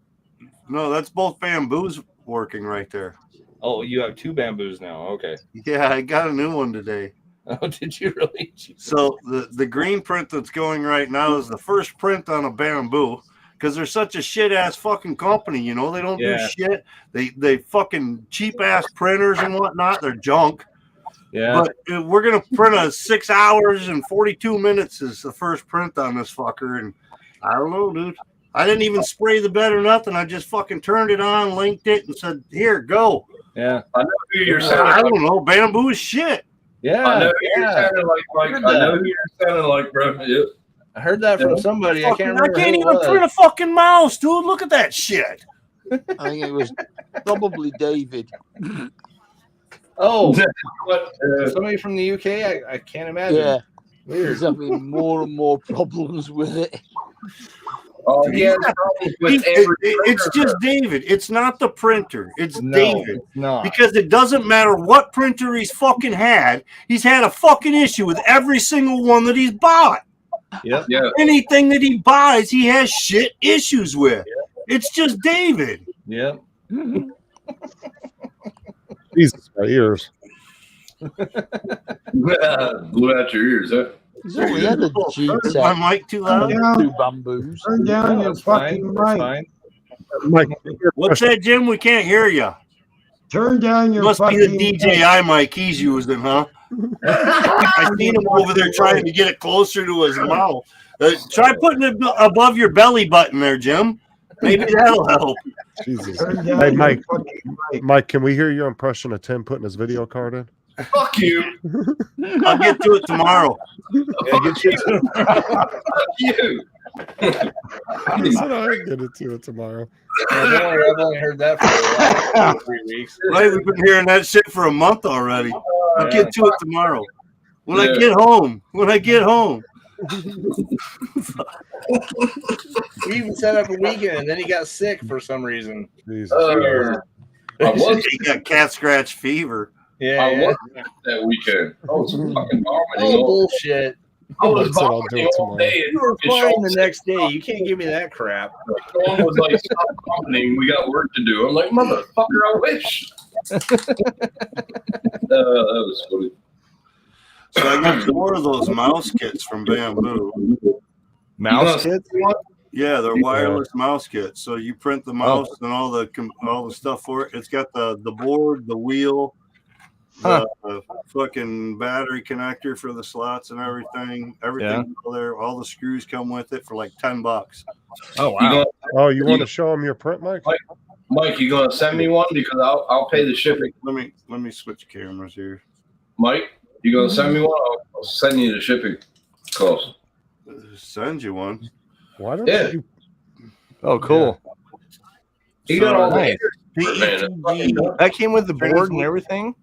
No, that's both bamboos working right there. Oh, you have 2 bamboos now. Okay. Yeah, I got a new one today. Oh, did you really? So the green print that's going right now is the first print on a bamboo because they're such a shit ass fucking company. You know, they don't do shit. They fucking cheap ass printers and whatnot. They're junk. Yeah. But we're gonna print a 6 hours and 42 minutes is the first print on this fucker, and I don't know, dude. I didn't even spray the bed or nothing. I just fucking turned it on, linked it, and said, "Here, go." Yeah. I know who you're I sounding don't know. Bamboo is shit. Yeah. I know who you're sounding like. I know who you're sounding like, bro. Yep. I heard that from somebody. I can't remember. I can't who it even was. print a fucking mouse, dude. Look at that shit. I think it was probably David. Oh, What? somebody from the UK? I can't imagine. Yeah, Weird. he's having more and more problems with it. Oh, yeah. It's just David. It's not the printer. It's No, David. it's not. Because it doesn't matter what printer he's fucking had. He's had a fucking issue with every single one that he's bought. Yep. Yeah. Anything that he buys, he has shit issues with. It's just David. Yep. Jesus, my ears. Blew out your ears, huh? He's only had a G Is my set, mic too loud? 2 bamboos. Turn down No, your it's fine. fucking It's mic. fine. Mike, What's that, Jim? We can't hear you. Turn down your Must fucking be the DJI mic he's using, huh? I seen him over there trying to get it closer to his mouth. Try putting it above your belly button there, Jim. Maybe that'll help. Jesus. Turn down Hey, your Mike. fucking mic. Mike, can we hear your impression of Tim putting his video card in? Fuck you. I'll get to it tomorrow. Yeah, get you. Fuck you. He said I'll get it to it tomorrow. Don't worry, I've only heard that for the last 3 weeks. Right, we've been hearing that shit for a month already. I'll get to it tomorrow. When I Yeah. get home. When I get home. He even set up a weekend, and then he got sick for some reason. Jesus. I was He got cat scratch fever. Yeah. I was that weekend. I was fucking vomiting. Oh, bullshit. I was That's what I'll do vomiting all tomorrow. day. You were fine the next day. You can't give me that crap. Someone was like, "Stop vomiting. We got work to do." I'm like, "Motherfucker, I wish." That was funny. So I got 4 of those mouse kits from Bamboo. Mouse You know, kits? Yeah, they're wireless mouse kits. So you print the mouse and all the stuff for it. It's got the board, the wheel, the fucking battery connector for the slots and everything. Everything all there. All the screws come with it for like $10. Oh, You wow. gonna, Oh, you want to show him your print, Mike? Mike, you gonna send me one because I'll pay the shipping. Let me switch cameras here. Mike, you gonna send me one? I'll send you the shipping cost. Send you one. Why don't Yeah. you? Oh, cool. You got all nice. the man. It's fucking done. That came with the board and everything?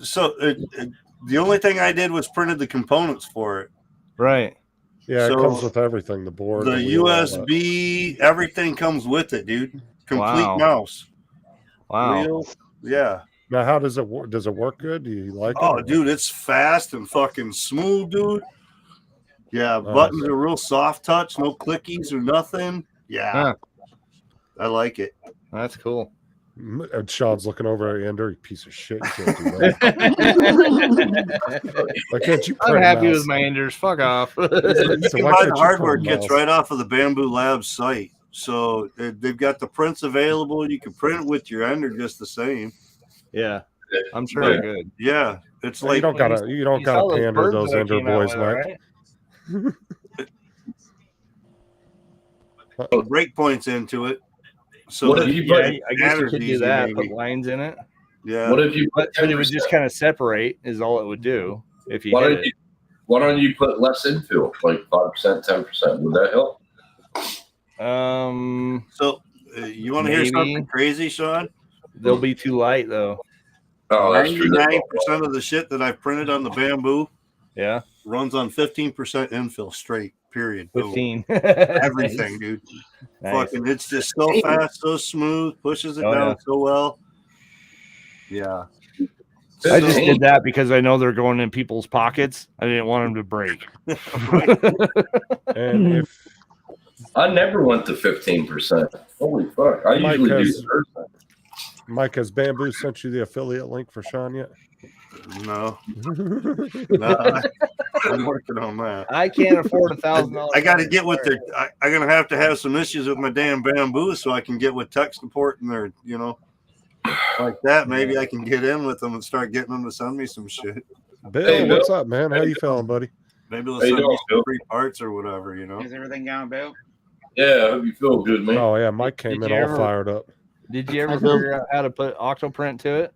So the only thing I did was printed the components for it. Right. Yeah, So, it comes with everything. The board, The wheel, all that. USB, everything comes with it, dude. Complete Wow. mouse. Wow. Wheel, yeah. Now, how does it work? Does it work good? Do you like Oh, it? dude, it's fast and fucking smooth, dude. Yeah, buttons are real soft touch, no clickies or nothing. Yeah, Huh. I like it. That's cool. And Sean's looking over at Andrew, you piece of shit. You can't do that. Why can't you I'm print a happy mouse? with my Enders. Fuck off. You So can why buy can't the you hardware print a kits mouse? right off of the Bamboo Labs site. So they've got the prints available. You can print it with your Ender just the same. Yeah. I'm sure Yeah. they're good. Yeah, it's You like don't gotta saw pander birds those that Ender came out boys, with it, Mike. right? breakpoints into it. So What that if you it put- I guess you matters could do easy, that. maybe. Put lines in it. Yeah. What if you put But it would 10%? just kind of separate, is all it would do if you Why hit don't it. you? Why don't you put less infill, like 5%, 10%? Would that help? So you want to hear Maybe. something crazy, Sean? They'll be too light, though. Oh, that's true. 99% of the shit that I've printed on the Bamboo Yeah. runs on 15% infill straight. period. Boom. 15. Everything, Nice. dude. Nice. Fucking, it's just so fast, so smooth, pushes it Oh, down yeah. so well. Yeah. I just did that because I know they're going in people's pockets. I didn't want them to break. And if I never went to 15%. Holy fuck! I Mike usually has- do 30%. Mike, has Bamboo sent you the affiliate link for Sean yet? No. No, I'm working on that. I can't afford $1,000. I got to get with their. I'm gonna have to have some issues with my damn Bamboo so I can get with tech support and their, you know, like that. Maybe I can get in with them and start getting them to send me some shit. Bill, Hey, what's Bill. up, man? How you feeling, buddy? Maybe they'll How you send me doing, some Bill? free parts or whatever, you know. Is everything going, Bill? Yeah, I hope you feel good, man. Oh yeah, Mike came Did in you all ever- fired up. Did you ever I will. figure out how to put Octoprint to it?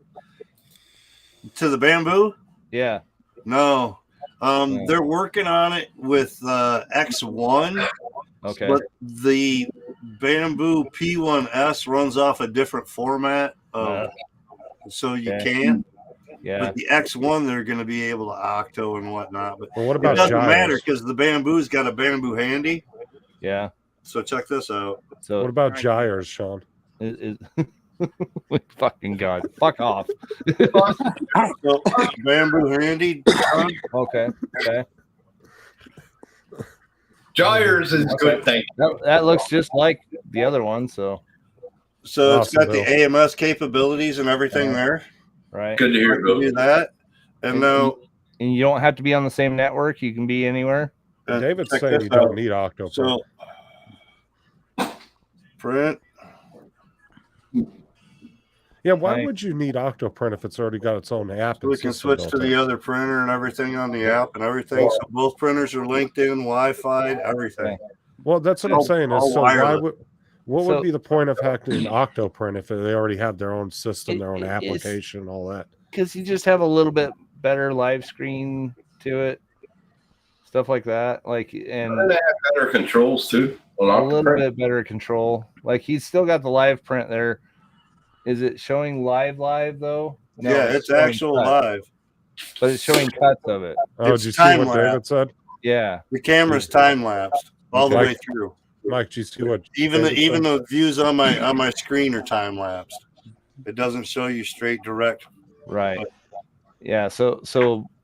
To the Bamboo? Yeah. No. Yeah. They're working on it with X1, Okay. but the Bamboo P1S runs off a different format, so you Okay. can. Yeah. But the X1, they're going to be able to octo and whatnot. But Well, what it about doesn't matter gyres? because the Bamboo's got a Bamboo handy. Yeah. So check this out. So What about gyres, Sean? fucking God. Fuck off. So, Bamboo handy. Okay. Okay. Gyres is good, thank you. That looks just like the other one, so So it's Awesome, got the Bill. AMS capabilities and everything there. right. Good to I hear, can Bill. do that. And now And you don't have to be on the same network. You can be anywhere. David's check saying this you don't out. need Octoprint. So print. Yeah, why Right. would you need Octoprint if it's already got its own app? We and can system switch built to the in? other printer and everything on the app and everything. So both printers are linked in, Wi-Fi, everything. Well, that's what I'm all- saying. all Is so why wireless. would what So- would be the point of hacking Octoprint if they already have their own system, their own It- it's- application, all that? Because you just have a little bit better live screen to it, stuff like that. Like, and And they have better controls too. On a little Octoprint. bit better control. Like, he's still got the live print there. Is it showing live though? No, Yeah, it's showing actual cuts, live. but it's showing cuts of it. Oh, It's did you see what time-lapse. David said? Yeah. The camera's time lapsed all the Okay. way through. Mike, did you see what Even David said? the views on my screen are time lapsed. It doesn't show you straight direct. Right. Yeah. So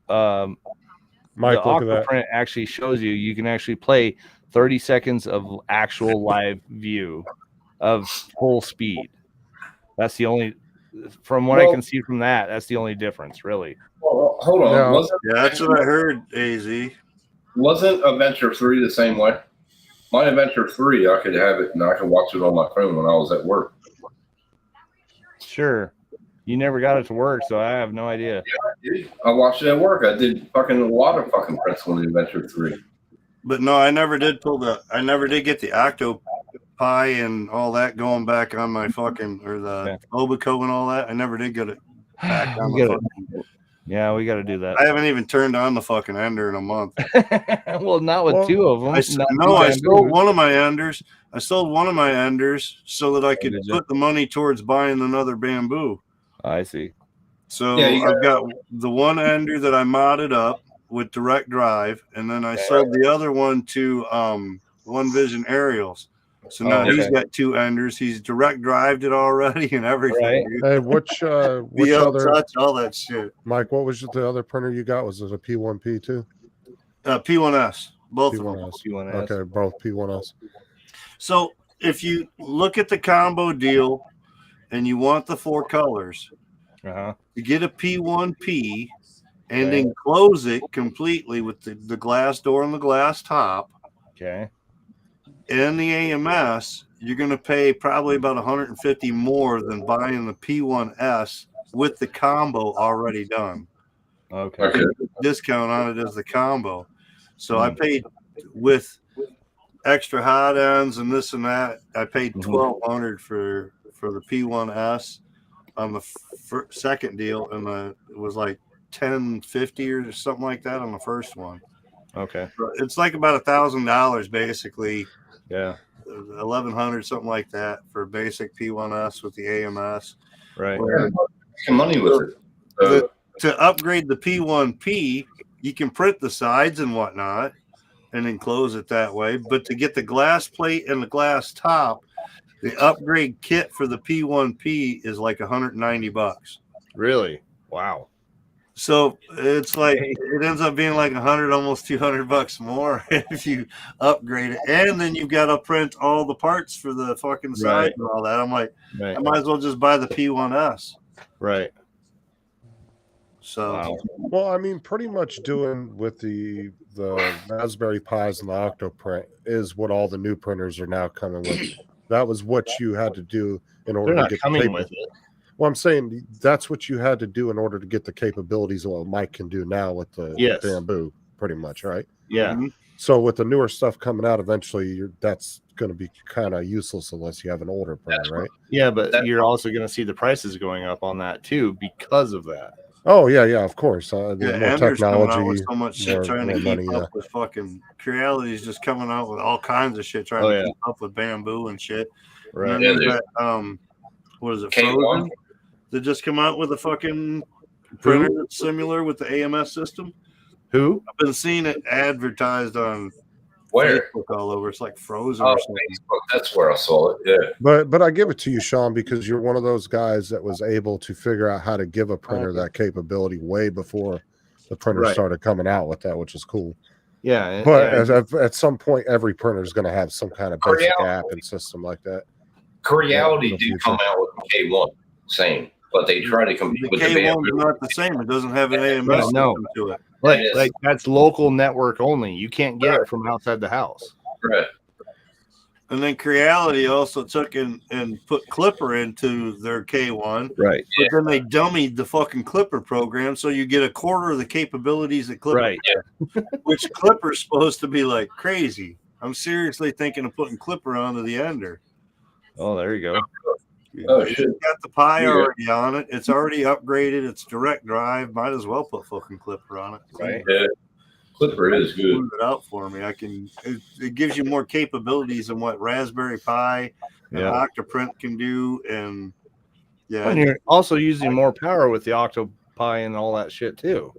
Mike, the look at that. Octoprint actually shows you can actually play 30 seconds of actual live view of full speed. That's the only, from what I Well- can see from that, that's the only difference, really. Well, hold on. No. Yeah, that's what I heard, AZ. Wasn't Adventure 3 the same way? My Adventure 3, I could have it and I could watch it on my phone when I was at work. Sure. You never got it to work, so I have no idea. I watched it at work. I did fucking a lot of fucking prints on the Adventure 3. But no, I never did get the Octopi and all that going back on my fucking, or the Obico and all that. I never did get it back on We the gotta- fucking, Yeah, we got to do that. I haven't even turned on the fucking Ender in a month. Well, not with Well, two of them. I sold one of my Enders. I sold one of my Enders so that I could did you? put the money towards buying another Bamboo. I see. So Yeah, you I've got the one Ender that I modded up with direct drive, and then I sold the other one to One Vision Aerials. So now Oh, he's okay. got two Enders. He's direct drived it already and everything. Right. dude. Hey, which VL other touch, all that shit. Mike? What was the other printer you got? Was it a P1P too? P1S, both of them. P1S. P1S. Okay, both P1S. So if you look at the combo deal and you want the 4 colors, Uh-huh. you get a P1P and Okay. enclose it completely with the glass door and the glass top. Okay. And the AMS, you're going to pay probably about 150 more than buying the P1S with the combo already done. Okay. Okay. Discount on it as the combo. So I paid with extra hot ends and this and that. I paid $1,200 for the P1S on the second deal, and it was like $1,050 or something like that on the first one. Okay. It's like about $1,000 basically. Yeah. 1,100 something like that for basic P1S with the AMS. Right. Where Making money with it. So, to upgrade the P1P, you can print the sides and whatnot, and enclose it that way. But to get the glass plate and the glass top, the upgrade kit for the P1P is like $190. Really? Wow. So it's like it ends up being like 100, almost $200 more if you upgrade it, and then you've got to print all the parts for the fucking side Right. and all that. I'm like, Right. I might as well just buy the P1S. Right. So, Wow. Well, I mean, pretty much doing with the Raspberry Pis and the Octoprint is what all the new printers are now coming with. That was what you had to do in order They're to not get coming the with it. Well, I'm saying that's what you had to do in order to get the capabilities of what Mike can do now with the Yes. Bamboo, pretty much, right? Yeah. Mhm. So with the newer stuff coming out, eventually that's going to be kind of useless unless you have an older printer, right? Yeah, but you're also going to see the prices going up on that too because of that. Oh yeah, of course. The yeah, more Ender's coming out technology, with so much shit trying to more keep money. up with fucking Creality's just coming out with all kinds of shit trying Oh, to yeah. keep up with Bamboo and shit. Right. And Yeah, then there's they- that, what is it, K1? Frozen? They just come out with a fucking printer that's similar with the AMS system. Who? I've been seeing it advertised on Where? Facebook all over. It's like Frozen Oh, or something. Facebook. That's where I saw it. Yeah. But I give it to you, Sean, because you're one of those guys that was able to figure out how to give a printer that capability way before the printer Right. started coming out with that, which is cool. Yeah. But yeah. at some point, every printer is going to have some kind of basic Creality. app and system like that. Creality Yeah, did come out with the K1, same, but they try to compete The with the K1 is Bamboo. not the same. It doesn't have an AMS Right, system no. to it. like, It is. like that's local network only. You can't get it from outside the house. Right. And then Creality also took and put Clipper into their K1. Right. But then they dummied the fucking Clipper program, so you get a quarter of the capabilities that Clipper, Right. which Clipper's supposed to be like crazy. I'm seriously thinking of putting Clipper onto the Ender. Oh, there you go. Oh, It's shit. got the Pi Yeah. already on it. It's already upgraded. It's direct drive. Might as well put fucking Clipper on it. Right. Yeah. Clipper is good. Move it out for me. It gives you more capabilities than what Raspberry Pi and Yeah. Octoprint can do. And yeah, And you're also using more power with the Octopi and all that shit too.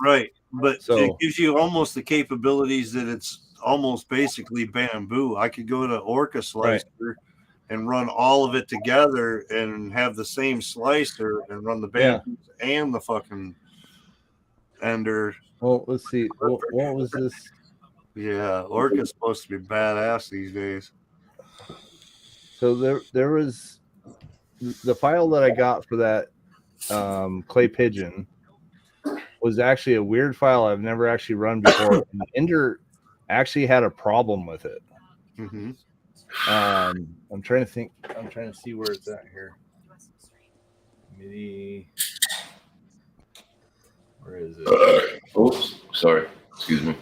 right. But So- it gives you almost the capabilities that it's almost basically Bamboo. I could go to Orca Slicer and run all of it together and have the same slicer and run the Bamboo and the fucking Ender. Well, let's see. What was this? Yeah, Orca's supposed to be badass these days. So there was the file that I got for that clay pigeon was actually a weird file I've never actually run before. And Ender actually had a problem with it. Mm-hmm. I'm trying to think. I'm trying to see where it's at here. MIDI. Where is it? Oops. Sorry. Excuse me.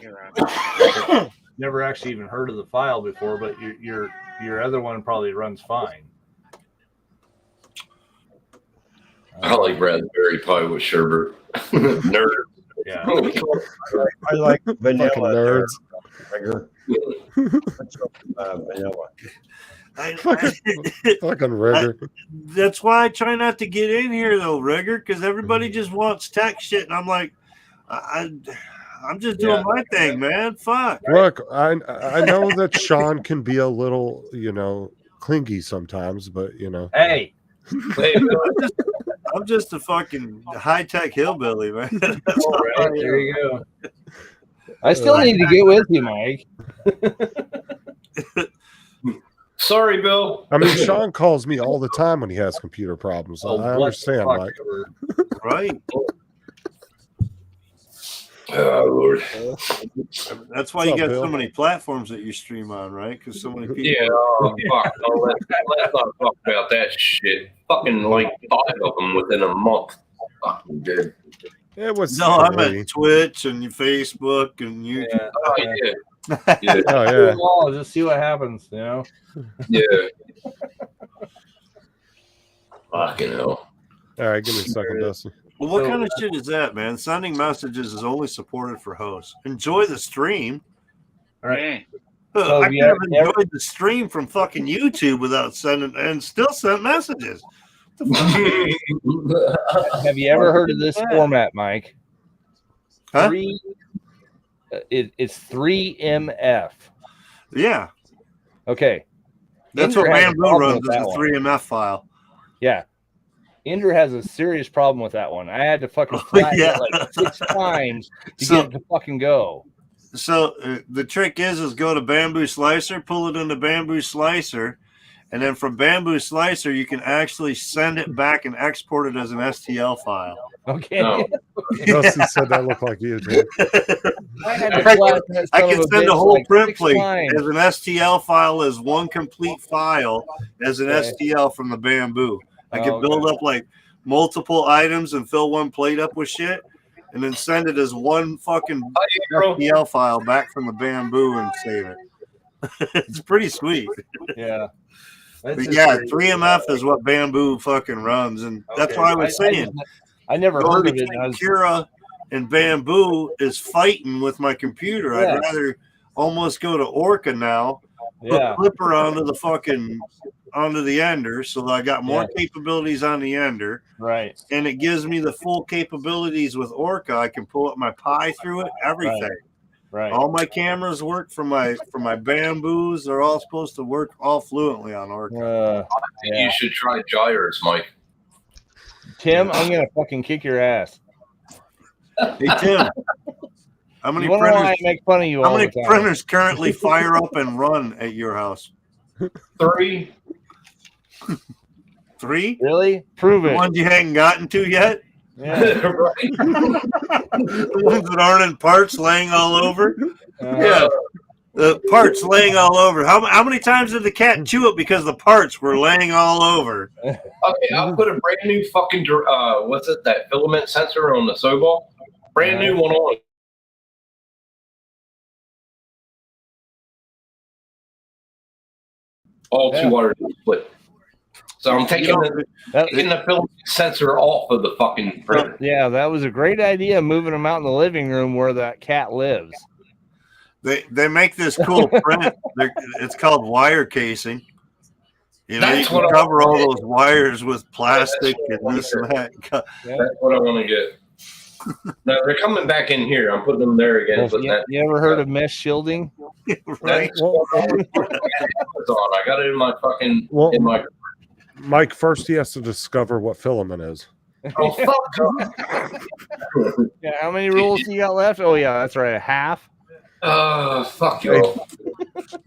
Never actually even heard of the file before, but your other one probably runs fine. I like Raspberry Pi with sherbet. Nerd. Yeah. I like vanilla. Fucking nerds. Rigger. Vanilla. Fucking rigger. That's why I try not to get in here though, Rigger, because everybody just wants tech shit, and I'm like, I'm just doing my thing, man. Fuck. Look, I know that Sean can be a little, clingy sometimes, but Hey. I'm just a fucking high tech hillbilly, man. All right, there you go. I still need to get with you, Mike. Sorry, Bill. I mean, Sean calls me all the time when he has computer problems. Oh, I what the understand, fuck Mike. ever. Right. Oh, Lord. That's why What's you up, got Bill? so many platforms that you stream on, right? Because so many people. Yeah, fuck. No, let's not talk about that shit. Fucking like 5 of them within a month. Fucking dead. It was No, I'm silly. at Twitch and Facebook and YouTube. Oh, yeah. Yeah. Oh Do yeah. them all, just see what happens, Yeah. Fucking hell. All right, give me a second, Dustin. Well, what kind of shit is that, man? Sending messages is only supported for hosts. Enjoy the stream. All right. I could yeah, have enjoyed the stream from fucking YouTube without sending and still sent messages. Have you ever heard of this format, Mike? Huh? It's 3MF. Yeah, Okay. that's Ender what has a Bamboo problem runs with is that a one. 3MF file. Yeah. Ender has a serious problem with that one. I had to fucking Oh, flatten yeah. it like 6 times to So- get it to fucking go. So the trick is go to Bamboo Slicer, pull it into Bamboo Slicer, and then from Bamboo Slicer you can actually send it back and export it as an STL file. Okay. No. Dusty said that looked like you, Tim. I had to flatten that I son can of send bitch a whole like print 6 plate times. as an STL file as one complete file as an Okay. STL from the Bamboo. I can Oh, build okay. up like multiple items and fill one plate up with shit, and then send it as one fucking STL file back from the Bamboo and save it. It's pretty sweet. Yeah. That's But just yeah, crazy. 3MF is what Bamboo fucking runs, and that's Okay. what I was saying. I never Going heard of it. between and I was, Cura and Bamboo is fighting with my computer. Yeah. I'd rather almost go to Orca now, yeah. put Clipper onto the Ender, so that I got more capabilities on the Ender, Right. and it gives me the full capabilities with Orca. I can pull up my Pi through it, everything. Right. All my cameras work from my Bamboos. They're all supposed to work all fluently on Orca. Yeah. You should try Gyres, Mike. Tim, I'm gonna fucking kick your ass. Hey Tim, how many You wanna know why I printers? make fun of you How all many the time? printers currently fire up and run at your house? 3. 3? Really? Prove The it. ones you hadn't gotten to yet? Yeah. Right? The ones that aren't in parts laying all over? Uh, Yeah. The parts laying all over. How many times did the cat chew it because the parts were laying all over? Okay, I'll put a brand new fucking what's it? That filament sensor on the Sobol. Brand new one on. All Yeah. 2 wires split. So I'm taking the filament sensor off of the fucking printer. Yeah, that was a great idea, moving them out in the living room where that cat lives. They make this cool print. It's called wire casing. You know, That's you what can I cover all want. those wires with plastic That's and what I this and that. That's what I want to get. Now they're coming back in here. I'm putting them there again. But You ever heard of mesh shielding? Right. That's what I want to put Amazon. I got it in my fucking Well, in my. Mike, first he has to discover what filament is. Oh fuck! Yeah, how many rules you got left? Oh yeah, that's right, a half. Fuck you.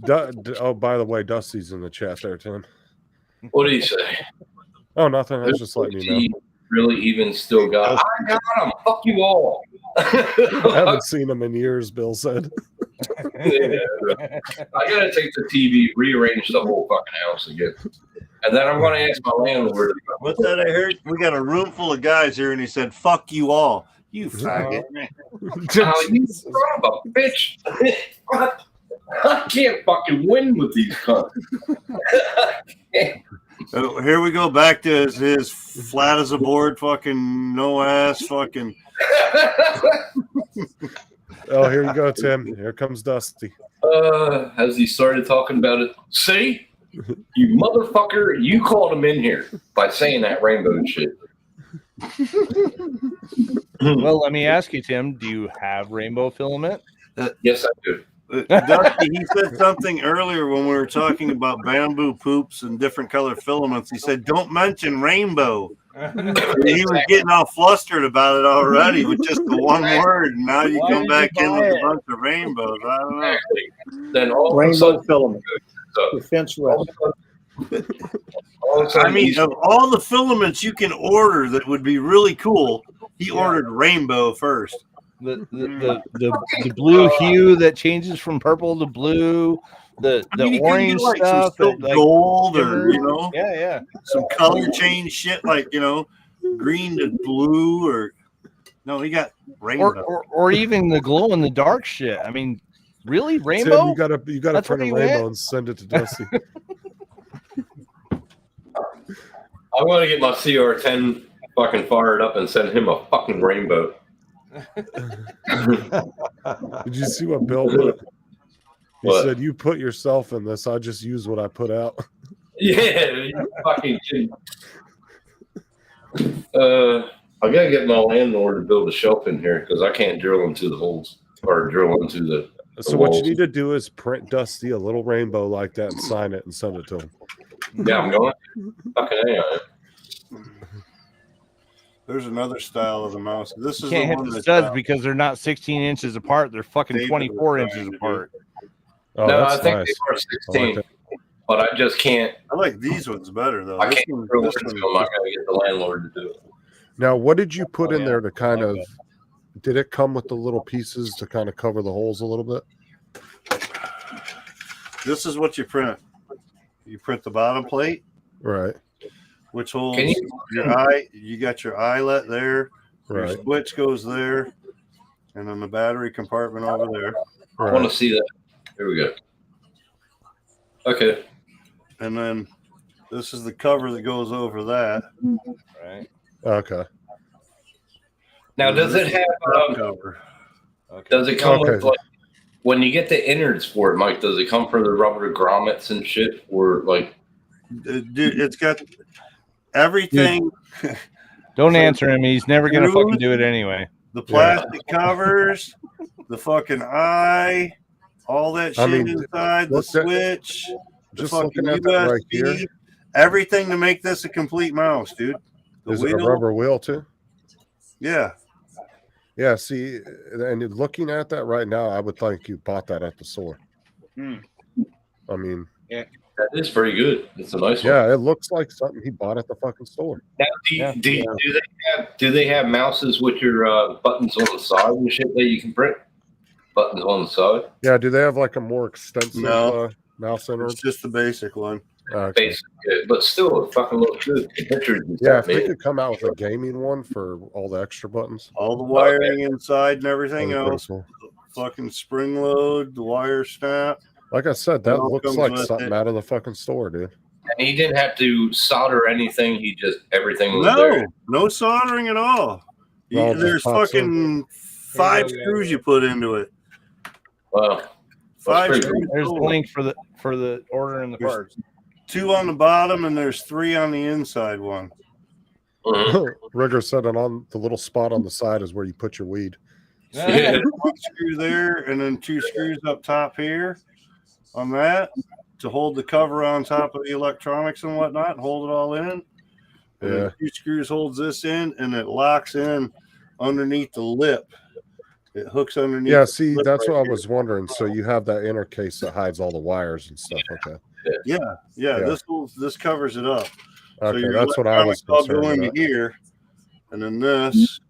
Oh, by the way, Dusty's in the chat there, Tim. What do you say? Oh, nothing. I was just letting you know. He really even still got. I got him. Fuck you all. I haven't seen him in years, Bill said. Yeah. I gotta take the TV, rearrange the whole fucking house again, and then I'm gonna ask my landlord. What's that I heard? We got a room full of guys here, and he said, "Fuck you all, you faggot." Oh, you son of a bitch! I can't fucking win with these cunts. Here we go back to his flat as a board, fucking no ass, fucking. Oh, here you go, Tim. Here comes Dusty. Has he started talking about it? See, you motherfucker, you called him in here by saying that rainbow shit. Well, let me ask you, Tim, do you have rainbow filament? Yes, I do. Dusty, he said something earlier when we were talking about bamboo poops and different color filaments. He said, "Don't mention rainbow." He was getting all flustered about it already with just the one word. And now you Why come did back you in buy with a it? bunch of rainbows. I don't know. Exactly. Then all of a Rainbow sudden, filament. Defense all rest. of a sudden, I mean, of all the filaments you can order that would be really cool, he ordered rainbow first. The blue hue that changes from purple to blue, the I mean, you could orange get, like, some stuff, silk that, like, gold, or shimmer. you know, yeah, some color change shit like green to blue, or no, he got rainbow. or even the glow in the dark shit. I mean, really, rainbow? Tim, you gotta That's print where a you rainbow went? and send it to Dusty. I want to get my CR10 fucking fired up and send him a fucking rainbow. Did you see what Bill put? He What? said, "You put yourself in this. I just use what I put out." Yeah, you fucking kidding. I gotta get my landlord to build a shelf in here because I can't drill into the holes. or drill into the. So what you need to do is print Dusty a little rainbow like that and sign it and send it to him. Yeah, I'm going. Fucking hang on. There's another style of the mouse. This You is can't the hit one the that studs because they're not 16 inches apart. They're fucking David 24 was inches trying to do. apart. Oh, No, I that's think nice. they are I 16, like but I just can't. I like these ones better though. I This can't one- drill this into one- them. I gotta get the landlord to do it. Now, what did you put Oh, in yeah. there to kind I of? like Did it come with the little pieces to kind of cover the holes a little bit? This is what you print. You print the bottom plate, Right. which holds Can you- your eye. You got your eyelet there. Your Right. switch goes there, and then the battery compartment over there. I want Right. to see that. Here we go. Okay. And then this is the cover that goes over that. Right. Okay. Now, And does this it is the have? top cover. Okay. Does it come with Okay. like when you get the innards for it, Mike? Does it come for the rubber grommets and shit, or like? Dude, it's got everything. Don't So- answer him. He's never gonna Screws? fucking do it anyway. The plastic covers, the fucking eye, all that I shit mean, inside, the look at- switch, the Just fucking looking at that right here. USB, everything to make this a complete mouse, dude. The Is it a wheel, rubber wheel too? yeah. Yeah. See, and looking at that right now, I would think you bought that at the store. Hmm. I mean, That is very good. It's a nice one. yeah, it looks like something he bought at the fucking store. Now, Yeah. do they have mouses with your buttons on the side and shit that you can print? Buttons on the side. Yeah. Do they have like a more extensive No. mouse innard? It's just the basic one. Okay. Basic, but still, it fucking looks good. The pictures and Yeah, if stuff, they man. could come out with a gaming one for all the extra buttons. All the wiring inside and that'd everything be pretty else. cool. Fucking spring load, the wire snap. Like I said, that all looks comes like with something it. out of the fucking store, dude. And he didn't have to solder anything. He just everything was there. No soldering at all. No, it just There's pops fucking 5 screws you put into it. Wow. 5 pretty screws. There's the total. link for the ordering the There's- parts. 2 on the bottom, and there's 3 on the inside one. Mhm. Rigger said it on the little spot on the side is where you put your weed. Yeah. 1 screw there, and then 2 screws up top here on that to hold the cover on top of the electronics and whatnot, and hold it all in. And then Yeah. 2 screws holds this in, and it locks in underneath the lip. It hooks underneath. Yeah, the see, lip that's right what I here. was wondering. So you have that inner case that hides all the wires and stuff. Okay. Yeah. Yeah. This covers it up. Okay, your that's what I was electronics all concerned go into about. here, and then this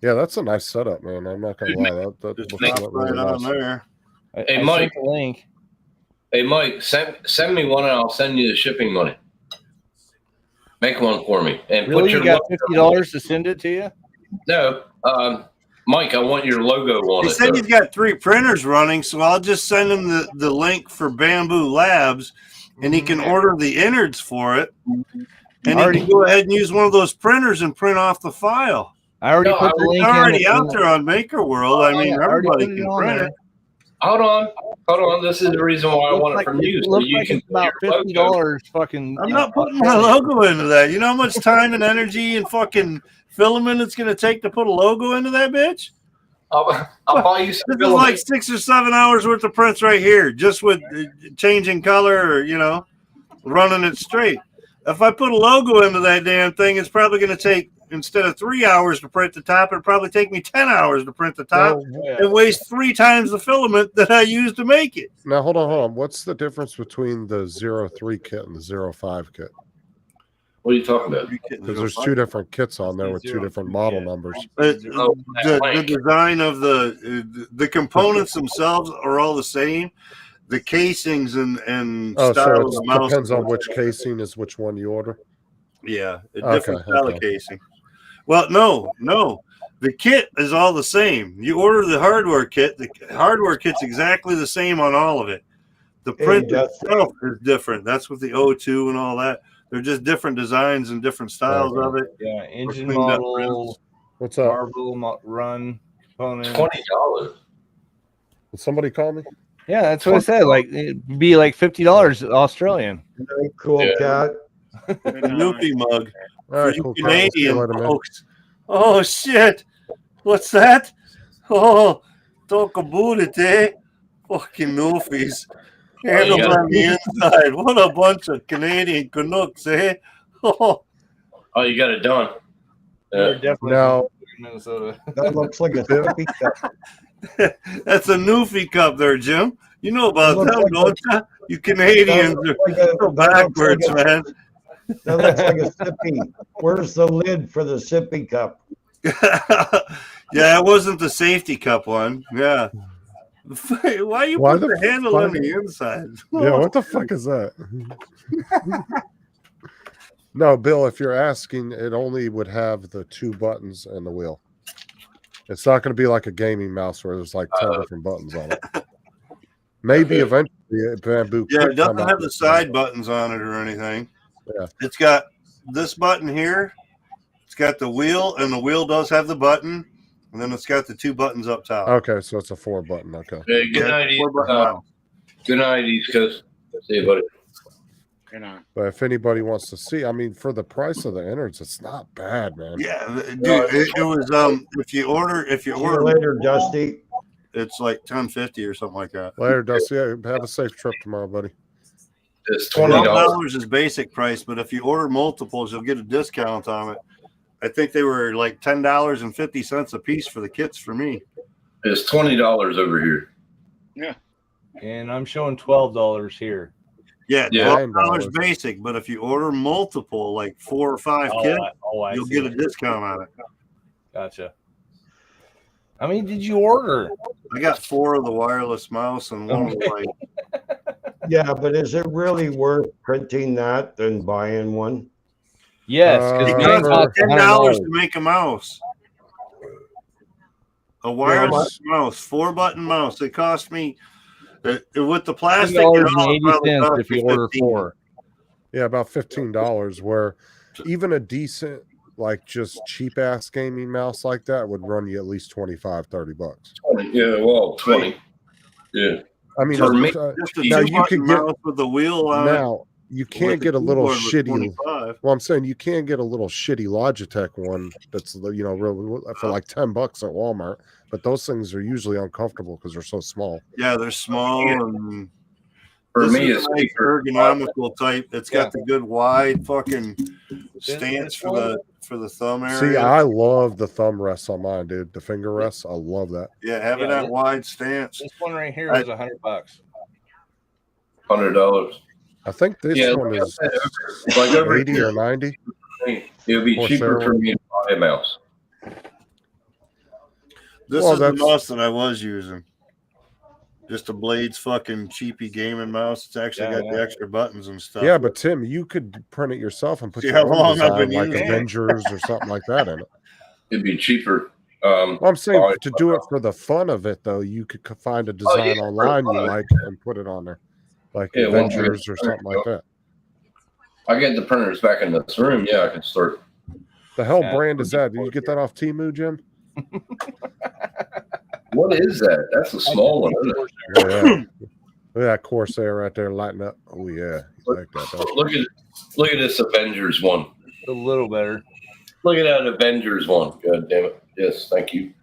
Yeah, that's a nice setup, man. I'm not gonna lie. That just looks drops really right on nice. there. I Hey, sent Mike. the link. Hey, Mike, send me one and I'll send you the shipping money. Make one for me and Really, put you your got logo- $50 to send it to you? No, Mike, I want your logo on He it. said though. he's got 3 printers running, so I'll just send him the link for Bamboo Labs, and he can order the innards for it, and he can go ahead and use one of those printers and print off the file. I already No, put the It's link already in. out there on Maker World. I mean, Yeah, I already everybody put it can on print there. it. Hold on. This is the reason why I want it from you. It So looks you like can it's about put your logo. $50 fucking. I'm not putting my logo into that. You know how much time and energy and fucking filament it's going to take to put a logo into that bitch? I'll buy you some This is filament. like 6 or 7 hours worth of prints right here, just with changing color or, running it straight. If I put a logo into that damn thing, it's probably going to take, instead of 3 hours to print the top, it'll probably take me 10 hours to print the top and waste 3 times the filament that I used to make it. Now hold on. What's the difference between the 03 kit and the 05 kit? What are you talking about? Because there's 2 different kits on there with 2 different model numbers. The design of the components themselves are all the same. The casings and Oh, style so of the it mouse depends on which casing is which one you order. Yeah, a Okay, different style okay. of casing. Well, no. The kit is all the same. You order the hardware kit. The hardware kit's exactly the same on all of it. The print itself is different. That's with the O2 and all that. They're just different designs and different styles of it. Yeah, engine cleaned up model, What's up? Marvel run component. $20. Did somebody call me? Yeah, that's what I said. Like it'd be like $50 Australian. Cool, Yeah. cat. Loopy mug All right, for you cool. Carl. See you Canadian later, man. folks. Oh shit! What's that? Oh, talk about it, eh? Fucking noofies. Handle yeah. on the inside. What a bunch of Canadian Canucks, eh? Oh, Oh, you got it done. They're definitely Now, from Minnesota. That looks like a sippy cup. that's a Newfie cup there, Jim. You know about Looks them, like don't you? You Canadians That are looks like a- so backwards, that looks like man. That looks like a sippy. Where's the lid for the sippy cup? Yeah, it wasn't the safety cup one. Yeah. Why you Why put the the handle fuck- on the inside? yeah, what the fuck is that? No, Bill, if you're asking, it only would have the 2 buttons and the wheel. It's not going to be like a gaming mouse where there's like 10 different buttons on it. Maybe eventually Bamboo. Yeah, could it come doesn't out have the with side buttons on it or anything. Yeah. It's got this button here. It's got the wheel, and the wheel does have the button, and then it's got the 2 buttons up top. Okay, so it's a 4 button. Okay. Hey, good night, good night, East Coast. See you, buddy. You know. But if anybody wants to see, I mean, for the price of the innards, it's not bad, man. Yeah, dude, it was if you order See you later, Dusty. it's like $10.50 or something like that. Later, Dusty. Have a safe trip tomorrow, buddy. It's $20. $12 is basic price, but if you order multiples, you'll get a discount on it. I think they were like $10.50 a piece for the kits for me. It's $20 over here. Yeah. And I'm showing $12 here. Yeah, Yeah. $12 basic, but if you order multiple, like 4 or 5 kits, I you'll see. get a discount on it. Gotcha. How many did you order? I got 4 of the wireless mouse and 1 of the light. Yeah, but is it really worth printing that than buying one? Yes, It because costs $10 to make a mouse. A wireless mouse, 4-button mouse. It cost me with the plastic. $10.80 if you order 4. Yeah, about $15. Where even a decent, like just cheap ass gaming mouse like that would run you at least $25-$30. 20. Yeah, well, 20. Yeah. I mean, For me, just a now you 2-button could get mouse with the wheel on it. now you with can't the get a little keyboard with shitty. 25. Well, I'm saying you can get a little shitty Logitech one that's real for like $10 at Walmart, but those things are usually uncomfortable because they're so small. Yeah, they're small and For this me, is it's a nice ergonomical type. It's got the good wide fucking stance this for the thumb area. See, I love the thumb rests on mine, dude. The finger rests, I love that. Yeah, having Yeah, that wide stance. This one right here is $100. $100. I think this Yeah, one is like over 80 here. or 90. It would be cheaper Corsair for me to buy a mouse. This Well, is the that's- mouse that I was using. Just a Blades fucking cheapy gaming mouse. It's actually got the extra buttons and stuff. Yeah, but Tim, you could print it yourself and put See your how own long I've design, been like using it. Avengers or something like that in it. It'd be cheaper. Well, I'm saying buy- to do it for the fun of it, though, you could find a Oh, design yeah, for the online you fun. like and put it on there, like Yeah, once you get Avengers or the something like that. I get the printers back in this room. Yeah, I can start. The hell Yeah. brand is that? Did you get that off Temu, Jim? What is that? That's a small one, isn't it? Yeah. Look at that Corsair right there lighting up. Oh yeah, you like that? Don't you? Look at this Avengers one. A little better. Look at that Avengers one. God damn it. Yes, thank you.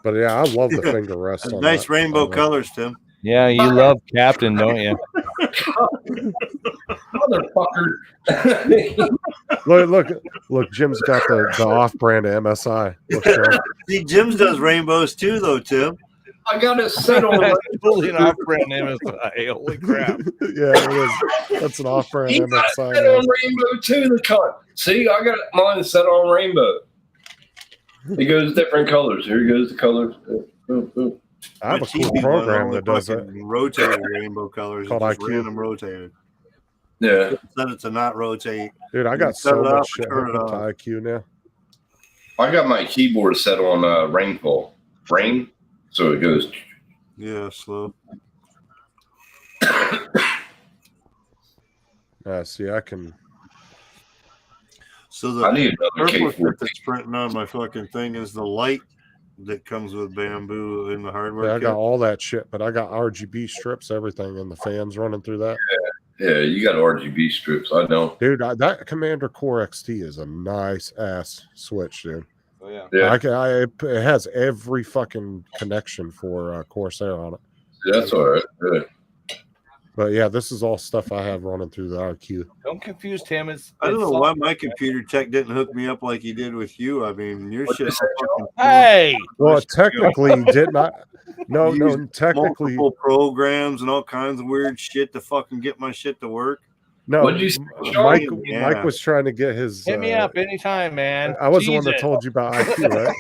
But yeah, I love the finger rest. On Nice that. rainbow I love- colors, Tim. Yeah, you love Captain, don't you? Motherfucker. Look! Jim's got the off-brand MSI. Look, Joe. See, Jim's does rainbows too, though, Tim. I got it set on. Totally an off-brand MSI. Holy crap! Yeah, it is. That's an off-brand He got it MSI. set on rainbow too. The cut. See, I got mine set on rainbow. It goes different colors. Here goes the colors. Boom, boom. I have My a cool cheapy one program only that does that. fucking rotated rainbow colors. Called It's just IQ. random rotated. Yeah. Set it to not rotate. Dude, I You got set so it much up, shit turn hooked it up to on. IQ now. I got my keyboard set on rainfall. Rain. So it goes. Yeah, slow. See, I can. So the I need another purple K4. shit that's printing on my fucking thing is the light that comes with Bamboo in the hardware Yeah, I kit. got all that shit, but I got RGB strips, everything, and the fans running through that. Yeah, you got RGB strips. I don't. Dude, that Commander Core XT is a nice ass switch, dude. yeah. Yeah, It has every fucking connection for Corsair on it. that's all right. Good. But yeah, this is all stuff I have running through the IQ. Don't confuse Tim. I don't know why my computer tech didn't hook me up like he did with you. I mean, your shit. Hey. Well, technically, you did not. No, Use technically, multiple programs and all kinds of weird shit to fucking get my shit to work. no. What'd you say, Mike, Sean? Yeah. Mike was trying to get his. Hit me up anytime, man. I was the one that Jesus. told you about IQ, right?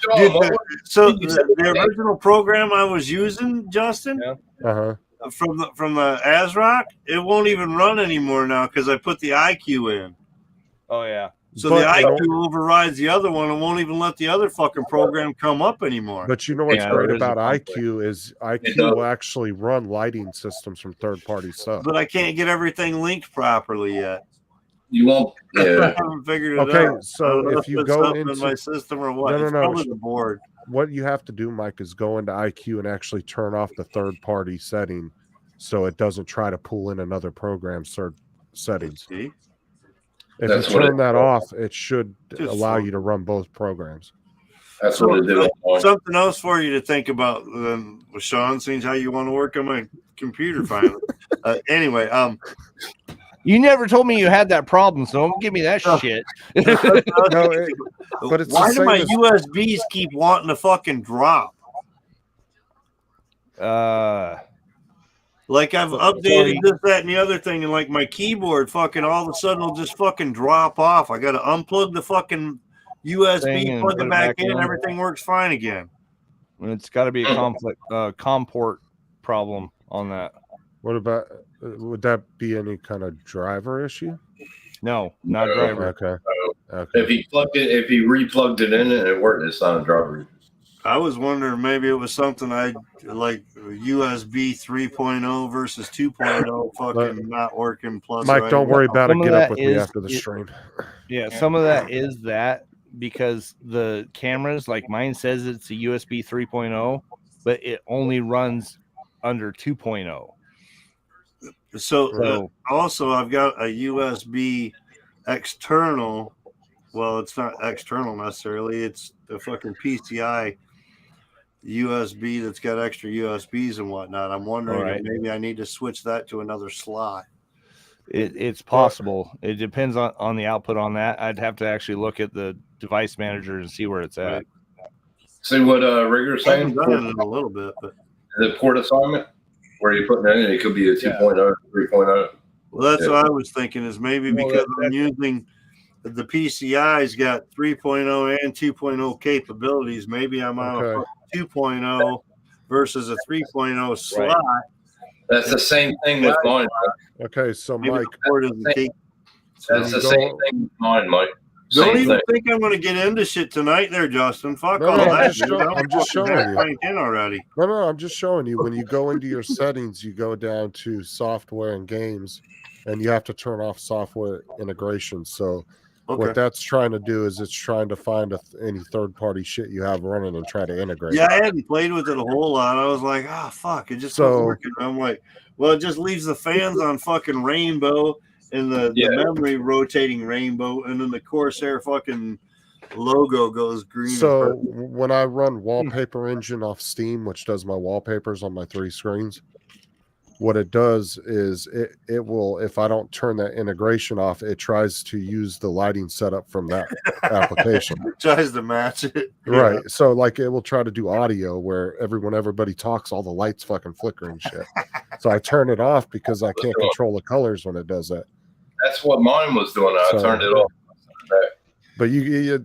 Sean, Dude, what- so Did you say the original program I was using, Justin, Uh huh. from the ASRock, it won't even run anymore now because I put the IQ in. Oh yeah. So But, the you know- IQ overrides the other one and won't even let the other fucking program come up anymore. But you know what's Yeah, great there's a about conflict. IQ is It IQ does. will actually run lighting systems from third-party stuff. But I can't get everything linked properly yet. You won't. I Yeah. haven't figured it Okay, out. so I don't know if you it's go something in into- my system or what, No, it's no. probably the board. What you have to do, Mike, is go into IQ and actually turn off the third-party setting, so it doesn't try to pull in another program's settings. See? If That's you what turn it- that off, it should Just allow fun. you to run both programs. That's So, what it did. something else for you to think about with Sean, seeing how you want to work on my computer finally. Anyway, You never told me you had that problem, so don't give me that shit. No, but it's the why do same my as- USBs keep wanting to fucking drop? Like I've updated this, that, and the other thing, and like my keyboard fucking all of a sudden will just fucking drop off. I got to unplug the fucking USB, Thing and plug put it it back back in, in. everything works fine again. It's got to be a comport problem on that. What about? Would that be any kind of driver issue? No, not driver. Okay. Okay. If he replugged it in and it worked, it's not a driver. I was wondering maybe it was something I like USB 3.0 versus 2.0 fucking not working. Plus, Mike, don't worry about it. Some of Get up that with me is- after the stream. Yeah, some of that is that because the cameras, like mine says it's a USB 3.0, but it only runs under 2.0. So also I've got a USB external. Well, it's not external necessarily. It's the fucking PCI USB that's got extra USBs and whatnot. I'm wondering All right. if maybe I need to switch that to another slot. It's possible. It depends on the output on that. I'd have to actually look at the device manager and see where it's at. See what Rigger's I haven't saying? done it in a little bit, but The port assignment where you're putting it in, it could be a 2.0, 3.0. well, that's Yeah. what I was thinking is maybe Well, because I'm using the PCI's got 3.0 and 2.0 capabilities. Maybe I'm on Okay. a 2.0 versus a 3.0 slot. That's the same thing with mine. Bro. Okay, so Maybe Mike, the port isn't capable. That's the Go- same thing with mine, Mike. Don't Same even thing. think I'm going to get into shit tonight, there, Justin. Fuck No, all no, I'm that. just dude. show- I'm just fucking showing you. cranked in already. no, I'm just showing you. When you go into your settings, you go down to software and games, and you have to turn off software integration. So Okay. what that's trying to do is it's trying to find any third-party shit you have running and try to integrate. Yeah, it. I hadn't played with it a whole lot. I was like, ah, fuck, it just So- wasn't working. I'm like, well, it just leaves the fans on fucking rainbow and the memory rotating rainbow, and then the Corsair fucking logo goes green. and So purple. when I run Wallpaper Engine off Steam, which does my wallpapers on my 3 screens, what it does is it will, if I don't turn that integration off, it tries to use the lighting setup from that application. tries to match it. Right. So like it will try to do audio where everybody talks, all the lights fucking flicker and shit. So I turn it off because I can't control the colors when it does that. That's what mine was doing. I So- turned it off. But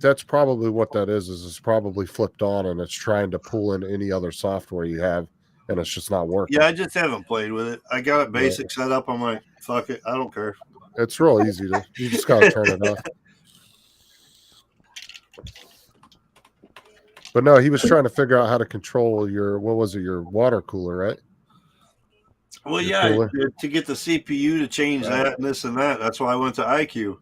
that's probably what that is it's probably flipped on and it's trying to pull in any other software you have and it's just not working. Yeah, I just haven't played with it. I got it basic set up. I'm like, fuck it, I don't care. It's real easy to you just gotta turn it off. But no, he was trying to figure out how to control your your water cooler, right? Well, Your yeah, cooler. to get the CPU to change that and this and that. That's why I went to IQ.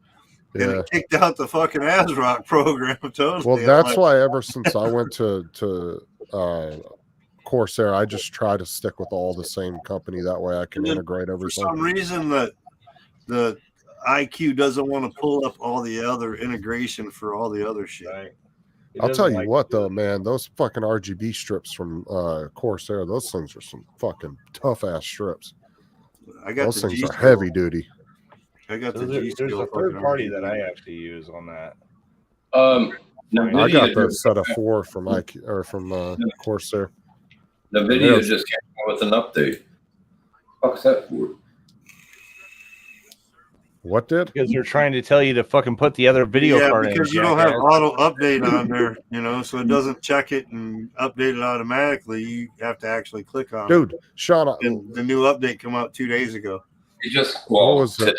And Yeah. it kicked out the fucking ASRock program totally. Well, I'm that's like, why ever since I went to Corsair, I just try to stick with all the same company. That way I can And then integrate for everything. some reason that the IQ doesn't want to pull up all the other integration for all the other shit. I'll tell you what, though, man, those fucking RGB strips from Corsair, those things are some fucking tough ass strips. I got those the things G are Skill. heavy duty. I got So the G there's Skill a third fucking party RGB. that I actually use on that. I NVIDIA got the just, set of 4 from IQ or from Corsair. NVIDIA just came out with an update. Fuck's that for? What did? Because they're trying to tell you to fucking put the other video Yeah, card in. because you don't have jackass. auto update on there, so it doesn't check it and update it automatically. You have to actually click on Dude, Sean, it. And the new update came out 2 days ago. You just what was it?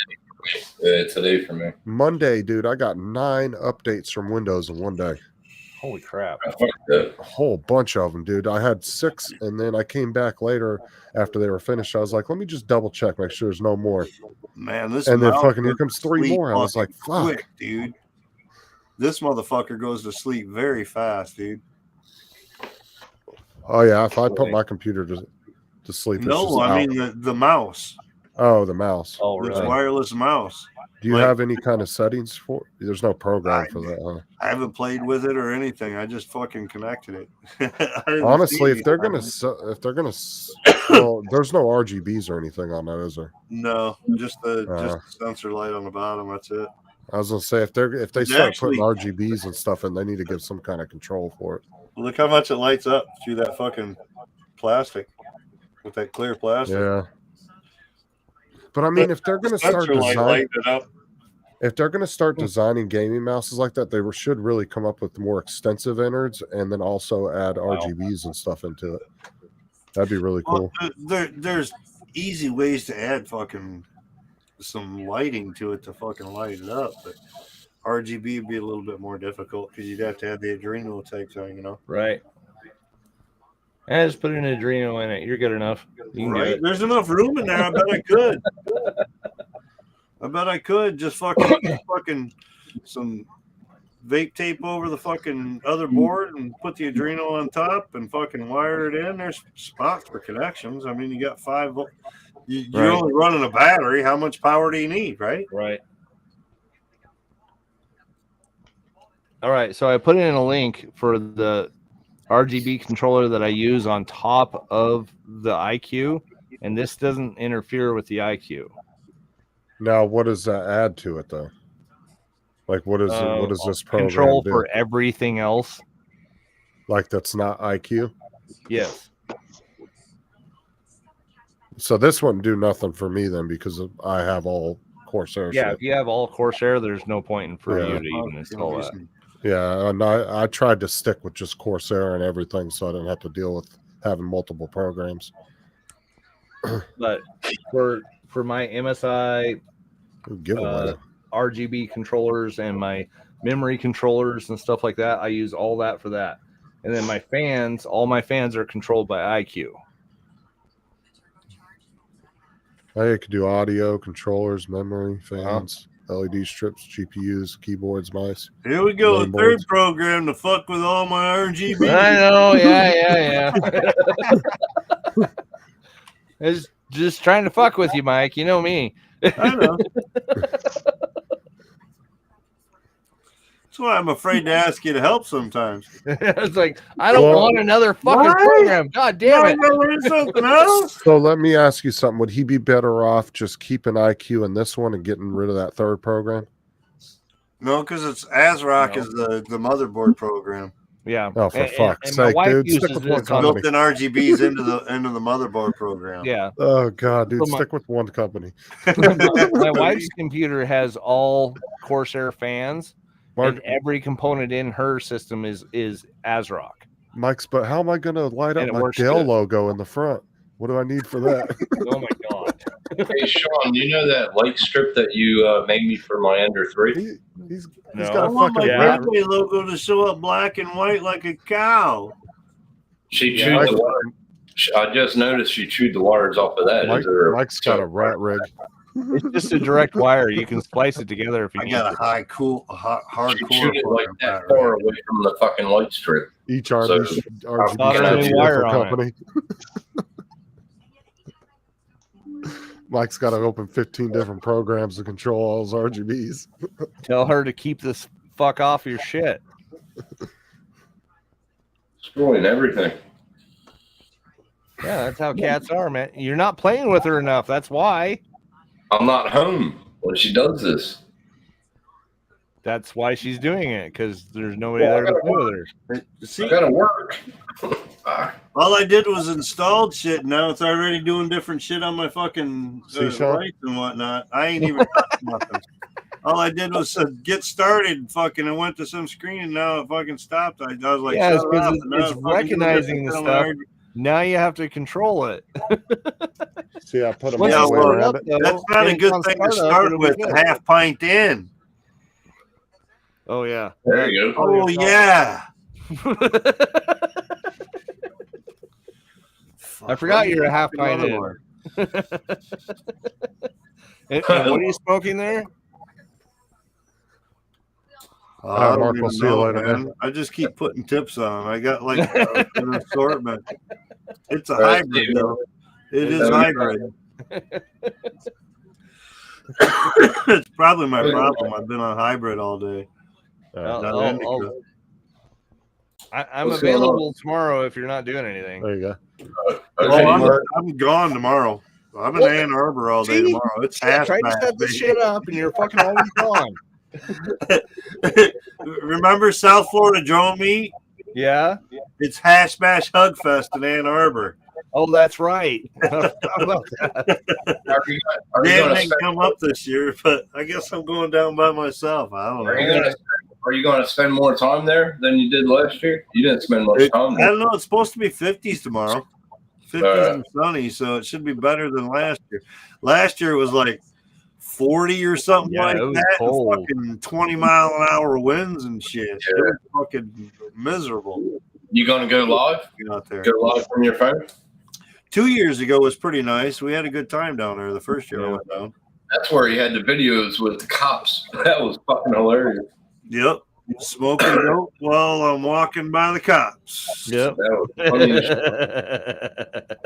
Today for me. Monday, dude, I got 9 updates from Windows in one day. Holy crap. A whole bunch of them, dude. I had 6, and then I came back later after they were finished. I was like, let me just double check, make sure there's no more. Man, this and then mouse fucking here goes comes to 3 sleep more. I was like, fucking fuck. quick, dude. This motherfucker goes to sleep very fast, dude. Oh yeah, if I put my computer to sleep, it's just No, I out. mean the mouse. Oh, the mouse. Oh, This really? wireless mouse. Do you Like, have any kind of settings for? There's no program for that, huh? I haven't played with it or anything. I just fucking connected it. I didn't Honestly, see if they're anything. gonna, well, there's no RGBs or anything on that, is there? No, just the sensor light on the bottom. That's it. I was gonna say if they It's start actually- putting RGBs and stuff in, they need to give some kind of control for it. Look how much it lights up through that fucking plastic with that clear plastic. Yeah. But I mean, if they're gonna start Sensor light designing, lighting it up. if they're gonna start designing gaming mouses like that, they should really come up with more extensive innards and then also add RGBs and stuff into it. That'd be really cool. Well, there's easy ways to add fucking some lighting to it to fucking light it up, but RGB would be a little bit more difficult because you'd have to have the Adreno type thing, Right. And just put an Adreno in it. You're good enough. You can do Right? it. There's enough room in there. I bet I could. I bet I could just fucking some vape tape over the fucking other board and put the Adreno on top and fucking wire it in. There's spots for connections. I mean, you got 5 volt. You're Right. only running a battery. How much power do you need, right? Right. All right. So I put in a link for the RGB controller that I use on top of the IQ, and this doesn't interfere with the IQ. Now, what does that add to it though? Like, what is this program Control do? for everything else. Like that's not IQ. Yes. So this wouldn't do nothing for me then because I have all Corsair. Yeah. shit. If you have all Corsair, there's no point in for Yeah. you to even install that. Yeah, and I tried to stick with just Corsair and everything, so I didn't have to deal with having multiple programs. But for my MSI Giveaway. RGB controllers and my memory controllers and stuff like that, I use all that for that. And then my fans, all my fans are controlled by IQ. I could do audio, controllers, memory, fans, LED strips, GPUs, keyboards, mice. Here we go, main the third boards. program to fuck with all my RGB. I know, yeah. It's just trying to fuck with you, Mike. You know me. I know. That's why I'm afraid to ask you to help sometimes. It's like I don't Well, want another fucking what? program. God damn it. Learn something else. So let me ask you something. Would he be better off just keeping IQ in this one and getting rid of that third program? No, because it's ASRock No. is the motherboard program. Yeah. Oh, for And- fuck's and my sake, wife dude. uses Stick with one this on- company. Built in RGBs into the motherboard program. Yeah. Oh, God, dude. So my- Stick with one company. My wife's computer has all Corsair fans, Mark, and every component in her system is ASRock. Mike's, but how am I going to light And up it my works Dell good. logo in the front? What do I need for that? Oh my god! Hey, Sean, you know that light strip that you made me for my Ender 3? He's No. got I a want my fucking Yeah. birthday logo to show up black and white like a cow. She Yeah, chewed Mike- the wire. I just noticed she chewed the wires off of that. Is there Mike's got a rat rig. It's just a direct wire. You can splice it together if you I need got a to. hardcore. She chewed it like fucking that rat far rig. away from the fucking light strip. Each So- RGB Thought I strips knew a wire different on it. company. Mike's got to open 15 different programs to control all his RGBs. Tell her to keep this fuck off your shit. destroying everything. Yeah, that's how cats are, man. You're not playing with her enough. That's why. I'm not home when she does this. That's why she's doing it, because there's nobody there to play with her. See, I gotta work. all I did was installed shit. Now it's already doing different shit on my fucking See, Sean? lights and whatnot. I ain't even touched nothing. All I did was get started, fucking, and went to some screen, and now it fucking stopped. I was like, Yeah, shut up. And now it's it fucking doing recognizing the this stuff. shit. Now you have to control it. See, I put them Once all Yeah, the way well, around it. that's not a good thing to start with. A half pint in. Oh yeah. There you go. Oh yeah. I forgot you're a half pint in. And what are you smoking there? I don't Mark, even we'll see you know, later, man. man. I just keep putting tips on. I got like an assortment. It's a Right, hybrid, Steve. though. It is Yeah. hybrid. It's probably my problem. I've been on hybrid all day. Not indica. I'm What's going on? available tomorrow if you're not doing anything. There you go. Oh, I'm gone tomorrow. I'm in Ann Arbor all day See? tomorrow. It's I half tried to back, set this baby. shit up and you're fucking always gone. Remember South Florida Drone Meet? Yeah. It's Hash Bash Hug Fest in Ann Arbor. Oh, that's right. How about that? Are you Dan gonna didn't spend, come up this year, but I guess I'm going down by myself. I don't know. are you gonna spend more time there than you did last year? You didn't spend much time I there. don't know. It's supposed to be 50s tomorrow. 50s and sunny, so it should be better than last year. Last year it was like 40 or something Yeah, like it was that. cold. And fucking 20-mile-an-hour winds and shit. It was fucking miserable You gonna go live? out there. Go live from your phone? 2 years ago was pretty nice. We had a good time down there the first year I went down. That's where he had the videos with the cops. That was fucking hilarious. Yep. Smoking dope while I'm walking by the cops. Yep. That was funny as shit.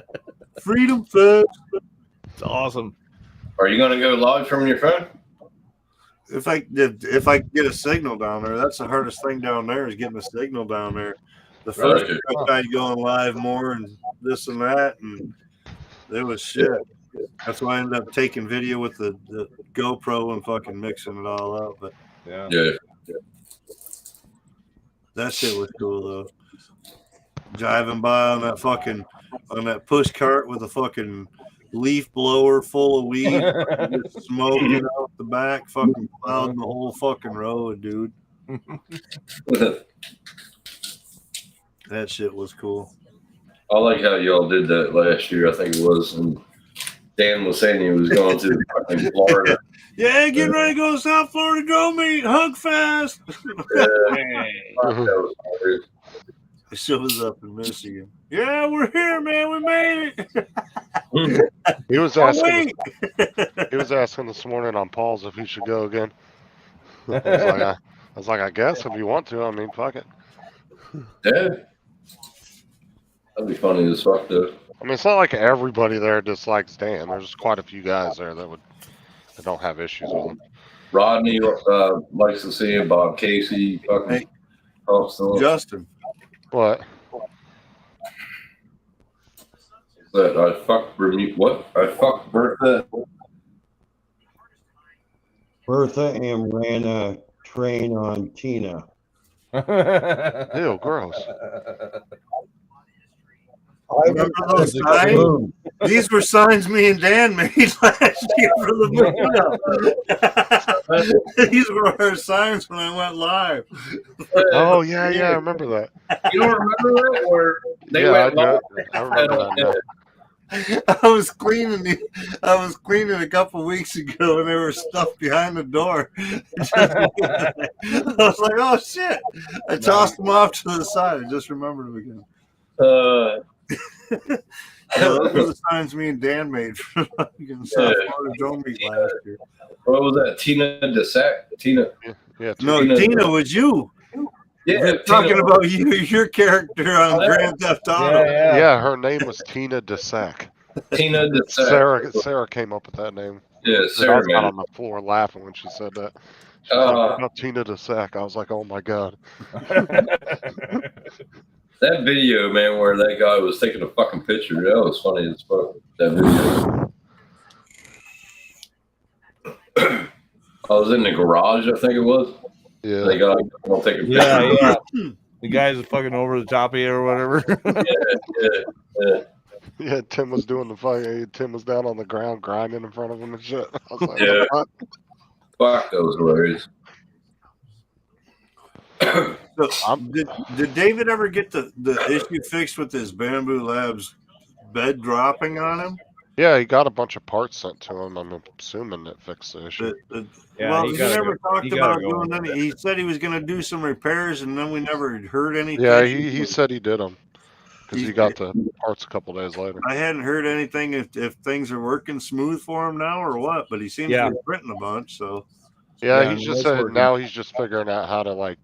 Freedom Fest. It's awesome. Are you gonna go live from your phone? If I get a signal down there, that's the hardest thing down there is getting a signal down there. The first Right. year I tried going live more and this and that, and it was shit. That's why I ended up taking video with the GoPro and fucking mixing it all up. But Yeah. Yeah. that shit was cool though. Driving by on that push cart with a fucking leaf blower full of weed, just smoking out the back, fucking plowing the whole fucking road, dude. That shit was cool. I like how y'all did that last year. I think it was, and Dan was saying he was going to fucking Florida. Yeah, getting ready to go to South Florida Drone Meet, Hug Fest. That was hilarious. I shows up in Michigan. Yeah, we're here, man. We made it. He was Oh, asking. wait. He was asking this morning on Paul's if he should go again. I was like, I guess if you want to. I mean, fuck it. Yeah. That'd be funny as fuck, though. I mean, it's not like everybody there dislikes Dan. There's quite a few guys there that don't have issues with him. Rodney likes to see him. Bob Casey, fucking Hey, Justin. What? That I fucked what? I fucked Bertha. Bertha and ran a train on Tina. Ew, gross. I Remember those signs? These were signs me and Dan made last year for the movie. These were our signs when I went live. Oh yeah, I remember that. You don't remember that? Or they Yeah, went I live? I remember that. Now. I was cleaning a couple weeks ago and they were stuffed behind the door. I was like, oh shit. I tossed them off to the side. I just remembered them again. Those were the signs me and Dan made for fucking South Florida Drone Meet last year. What was that? Tina DeSac? Tina. Yeah. No, Tina was you. Yeah, We're talking about your character on Grand Theft Auto. Yeah, her name was Tina DeSac. Tina DeSac. Sarah came up with that name. Yeah, I Sarah. was out on the floor laughing when she said that. She was like, "What about Tina DeSac?" I was like, "Oh my god." That video, man, where that guy was taking a fucking picture, that was funny as fuck. That video. I was in the garage, I think it was. Yeah. They got I'll take a picture. Yeah. The guy's fucking over the top of you or whatever. Yeah. Yeah, Tim was doing the fucking. Tim was down on the ground grinding in front of him and shit. I was like, Yeah. what? Fuck those words. So, did David ever get the issue fixed with his Bamboo Labs bed dropping on him? Yeah, he got a bunch of parts sent to him. I'm assuming it fixed the issue. Well, he never talked about doing any. He said he was going to do some repairs, and then we never heard anything. Yeah, he said he did them because he got the parts a couple days later. I hadn't heard anything if things are working smooth for him now or what, but he seems to be printing a bunch. So yeah, he's just saying now he's just figuring out how to like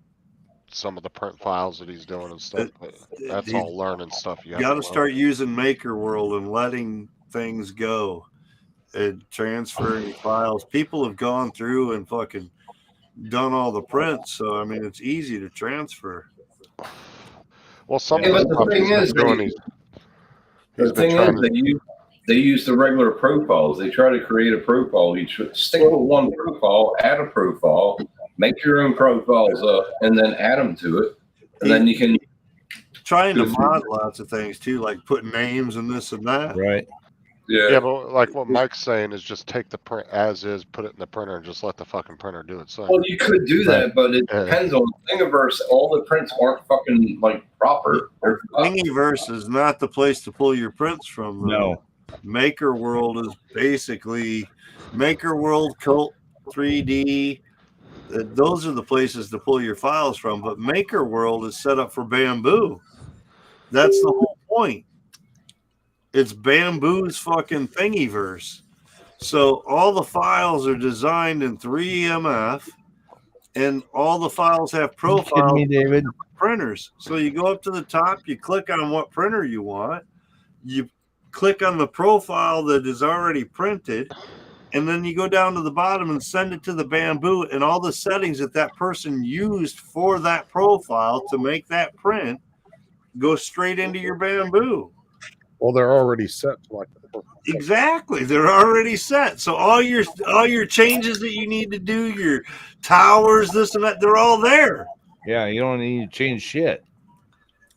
some of the print files that he's doing and stuff. But that's all learning stuff. You got to start using Maker World and letting things go and transferring files. People have gone through and fucking done all the prints, so I mean it's easy to transfer. Well, some Yeah, of but the the stuff thing he's been is, doing, the thing is, they use the regular profiles. They try to create a profile. You should stick with one profile, add a profile, make your own profiles up, and then add them to it, and then you can trying to mod lots of things too, like put names and this and that. Right. Yeah, but like what Mike's saying is just take the print as is, put it in the printer, and just let the fucking printer do it. So Well, you could do that, but it depends on Thingiverse. All the prints aren't fucking like proper. Thingiverse is not the place to pull your prints from. No. Maker World is basically Maker World, Cult 3D. Those are the places to pull your files from. But Maker World is set up for Bamboo. That's the whole point. It's Bamboo's fucking Thingiverse. So all the files are designed in 3MF, and all the files have profiles. Me, David? Printers. So you go up to the top, you click on what printer you want, you click on the profile that is already printed, and then you go down to the bottom and send it to the Bamboo, and all the settings that that person used for that profile to make that print go straight into your Bamboo. Well, they're already set. Like exactly, they're already set. So all your changes that you need to do, your towers, this and that, they're all there. Yeah, you don't need to change shit.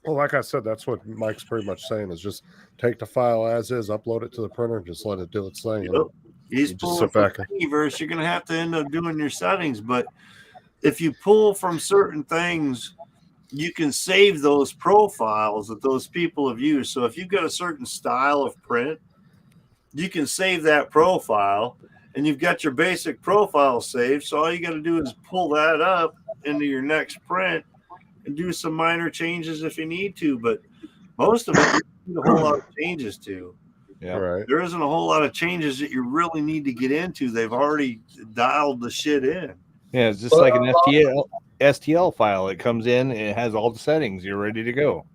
Well, like I said, that's what Mike's pretty much saying is just take the file as is, upload it to the printer, and just let it do its thing. Yep. And He's just pulling sit from back. Thingiverse. You're going to have to end up doing your settings. But if you pull from certain things, you can save those profiles that those people have used. So if you've got a certain style of print, you can save that profile, and you've got your basic profile saved. So all you got to do is pull that up into your next print and do some minor changes if you need to. But most of it, you need a whole lot of changes to. Yeah, right. There isn't a whole lot of changes that you really need to get into. They've already dialed the shit in. Yeah, it's just like an STL file. It comes in, it has all the settings. You're ready to go.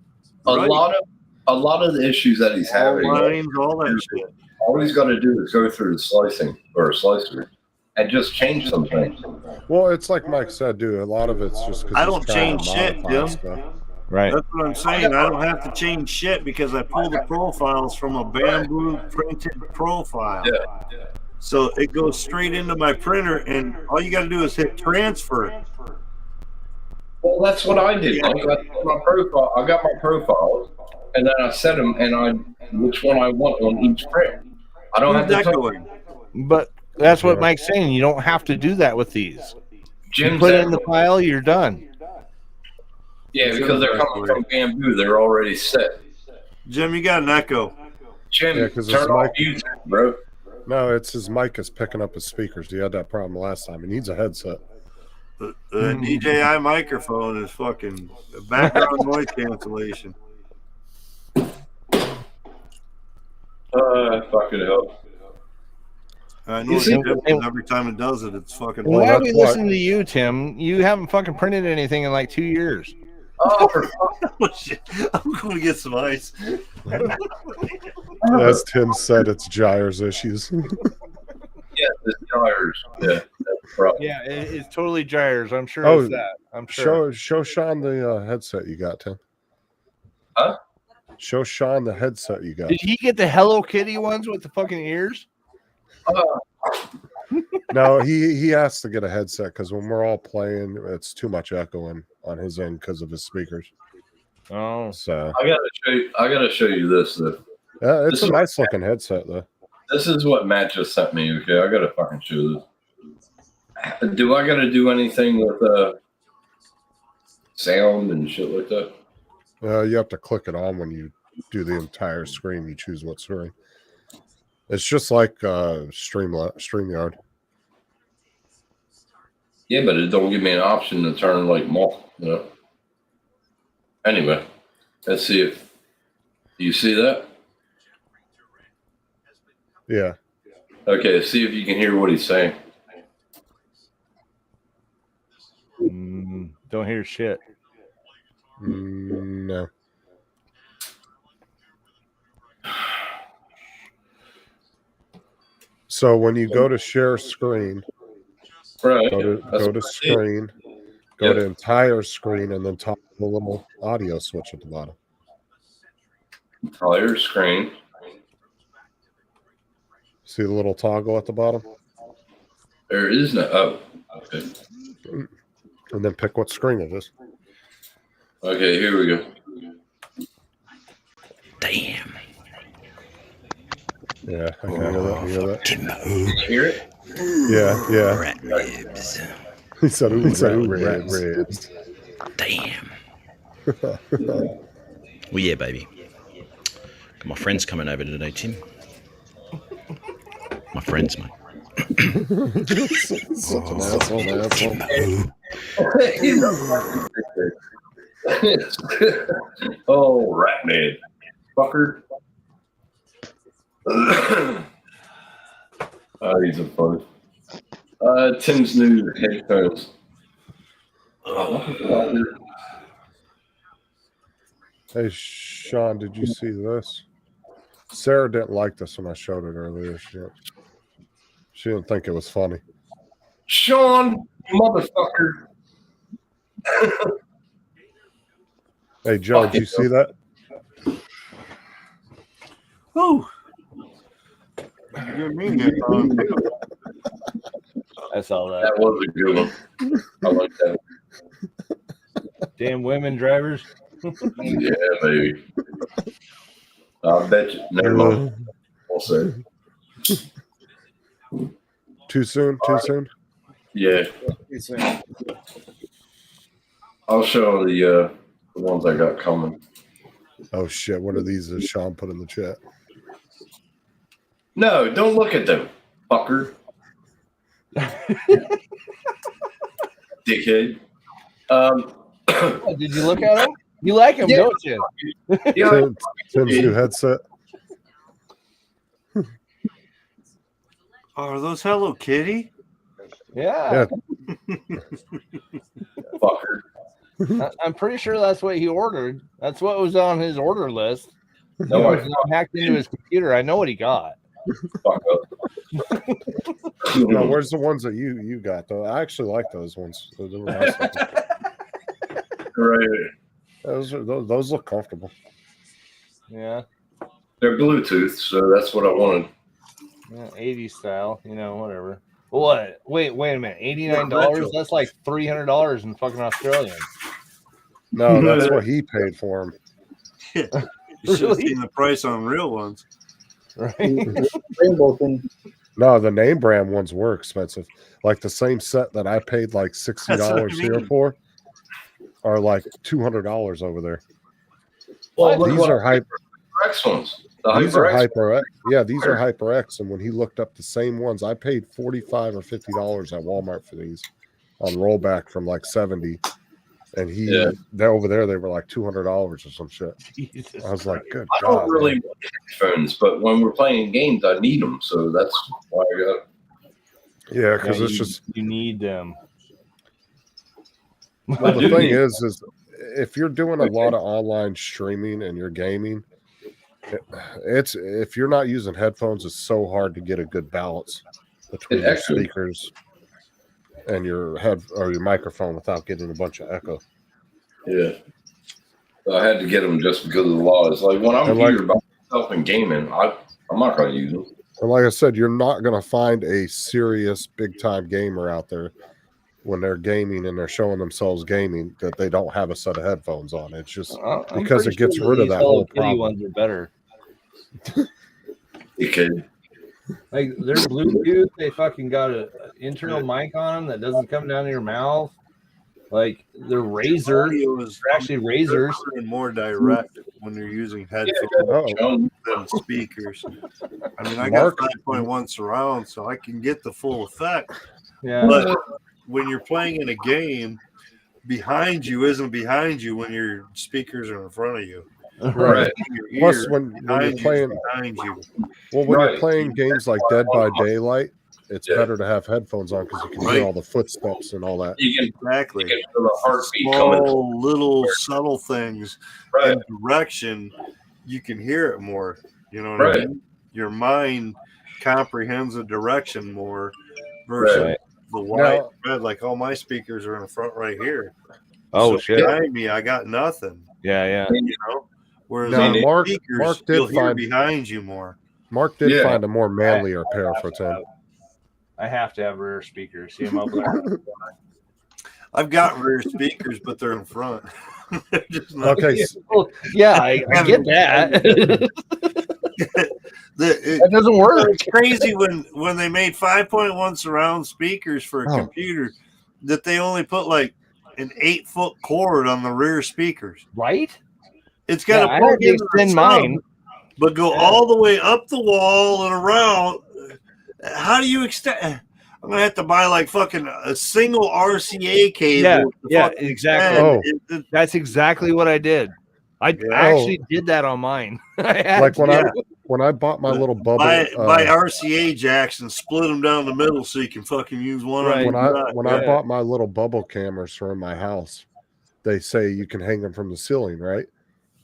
A lot of the issues that he's having, lines, all that shit. All he's got to do is go through the slicing or slicer and just change some things. Well, it's like Mike said, dude. A lot of it's just because I don't change shit, Jim. Right. That's what I'm saying. I don't have to change shit because I pull the profiles from a Bamboo printed profile. Yeah. So it goes straight into my printer, and all you got to do is hit transfer. Well, that's what I did. I got my profiles, and then I set them, and which one I want on each print. I don't have to going. But that's what Mike's saying. You don't have to do that with these. Jim You put it in said- the file, you're done. Yeah, because they're coming from Bamboo. They're already set. Jim, you got an echo. Jim, Yeah, because turn off YouTube, bro. No, it's his mic is picking up his speakers. He had that problem last time. He needs a headset. The DJI microphone is fucking background noise cancellation. Fucking hell. I know You see- every time it does it, it's fucking. Why are we listening to you, Tim? You haven't fucking printed anything in like 2 years. Oh, for fuck. Shit. I'm going to get some ice. As Tim said, it's Gyre's issues. Yeah, the gyres. Yeah, that's the problem. Yeah, it's totally gyres. I'm sure Oh, it's that. I'm sure. Show Sean the headset you got, Tim. Huh? Show Sean the headset you got. Did he get the Hello Kitty ones with the fucking ears? No, he has to get a headset because when we're all playing, it's too much echoing on his end because of his speakers. Oh, So I gotta show you this. Though. it's This a is- nice looking headset though. This is what Matt just sent me. Okay, I gotta fucking show this. Do I gotta do anything with sound and shit like that? You have to click it on when you do the entire screen. You choose what screen. It's just like StreamYard. Yeah, but it don't give me an option to turn like more. You know. Anyway, let's see if you see that. Yeah. Okay, see if you can hear what he's saying. Don't hear shit. No. So when you go to share screen, Right. go That's to what I see. screen, go Yep. to entire screen, and then top the little audio switch at the bottom. Entire screen. See the little toggle at the bottom, There is no. Oh, okay. and then pick what screen it is. Okay, here we go. Damn. Yeah, I can hear that. You hear that? Can you hear it? Yeah. Rat ribs. He said, "Ooh, Rat rat ribs." Damn. Well, yeah, baby. Got my friends coming over today, Tim. My friends, mate. Such an asshole, Oh, rat man. Fucker. These are fun. Tim's new headphones. Hey, Sean, did you see this? Sarah didn't like this when I showed it earlier. She didn't think it was funny. Sean, motherfucker. Hey, Joe, did you see that? Whew. You mean it, I saw that. That was a good one. I like that. Damn women drivers. Yeah, baby. I bet you. Never mind. We'll see. Too soon? Too soon? Yeah. I'll show the ones I got coming. Oh, shit. What are these that Sean put in the chat? No, don't look at them, fucker. Dickhead. Did you look at him? You like him, Yeah. don't you? Yeah. Tim's new headset. Are those Hello Kitty? Yeah. Fucker. I'm pretty sure that's what he ordered. That's what was on his order list. No, I hacked into his computer. I know what he got. fuck up. No, where's the ones that you got, though? I actually like those ones. They were nice looking. Right. Those look comfortable. Yeah. They're Bluetooth, so that's what I wanted. Yeah, 80s style, whatever. What? Wait a minute. $89? That's like $300 in fucking Australian. No, that's what he paid for them. You should have Really? seen the price on real ones. Right? Rainbow thing. No, the name brand ones were expensive. Like the same set that I paid like $60 That's what I here mean. for are like $200 over there. Well, look These what are hyper. X ones. The These are HyperX. HyperX. Yeah, these are HyperX. And when he looked up the same ones, I paid $45 or $50 at Walmart for these on rollback from like 70. And they're over there, they were like $200 or some shit. Jesus I was like, good I God. don't really man. want headphones, but when we're playing games, I need them. So that's why I got. Yeah, because Yeah, it's you- just You need them. well, the do thing need- is if you're doing a lot of online streaming and you're gaming, it's if you're not using headphones, it's so hard to get a good balance between It your actually- speakers and your head or your microphone without getting a bunch of echo. Yeah. So I had to get them just because of the law. It's like when I'm And like- here by myself in gaming, I'm not going to use them. And like I said, you're not going to find a serious big time gamer out there when they're gaming and they're showing themselves gaming that they don't have a set of headphones on. It's just I'm because pretty it gets sure rid of these that Hello whole Kitty problem. ones are better. You could. Like they're Bluetooth. They fucking got an internal mic on them that doesn't come down to your mouth. Like they're razor. Audio is They're actually razors. and more direct when you're using headphones Oh, than speakers. I mean, I Mark- got 5.1 surround, so I can get the full effect. Yeah. But when you're playing in a game, behind you isn't behind you when your speakers are in front of you. Right. Your Plus, ear when you're behind you is playing, behind you. well, when Right. you're playing games like Dead by Daylight, it's Yeah. better to have headphones on because you can Right. hear all the footsteps and all that. You can Exactly. feel the heartbeat coming. Small, little, subtle things Right. in direction, you can hear it more. You know what I Right. mean? Your mind comprehends a direction more versus Right. the white Now- red. Like all my speakers are in the front right here. Oh So shit. behind me, I got nothing. Yeah, yeah. You know. Whereas Now, on the Mark- speakers, Mark did you'll hear find- behind you more. Mark did Yeah. find a more manlier pair for Tim. I have to have rear speakers. See them up there. I've got rear speakers, but they're in front. They're just not- Okay, Well, yeah, I get that. The- That doesn't work. It's crazy when they made 5.1 surround speakers for a Oh. computer that they only put like an 8-foot cord on the rear speakers. Right? It's got Yeah, to I plug had to into the extend sub, mine. but go all the way up the wall and around. How do you extend? I'm gonna have to buy like fucking a single RCA cable. Yeah, to yeah, fucking exactly. extend. Oh. That's exactly what I did. I Yeah. actually did that on mine. I had like when to. I bought my little bubble. Buy RCA jacks and split them down the middle so you can fucking use one Right. on when each I side. bought my little bubble cameras for my house, they say you can hang them from the ceiling, right?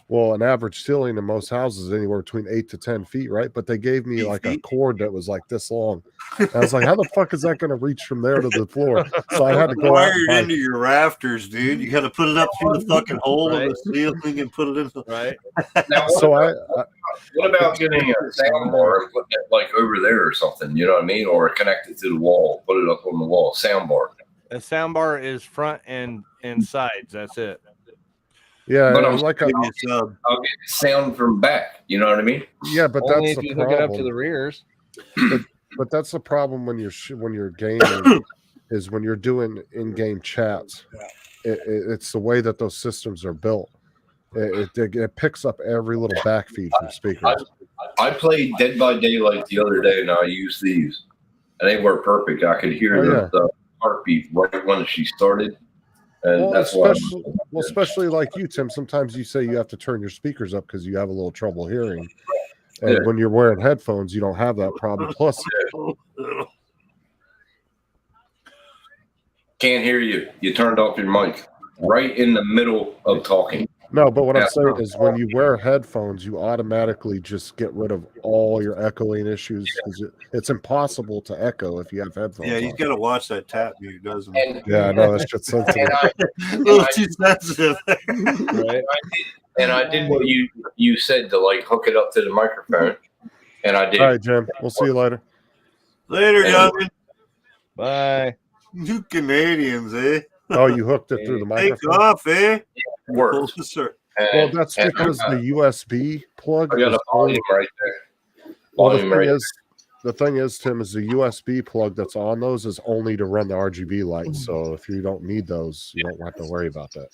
Well, an average ceiling in most houses is anywhere between 8 to 10 feet, right? But they gave me 8 like a feet? cord that was like this long. And I was like, how the fuck is that going to reach from there to the floor? So I had to go out Wired and buy, into your rafters, dude. You got to put it up through the fucking hole in the ceiling and put it in. Right. Now, so what about getting a sound bar and putting it like over there or something? You know what I mean? Or connect it to the wall, put it up on the wall. Sound bar. A sound bar is front and sides. That's it. yeah, But and I'm like Give me a sub. I'll get sound from back. You know what I mean? yeah, but Only that's if the you hook it up to the problem. rears. But that's the problem when you're gaming is when you're doing in-game chats. It's the way that those systems are built. It picks up every little backfeed from speakers. I played Dead by Daylight the other day, and I used these, and they work perfect. I could hear Oh, yeah. the heartbeat right when she started, and Well, that's why. especially like you, Tim. Sometimes you say you have to turn your speakers up because you have a little trouble hearing. And Yeah. when you're wearing headphones, you don't have that problem. Plus, Can't hear you. You turned off your mic right in the middle of talking. no, but what Yeah. I'm saying is when you wear headphones, you automatically just get rid of all your echoing issues because it's impossible to echo if you have headphones. Yeah, he's on. got to watch that tap mute, doesn't he? And, Yeah, I know that's just sensitive. A little too sensitive. Right. and I did what you said to like hook it up to the microphone, and I did. All right, Jim. We'll see you later. Later, Yeah. youngin. Bye. You Canadians, eh? Oh, you hooked it through the Take microphone. off, eh? It worked. Yes, sir. And, Well, that's and because the USB plug. I got is a volume right there. Well, Volume right the thing is, Tim, is the USB plug that's on those is only to run the RGB lights. So if you don't need those, you don't have to worry about that.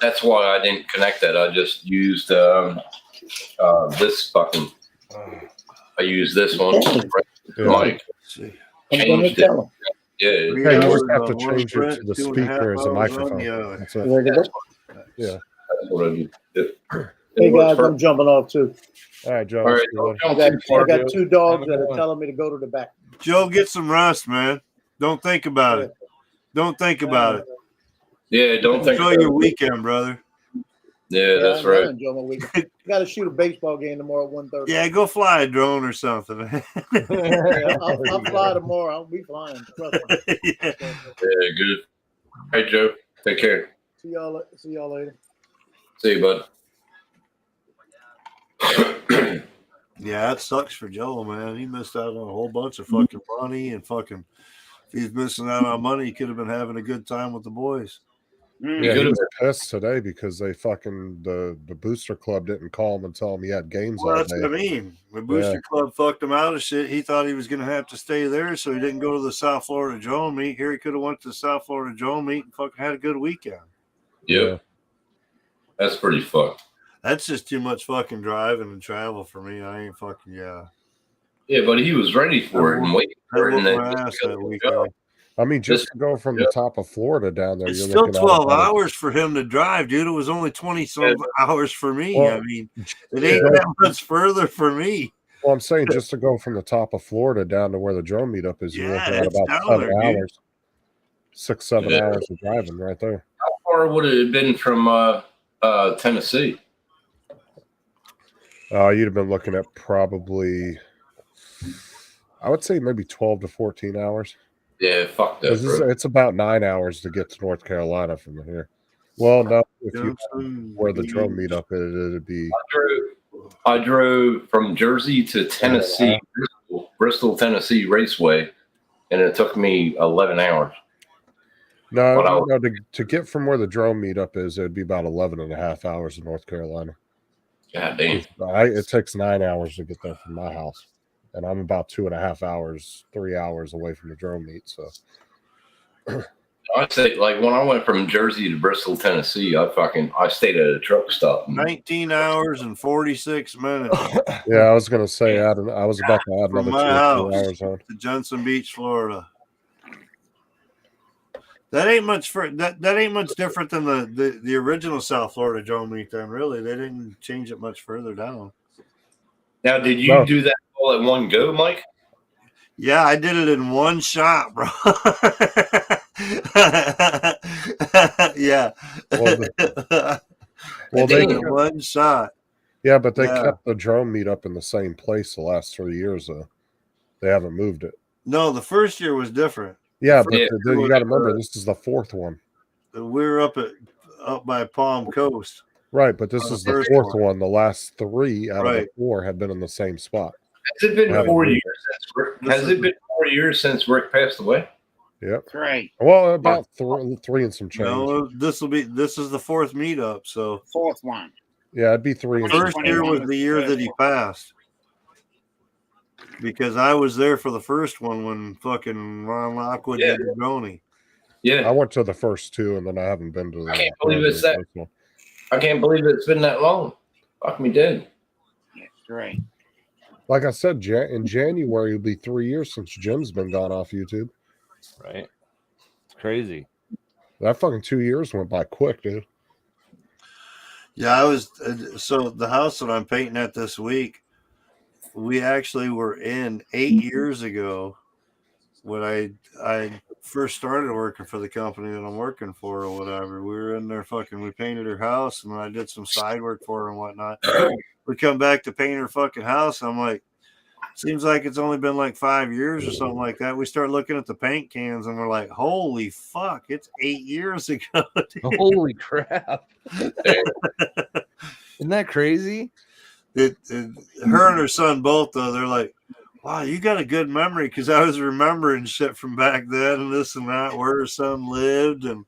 That's why I didn't connect that. I just used this fucking. I used this one. Yeah. Like, I'm gonna changed it. tell him. Yeah. Hey, you just have to change it to the speaker as a microphone. That's it. Ready to go? Yeah. That's what I did. It Hey works guys, I'm perfect. jumping off too. All right, Joe. All right, see you later. don't I too far, got Joe. two dogs Have a that good are one. telling me to go to the back. Joe, get some rest, man. Don't think about it. Don't think about it. Yeah, don't think. Enjoy your weekend, brother. Yeah, that's I'm right. gonna enjoy my weekend. Got to shoot a baseball game tomorrow at 1:30. Yeah, go fly a drone or something. I'll fly tomorrow. I'll be flying. Trust me. Yeah. Yeah, good. Hey, Joe. Take care. See y'all later. See you, bud. Yeah, that sucks for Joe, man. He missed out on a whole bunch of fucking money and fucking. If he's missing out on money, he could have been having a good time with the boys. Yeah, he was pissed today because they fucking the booster club didn't call him and tell him he had games Well, all that's day. what I mean. The booster club fucked him out of shit. He thought he was going to have to stay there, so he didn't go to the South Florida Joe meet. Here he could have went to the South Florida Joe meet and fucking had a good weekend. Yep. That's pretty fucked. That's just too much fucking driving and travel for me. I ain't fucking Yeah, but he was ready for it and waiting for it. And then my ass that weekend. I mean, just to go from the top of Florida down there, It's you're still looking at 12 about- hours for him to drive, dude. It was only 20-some hours for me. Well, I mean, it ain't that much further for me. Well, I'm saying just to go from the top of Florida down to where the drone meetup is, you're looking at it's about down 7 there, dude. hours, 6-7 hours of driving right there. How far would it have been from Tennessee? You'd have been looking at probably, I would say maybe 12 to 14 hours. Yeah, fuck that. 'Cause it's about 9 hours to get to North Carolina from here. Well, no, if you where the drone meetup is, it'd be. I drove from Jersey to Tennessee, Bristol, Tennessee Raceway, and it took me 11 hours. No, But no, to get from where the drone meetup is, it'd be about 11 and a half hours in North Carolina. God damn. It takes 9 hours to get there from my house. And I'm about 2.5 hours, 3 hours away from the drone meet. So I'd say, like, when I went from Jersey to Bristol, Tennessee, I stayed at a truck stop. 19 hours and 46 minutes yeah, I was gonna say I was about to add from another my 2 or house 3 hours on. to Johnson Beach, Florida. That ain't much that ain't much different than the original South Florida Joe meet. Then really, they didn't change it much further down. Now, did you do that all at one go, Mike? Yeah, I did it in one shot, bro. Yeah. Well, they they in one shot. Yeah, but they Yeah. kept the drone meetup in the same place the last 3 years though. They haven't moved it. No, the first year was different. Yeah, The but first year you got to was, remember this is the 4th one. we were up by Palm Coast. Right, but this on the is the first 4th one. The last 3 out of Right. the 4 have been in the same spot. Has it been Haven't 4 moved years it. since Rick? Has it been 4 years since Rick passed away? Yep. Right. Well, about three and some change. No, this is the 4th meetup. So Fourth one. Yeah, it'd be 3 and first some year change. was the year that he passed. Because I was there for the first one when fucking Ron Lockwood did the Brony. Yeah. I went to the first 2, and then I haven't been to the. I can't believe it's that. I can't believe it's been that long. Fuck me dead. Yes, right. Like I said, in January it'll be 3 years since Jim's been gone off YouTube. Right. It's crazy. That fucking 2 years went by quick, dude. Yeah, I was so the house that I'm painting at this week, we actually were in 8 years ago when I first started working for the company that I'm working for or whatever. We were in there we painted her house and I did some side work for her and whatnot. We come back to paint her fucking house. I'm like, seems like it's only been like 5 years or something like that. We start looking at the paint cans and we're like, holy fuck, it's 8 years ago. Dude. Holy crap. Isn't that crazy? Her and her son both, though, they're like, wow, you got a good memory, because I was remembering shit from back then and this and that, where her son lived and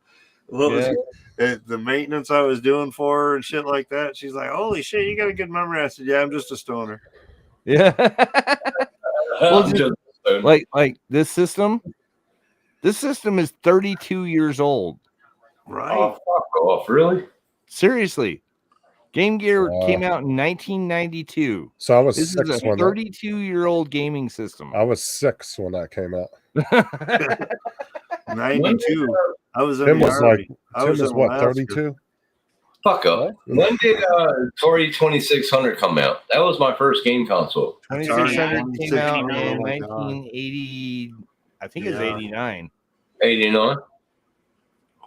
what was the maintenance I was doing for her and shit like that. She's like, holy shit, you got a good memory. I said, yeah, I'm just a stoner. Yeah. Well, I'm just- just a stoner. like this system is 32 years old. Right. Oh, fuck off. Really? Seriously. Game Gear came out in 1992. So I was This 6 is a when 32-year-old gaming system. I was 6 when that came out. 92. I was in Tim the was Army. like, I Tim was was in what, Alaska. 32? Fuck up. When did Atari 2600 come out? That was my first game console. 2600 came out in Oh my God. 1980. I think it's Yeah. 89. 89.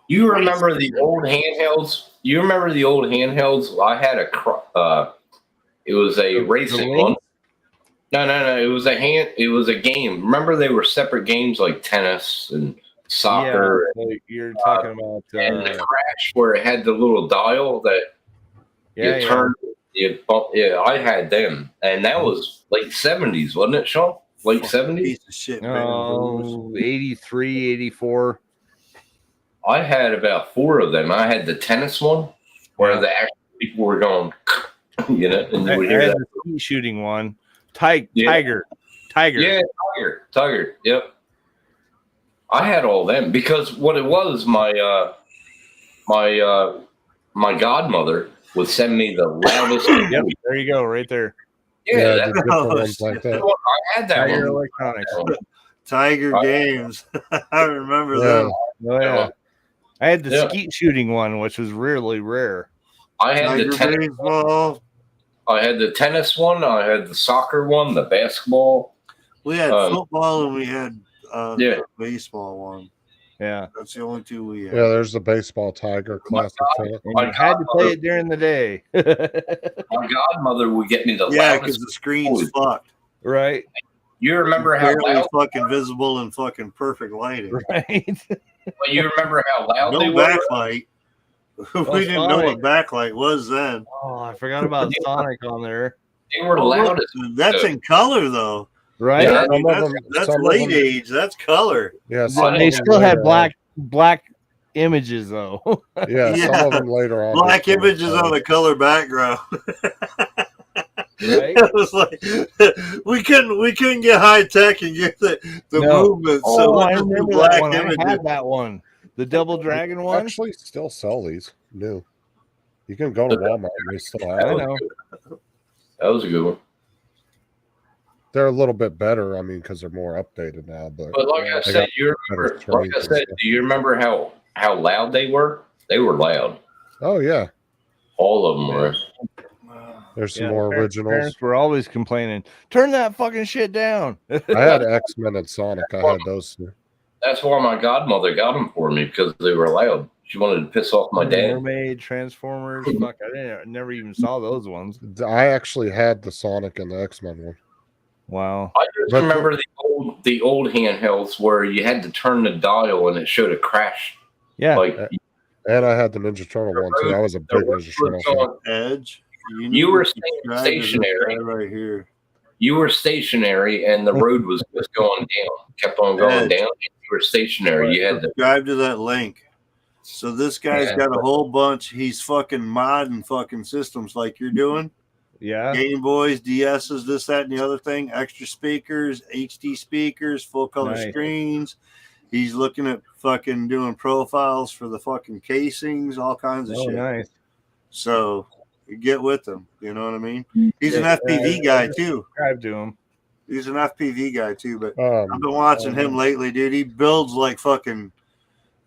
You remember the old handhelds? You remember the old handhelds? I had it was a racing Link? one. No. It was a game. Remember they were separate games like tennis and soccer. Yeah, so you're talking about And the Crash where it had the little dial that you turned Yeah, I had them, and that was late 70s, wasn't it, Sean? Late 70s. Piece of shit, man. Oh, 83, 84. I had about 4 of them. I had the tennis one, where the actual people were going, and you would hear I had that. the skeet shooting one. Tiger. Yeah, Tiger. Yep. I had all them because what it was, my godmother would send me the loudest. Yep, there you go, right there. Yeah, the different ones like that. I had that Tiger one. Electronics. Tiger Games. I remember them. Oh yeah. I had the skeet shooting one, which was really rare. I had Tiger the tennis baseball. I had the tennis one. I had the soccer one, the basketball. We had football and we had the baseball one. Yeah, that's the only 2 we had. Yeah, there's the baseball Tiger classic. And you had to play it during the day. My godmother would get me the Yeah, loudest. because the screen's fucked. Right. You remember how barely loud? fucking visible and fucking perfect lighting. Right. But you remember how loud they No were? backlight. We didn't know what backlight was then. Oh, I forgot about Sonic on there. They were loud. That's in color though. Right? Yeah, Some of that's them- late age. That's color. Yeah, They still had black images though. Yeah, some of them later on. Black images on a color background. Right? It was like we couldn't get high tech and get the movement. So I let's do remember black that one. images. I had that one. The Double Dragon one. Actually, still sell these new. You can go to Walmart and they still have I them. know. That was a good one. They're a little bit better. I mean, because they're more updated now. But But like I said, you remember? Like I said, do you remember how loud they were? They were loud. Oh yeah, all of them were. There's some more originals. Parents were always complaining, "Turn that fucking shit down." I had X-Men and Sonic. I had those two. That's why my godmother got them for me because they were loud. She wanted to piss off my dad. Mermaid, Transformers. Fuck, I never even saw those ones. I actually had the Sonic and the X-Men one. Wow. I just remember the old handhelds where you had to turn the dial and it showed a crash. Yeah. Like, and I had the Ninja Turtle one too. I was a big Ninja Turtle fan. Edge. You were stationary right here. You were stationary, and the road was just going down. Kept on going down. And you were stationary. You had to Subscribe to that link. So this guy's got a whole bunch. He's fucking modding fucking systems like you're doing. Yeah. Game Boys, DSs, this, that, and the other thing. Extra speakers, HD speakers, full color Nice. screens. He's looking at fucking doing profiles for the fucking casings, all kinds of shit. Nice. So you get with him. You know what I mean? He's an FPV guy too. Subscribe to him. He's an FPV guy too. But I've been watching him lately, dude. He builds like fucking.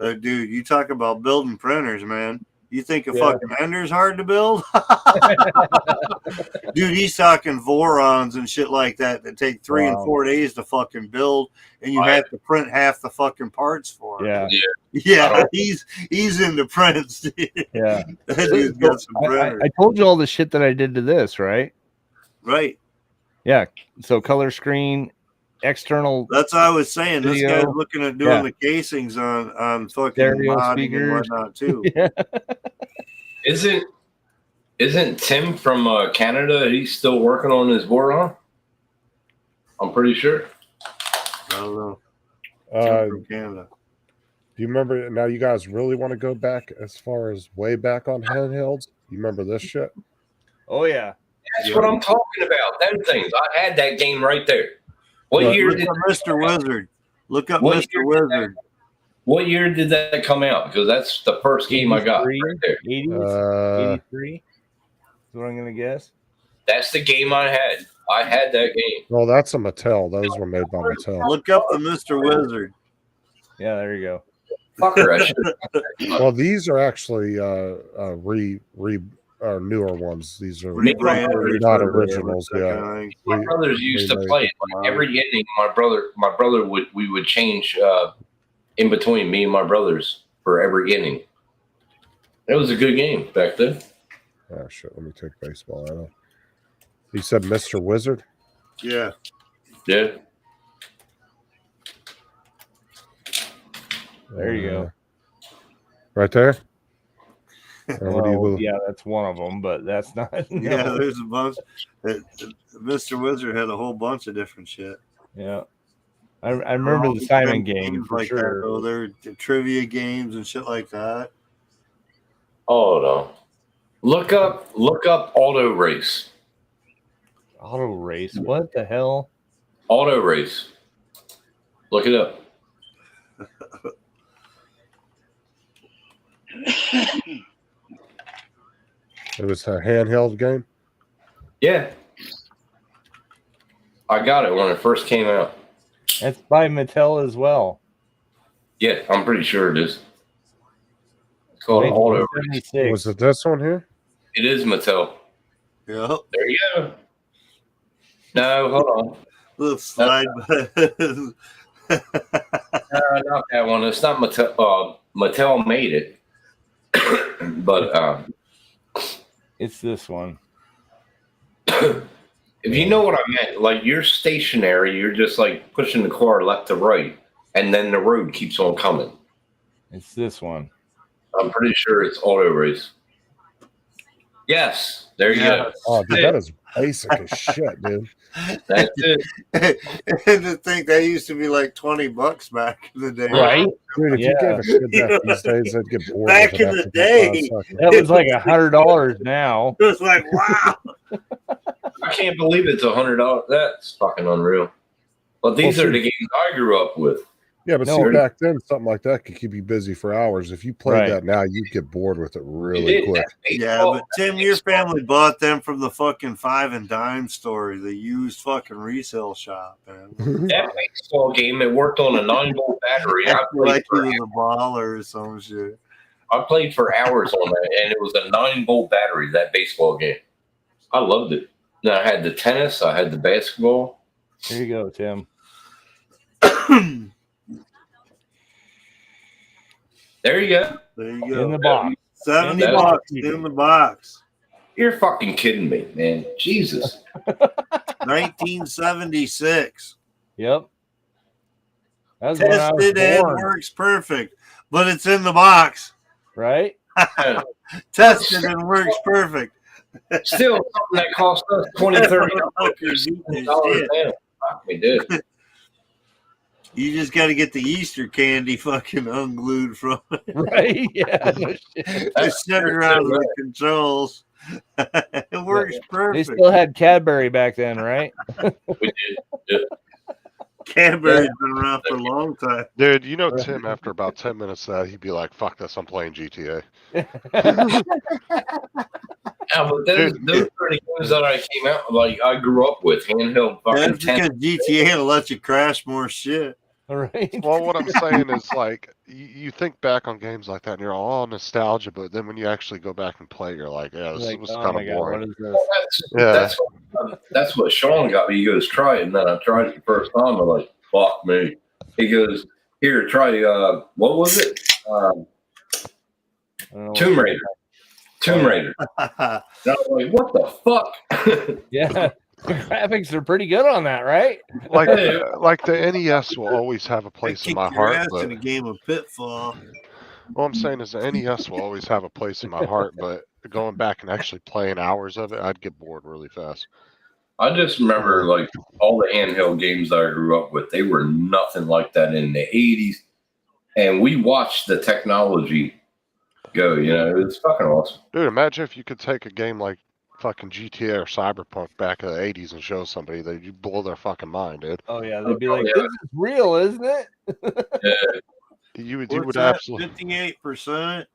Dude, you talk about building printers, man. You think a fucking Ender's hard to build? Dude, he's talking Vorons and shit like that take 3 and 4 days to fucking build, and you have to print half the fucking parts for him. Yeah, he's into prints. Dude. Yeah. That dude's got some printers. I told you all the shit that I did to this, right? Right. Yeah. So color screen, external. That's what I was saying. This video. guy's looking at doing the casings on fucking Stereo modding speakers. and whatnot too. Isn't Tim from Canada? He's still working on his Voron. I'm pretty sure. I don't know. Uh, From Canada. Do you remember? Now you guys really want to go back as far as way back on handhelds? You remember this shit? Oh yeah. That's what I'm talking about. Them things. I had that game right there. What year Look did up Mr. Wizard. Look up What Mr. year Wizard. What year did that come out? Because that's the first game I got 83? right there. 80s? 83? Is what I'm gonna guess. That's the game I had. I had that game. Well, that's a Mattel. Those were made by Mattel. Look up the Mr. Wizard. Yeah, there you go. Fucker, I should. Well, these are actually newer ones. These are Rebranded, not whatever, originals. that Yeah. kind of thing. My brothers used to play it like every inning. My brother would change in between me and my brothers for every inning. It was a good game back then. Oh shit! Let me take baseball out of. You said Mr. Wizard? Yeah. Yeah. There you go. Right there. Well, yeah, that's one of them, but that's not. Yeah, No. there's a bunch. Mr. Wizard had a whole bunch of different shit. Yeah. I remember the Simon game for like sure. That, though. They're trivia games and shit like that. Hold on. Look up Auto Race. Auto Race? What the hell? Auto Race. Look it up. It was a handheld game. Yeah. I got it when it first came out. That's by Mattel as well. Yeah, I'm pretty sure it is. It's called Auto Race. Was it this one here? It is Mattel. Yeah. There you go. No, hold on. Let's slide. No, not that one. It's not Mattel. Mattel made it, but it's this one. If you know what I meant, like you're stationary, you're just like pushing the car left to right, and then the road keeps on coming. It's this one. I'm pretty sure it's Auto Race. Yes, there you go. Oh, dude, that is basic as shit, dude. That's it. And to think that used to be like $20 back in the day, Right? Dude, if you gave a shit that these days, they'd get bored. Back with it in the after day. 5 seconds. That was like $100 now. It was like, wow. I can't believe it's $100. That's fucking unreal. But these Well, are the games I grew up with. Yeah, but No, see, back then, something like that could keep you busy for hours. If you played Right. that now, you'd get bored with it really did. quick. Yeah, but Tim, your family bought them from the fucking 5 and Dime store, the used fucking resale shop, man. That baseball game, it worked on a 9-volt battery. I played, Like you for, was a baller or some shit. I played for hours on that, and it was a 9-volt battery, that baseball game. I loved it. Then I had the tennis, I had the basketball. Here you go, Tim. There you go. There you go. In the box. 70 That's- bucks in the box. You're fucking kidding me, man. Jesus. 1976. Yep. That's when I was Tested and born, works perfect, but it's in the box. right? Tested and works perfect. Still something that cost us $20, $30. Shit. Fuck me, dude. You just got to get the Easter candy fucking unglued from it. Right? Yeah. No shit. It's sitting around the controls. It works They perfect. still had Cadbury back then, right? We did. Yeah. Cadbury's been around for a long time. Dude, you know Tim, after about 10 minutes of that, he'd be like, fuck this, I'm playing GTA. Yeah, but those are the games that I came out like I grew up with handheld fucking That's because GTA will let you crash more shit. All right. Well, what I'm saying is, like, you think back on games like that and you're all nostalgia, but then when you actually go back and play, you're like, yeah, this Like, was oh kind my of God, what boring. is this? Yeah. That's what Sean got me. He goes, try it, and then I tried it the first time. I'm like, fuck me. He goes, here, try what was it? I don't know Tomb Raider. Tomb Raider. And I was like, what the fuck? Yeah. The graphics are pretty good on that, right? Like the NES will always have a place in my heart, but in a game of Pitfall. what I'm saying is the NES will always have a place in my heart, but going back and actually playing hours of it, I'd get bored really fast. I just remember like all the handheld games I grew up with, they were nothing like that in the 80s. And we watched the technology go, it was fucking awesome. Dude, imagine if you could take a game like fucking GTA or Cyberpunk back in the 80s and show somebody that you blow their fucking mind, dude. Oh yeah, they'd be like, yeah. "This is real, isn't it?" You would What's that? absolutely 58%.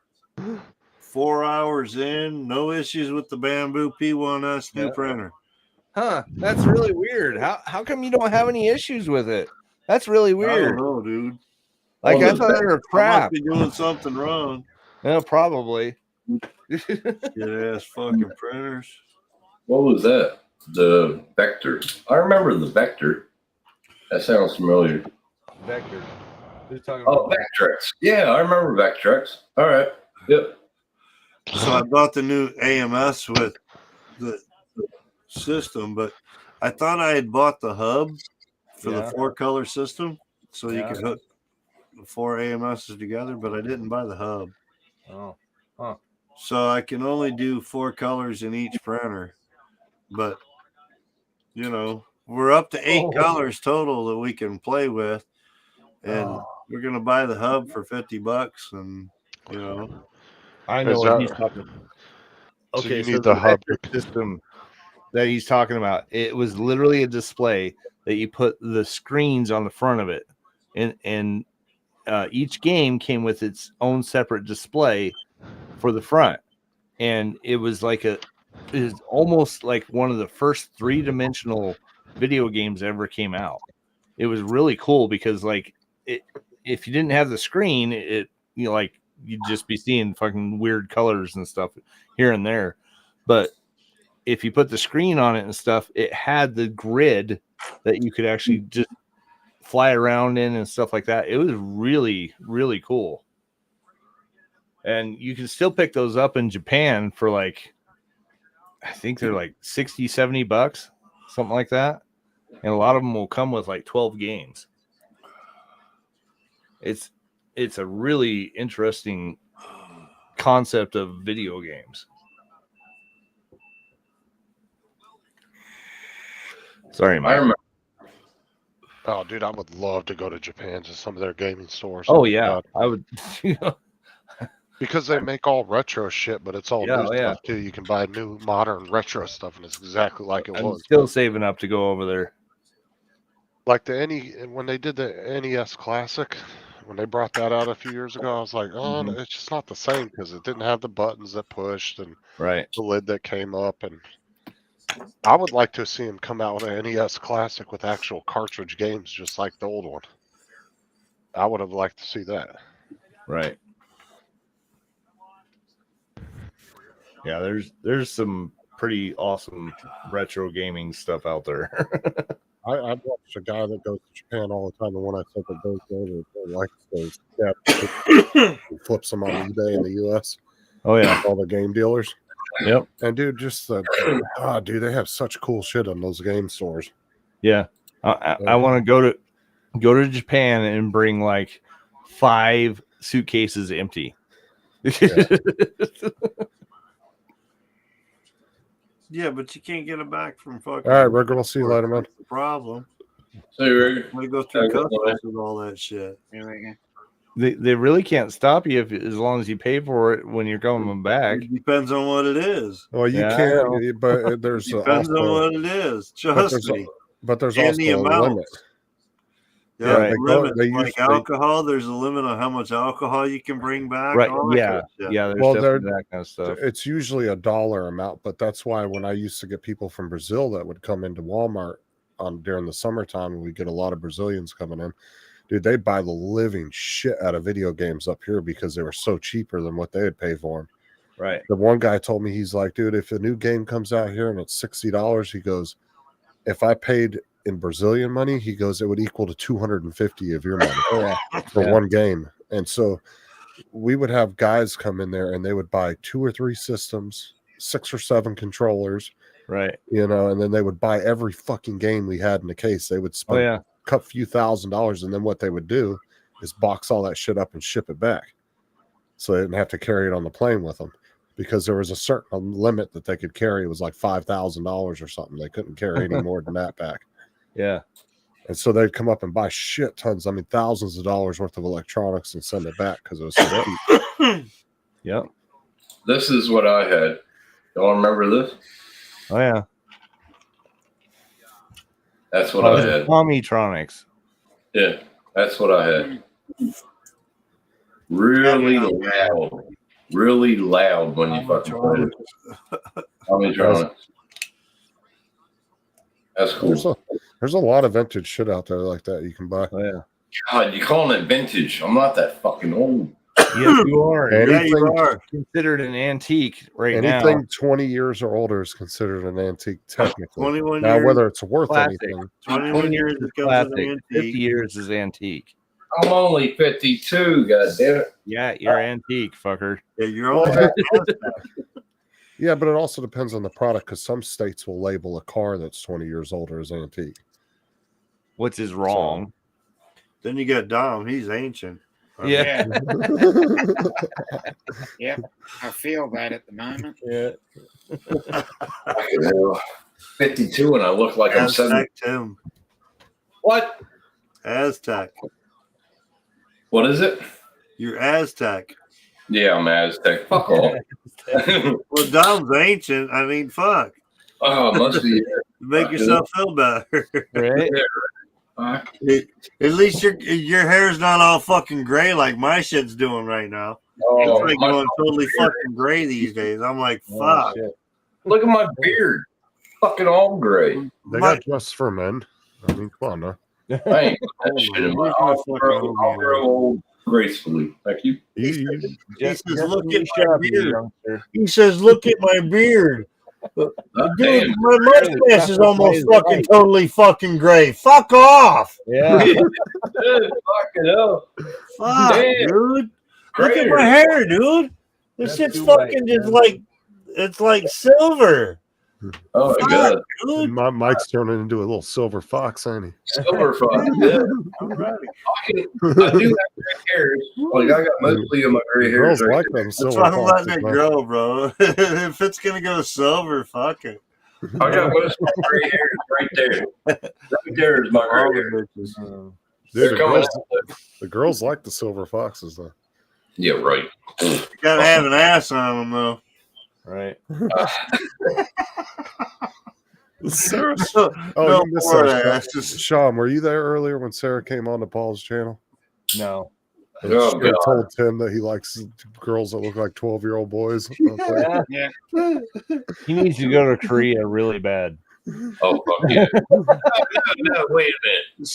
4 hours in, no issues with the Bamboo P1S new printer. Huh? That's really weird. How come you don't have any issues with it? That's really I weird. don't know, dude. Like I Well, thought they were I must crap. be doing something wrong. Yeah, probably. Good ass fucking printers. What was that? The Vector. I remember the Vector. That sounds familiar. Vector. Who's talking Oh, about? Vectrex. Yeah, I remember Vectrex. All right. Yep. So I bought the new AMS with the system, but I thought I had bought the hub for the 4-color system, so you could hook the 4 AMSs together, but I didn't buy the hub. Oh, huh. So I can only do 4 colors in each printer. But, you know, we're up to 8 colors total that we can play with. And we're going to buy the hub for $50. And, you know, I know what he's talking about. So Okay, you so need the the hub. system that he's talking about, it was literally a display that you put the screens on the front of it, and each game came with its own separate display for the front, and it was almost like one of the first 3-dimensional video games that ever came out. It was really cool because if you didn't have the screen, you'd just be seeing fucking weird colors and stuff here and there. But if you put the screen on it and stuff, it had the grid that you could actually just fly around in and stuff like that. It was really, really cool. And you can still pick those up in Japan for I think they're like $60, $70, something like that. And a lot of them will come with 12 games. It's a really interesting concept of video games. Sorry, Mike. I remember. Oh, dude, I would love to go to Japan to some of their gaming stores. Oh yeah, I would. Because they make all retro shit, but it's all new Yeah. stuff too. You can buy new modern retro stuff, and it's exactly like it I'm was. still saving up to go over there. Like when they did the NES Classic, when they brought that out a few years ago, I was like, oh, no, it's just not the same because it didn't have the buttons that pushed and Right. the lid that came up. And I would like to see them come out with an NES Classic with actual cartridge games, just like the old one. I would have liked to see that. Right. Yeah, there's some pretty awesome retro gaming stuff out there. I've watched a guy that goes to Japan all the time, and when I said that goes there, likes those, yeah, flips them on eBay in the U.S. Oh yeah, all the game dealers. Yep. And dude, just dude, they have such cool shit on those game stores. Yeah, I want to go to Japan and bring 5 suitcases empty. Yeah. Yeah, but you can't get it back from fucking. All right, we're gonna see you later, man. That's the problem. So you're We go through customs and all that shit. They really can't stop you as long as you pay for it when you're coming back. It depends on what it is. Well, you Yeah, I can't, but there's Depends on what it is. Trust me. But there's And also the a amount. limit. Yeah, Right. limit. They Like used- alcohol, there's a limit on how much alcohol you can bring back. Right. all that Yeah. kind of shit. Yeah. There's Well, definitely that kind of stuff. It's usually a dollar amount, but that's why when I used to get people from Brazil that would come into Walmart during the summertime, and we get a lot of Brazilians coming in, dude, they buy the living shit out of video games up here because they were so cheaper than what they would pay for them. Right. The one guy told me, he's like, dude, if a new game comes out here and it's $60, he goes, if I paid in Brazilian money, he goes, it would equal to 250 of your money for one game. And so we would have guys come in there and they would buy 2 or 3 systems, 6 or 7 controllers, Right. and then they would buy every fucking game we had in the case. They would spend a few $1,000s, and then what they would do is box all that shit up and ship it back, so they didn't have to carry it on the plane with them, because there was a certain limit that they could carry. It was like $5,000 or something. They couldn't carry any more than that back. Yeah. And so they'd come up and buy shit tons, I mean thousands of dollars worth of electronics, and send it back because it was so cheap. Yep. This is what I had. Y'all remember this? Oh yeah. That's what I had. Tommytronics. Yeah, that's what I had. Really loud when you fucking play it. Tommytronics. That's cool. There's a lot of vintage shit out there like that you can buy. Oh yeah. God, you calling it vintage? I'm not that fucking old. Yes, you are. Anything, you are. Considered an antique right now. anything 20 years or older is considered an antique technically. 21 Now, years. whether it's worth Classic. anything, 21 years is becomes classic. an 50 antique. years is antique. I'm only 52, goddammit. Yeah, you're antique, fucker. Yeah, you're only yeah, but it also depends on the product, because some states will label a car that's 20 years older as antique. Which is wrong. Then you got Dom. He's ancient. Yeah. Yep, I feel that at the moment. Yeah. 52 and I look like I'm 7. Aztec Tim. What? Aztec. What is it? You're Aztec. Yeah, I'm Aztec. Fuck off. Well, Dom's ancient. I mean, fuck. Oh, must be. Make yourself feel better. Right? At least your hair's not all fucking gray like my shit's doing right now. Oh, It's like my going totally beard. fucking gray these days. I'm like, Oh, fuck. shit. Look at my beard. Fucking all gray. They My- got dress for men. I mean, come on now. I ain't got that shit in my. I'll grow old gracefully. Thank you. He Just says, look at finish my up, you beard. youngster. He says, look at my beard. Oh, Dude, damn. my mustache is almost fucking totally fucking gray. Fuck off. Yeah. Fucking hell. Fuck, Damn. dude. Look at Greater. my hair, dude. This That's shit's too fucking white, just man. like, it's like silver. Oh my Fuck, god. dude. My Mike's turning into a little silver fox, ain't he? Silver fox. Yeah. I do have gray hairs. Like I got mostly of my gray hairs. Girls Right like there. them That's silver why I'm foxes. letting it man. grow, bro. If it's gonna go silver, fuck it. I got most of my gray hairs right there. Right there is my All gray the hair. bitches. They're Dude, coming out. the girls like the silver foxes, though. Yeah, right. Gotta have an ass on them, though. Right. Sarah, No oh, you missed more that. asses. Sean, were you there earlier when Sarah came on to Paul's channel? No. And Oh, she God. told Tim that he likes girls that look like 12-year-old boys. I was like, Yeah. Yeah. He needs to go to Korea really bad. Oh fuck yeah. No, wait a minute.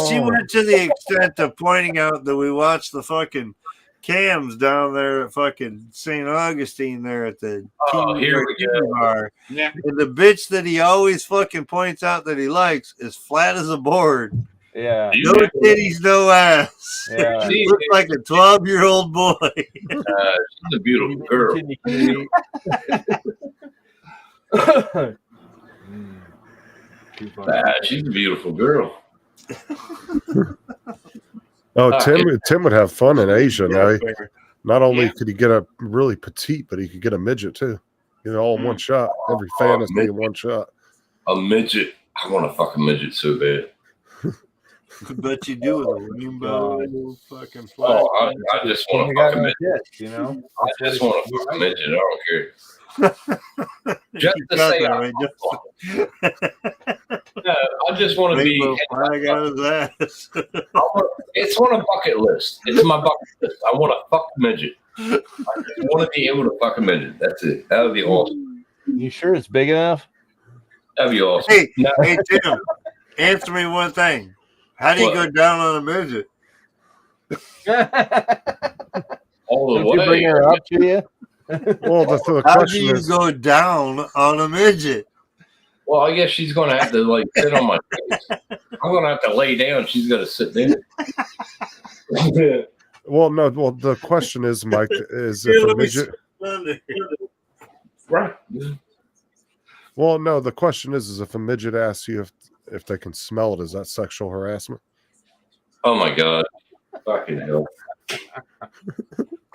She went to the extent of pointing out that we watched the fucking cams down there at fucking St. Augustine there at the Here we go. bar. Yeah. And the bitch that he always fucking points out that he likes is flat as a board. Yeah. No titties, no ass. Yeah. She looks like a 12-year-old boy. She's a beautiful girl. She's a beautiful girl. oh, Tim would have fun in Asia. Now, Yeah, not only Yeah. could he get a really petite, but he could get a midget too. Get it all in one shot. Every fantasy in one shot. A midget. I want to fuck a midget so bad. I bet you do with a rainbow fucking flag. Oh, I just want to got fuck a no midget. tits, you know? I just want to fuck a midget. I don't care. Just to Got say, that I, right, no, I just want to be. Rainbow flag out his ass. It's on a bucket list. It's my bucket list. I want to fuck a midget. I just want to be able to fuck a midget. That's it. That would be awesome. You sure it's big enough? That'd be awesome. Hey, No, hey, Tim, answer me one thing. How do you What? go down on a midget? all the Don't you way. bring her up to you? Well, the How do question you is, go down on a midget? Well, I guess she's going to have to like sit on my face. I'm going to have to lay down. She's going to sit there. well, no, well, the question is, Mike, is Here, if a let me midget. Right. Well, no, the question is if a midget asks you if they can smell it, is that sexual harassment? Oh my God. Fucking hell. It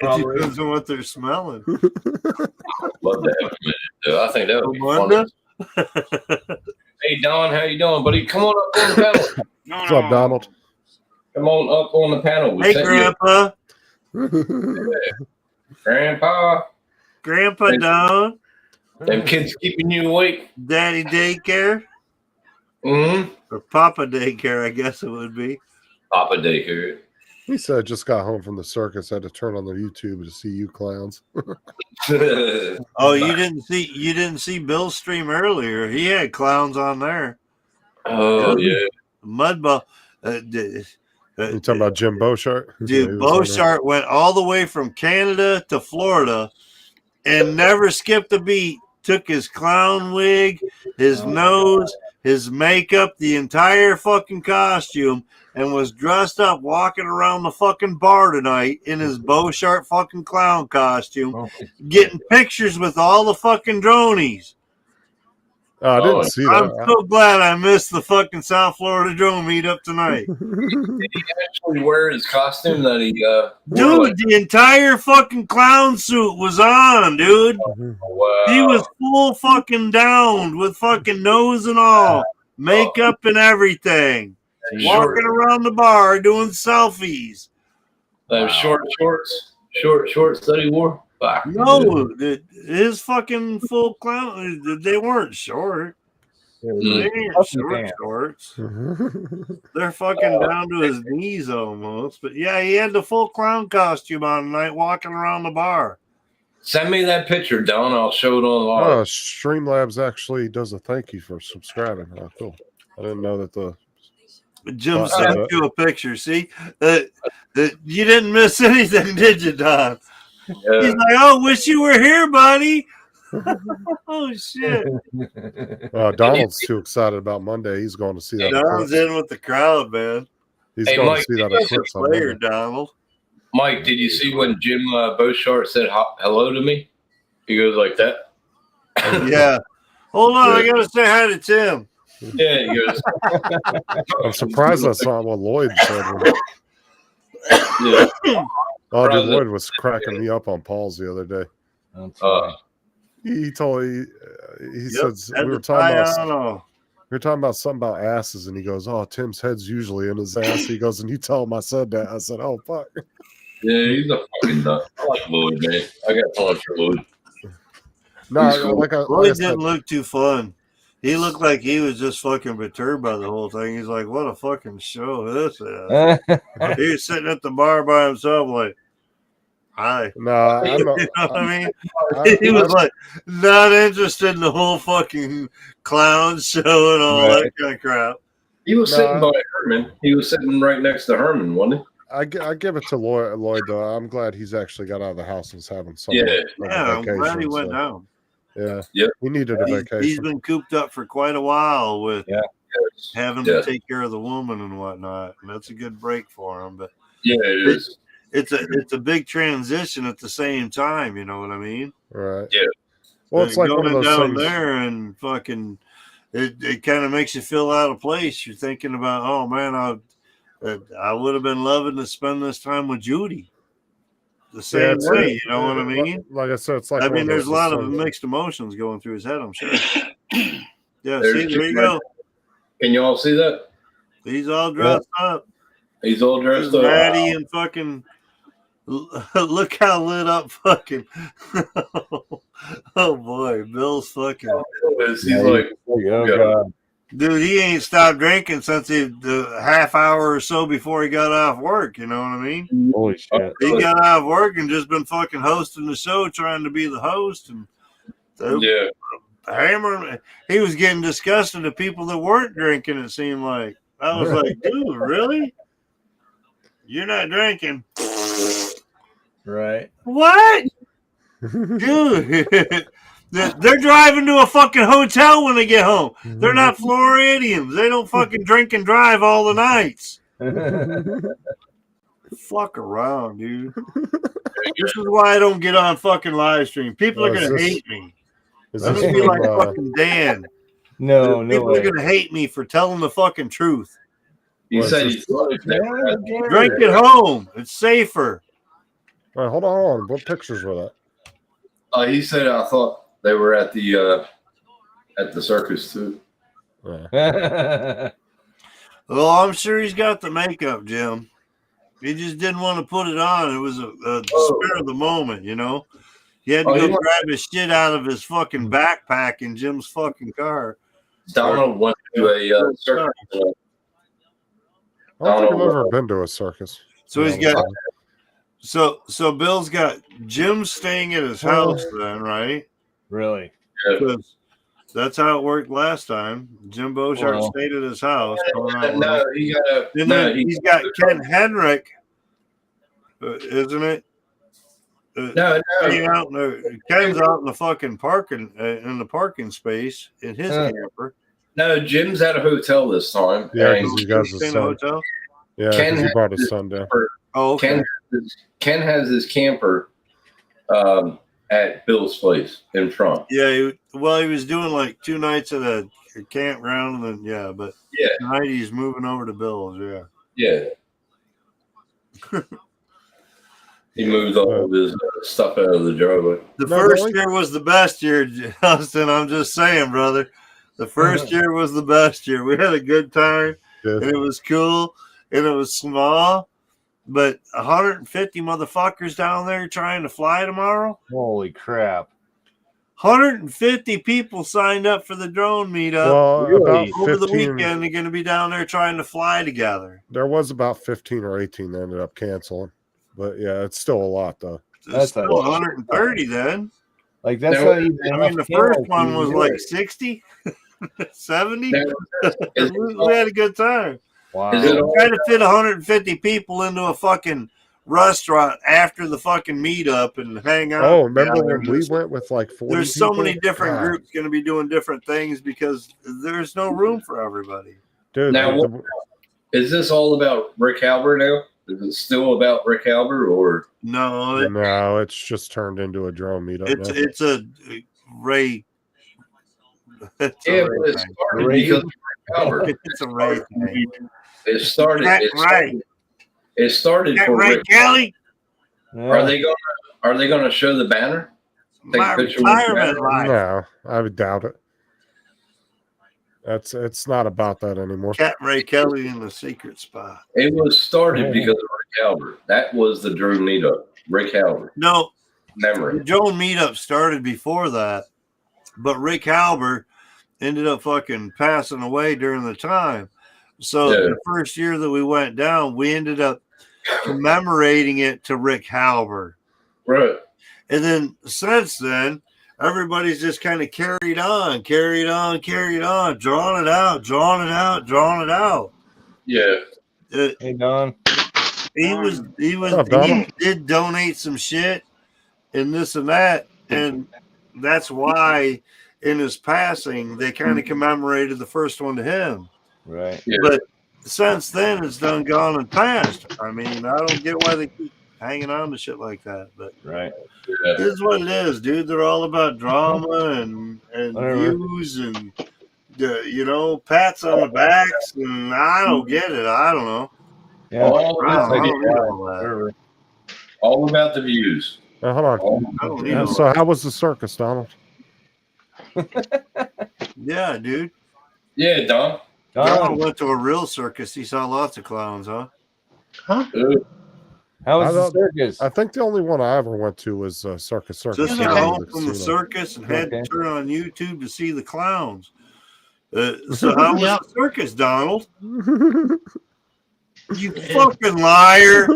depends on what they're smelling. Love to have a midget. Though. I think that would be Wanda? fun. Hey Don, how you doing, buddy? Come on up on the panel. No, What's up, Donald? Come on up on the panel. We Hey, sent you- Grandpa. Grandpa. Grandpa Hey. Don. Them kids keeping you awake. Daddy daycare. Mm-hmm. Or Papa daycare, I guess it would be. Papa daycare. He said, I just got home from the circus, had to turn on the YouTube to see you clowns. Oh, you didn't see Bill's stream earlier. He had clowns on there. Oh yeah. Mudball. You talking about Jim Beauchart? Yeah, he Dude, was on there. Beauchart went all the way from Canada to Florida and never skipped a beat. Took his clown wig, his nose, his makeup, the entire fucking costume, and was dressed up walking around the fucking bar tonight in his Beauchart fucking clown costume, getting pictures with all the fucking dronies. I didn't see I'm that. so glad I missed the fucking South Florida Drone meetup tonight. Did he actually wear his costume that he Dude, the entire fucking clown suit was on, dude. Wow. He was full fucking downed with fucking nose and all, makeup and everything. Walking around the bar doing selfies. Short shorts that he wore? Fuck. No, his fucking full clown, they weren't short. They ain't shorts. They're fucking down to his knees almost. But yeah, he had the full clown costume on tonight walking around the bar. Send me that picture, Don. I'll show it online. Streamlabs actually does a thank you for subscribing. Oh, cool. I didn't know that the Jim sent you a picture. See, you didn't miss anything, did you, Don? Yeah. He's like, "Oh, wish you were here, buddy." Oh shit! Donald's too excited about Monday. He's going to see that. Donald's in with the crowd, man. He's going Mike, to see that you eclipse on player, Monday. Donald. Mike, did you see when Jim Beauchart said hello to me? He goes like that. Yeah. Hold on, I gotta say hi to Tim. Yeah, he goes. I'm surprised that's not what Lloyd said. Yeah. Oh, dude, Lloyd was cracking me up on Paul's the other day. He told he said we were talking about something about asses, and he goes, "Oh, Tim's head's usually in his ass." He goes, and you tell him I said that. I said, "Oh, fuck." Yeah, he's a fucking nut. I like Lloyd, man. I got time for Lloyd. No, Lloyd didn't look too fun. He looked like he was just fucking perturbed by the whole thing. He's like, "What a fucking show this is." He was sitting at the bar by himself, like, "Hi." No, you know what I mean? He was like not interested in the whole fucking clown show and all that kind of crap. He was sitting by Herman. He was sitting right next to Herman, wasn't he? I give it to Lloyd though. I'm glad he's actually got out of the house and is having some. I'm glad he went down. Yeah, yep. He needed a vacation. He's been cooped up for quite a while with having to take care of the woman and whatnot, and that's a good break for him. But yeah, it is. It's a big transition at the same time. You know what I mean? Right. Yeah. Well, it's like one of going those down things. there and fucking. It kind of makes you feel out of place. You're thinking about, oh man, I would have been loving to spend this time with Judy. The same way, you know what I mean? Like I said, it's like I mean, one there's a those lot of things. mixed emotions going through his head, I'm sure. Yeah, There's see, there you go. Can you all see that? He's all dressed up. He's all dressed There's up. Maddie and fucking look how lit up fucking oh boy, Bill's fucking He's like, oh god. Dude, he ain't stopped drinking since the half hour or so before he got off work. You know what I mean? Holy shit. He got off work and just been fucking hosting the show, trying to be the host, and hammering. He was getting disgusted at people that weren't drinking. It seemed like I was like, dude, really? You're not drinking, Right. what? Dude, they're driving to a fucking hotel when they get home. They're not Floridians. They don't fucking drink and drive all the nights. Fuck around, dude. This is why I don't get on fucking live stream. People are gonna hate me. Is I'm this gonna be like from, fucking Dan. No, People are gonna hate me for telling the fucking truth. You said you Drink at home. It's safer. All right, hold on. What pictures were that? He said I thought they were at the circus too. Yeah. Well, I'm sure he's got the makeup, Jim. He just didn't want to put it on. It was a spare of the moment, you know. He had to go grab his shit out of his fucking backpack in Jim's fucking car. Donald went to a circus. I don't think I've ever been to a circus. So he's got so Bill's got Jim staying at his house then, right? Really? Because that's how it worked last time. Jim Beauchart stayed at his house. No, he got he's got Ken Henrik, isn't it? No. Ken's out in the fucking parking in the parking space in his camper. No, Jim's at a hotel this time. Yeah, because he got his Staying in a son. hotel. Yeah, Ken because he has brought his his son down. Oh, okay. Ken has his camper at Bill's place in front. Yeah, he was doing like 2 nights at a campground, and then but Yeah. tonight he's moving over to Bill's. Yeah. Yeah. He moved all of his stuff out of the driveway. The first year was the best year, Justin. I'm just saying, brother. The first year was the best year. We had a good time, and it was cool, and it was small. But 150 motherfuckers down there trying to fly tomorrow. Holy crap! 150 people signed up for the drone meetup. Well, about over the 15 weekend, they're going to be down there trying to fly together. There was about 15 or 18 that ended up canceling. But yeah, it's still a lot though. It's still 130 then. Like that's Now, not even. I mean, the first one was like 60, 70. We had a good time. Wow. Trying to fit 150 people into a fucking restaurant after the fucking meetup and hang out. Oh, remember when we went with like 40 There's so people? many different God. groups going to be doing different things because there's no room for everybody. Dude, Now, is this all about Rick Halber now? Is it still about Rick Halber or no? No, it's just turned into a drone meetup. It's now. it's a Ray. It's yeah, but it started because of Rick Halber. It's a Ray thing. It started. That It right. started, it started That for right, Rick. Kelly? Are they gonna show the banner? Take My a picture with the retirement banner? life. No, I would doubt it. It's not about that anymore. Cat Ray Kelly in the secret spot. It was started because of Rick Halber. That was the drone meetup. Rick Halber. No, Memory. the drone meetup started before that, but Rick Halber ended up fucking passing away during the time. So the first year that we went down, we ended up commemorating it to Rick Halber. Right. And then since then, everybody's just kind of carried on, drawn it out. Yeah. Hey Don. He What's up, Donald? did donate some shit and this and that, and that's why in his passing they kind of commemorated the first one to him. Right. Yeah. But since then it's done gone and passed. I mean, I don't get why they keep hanging on to shit like that, but Right. Yeah. it is what it is, dude. They're all about drama and Whatever. views and pats on the backs, and I don't get it. I don't know. Yeah. All, I don't about, need all that. Whatever. all about the views. Hold on. I don't need Yeah, all so how was the circus, Donald? Yeah, dude. Yeah, Don. Don went to a real circus. He saw lots of clowns, huh? How was the circus? I think the only one I ever went to was Circus Just down got in home the from the casino. circus and had to Okay. turn on YouTube to see the clowns. So how was the circus, Donald? You fucking liar.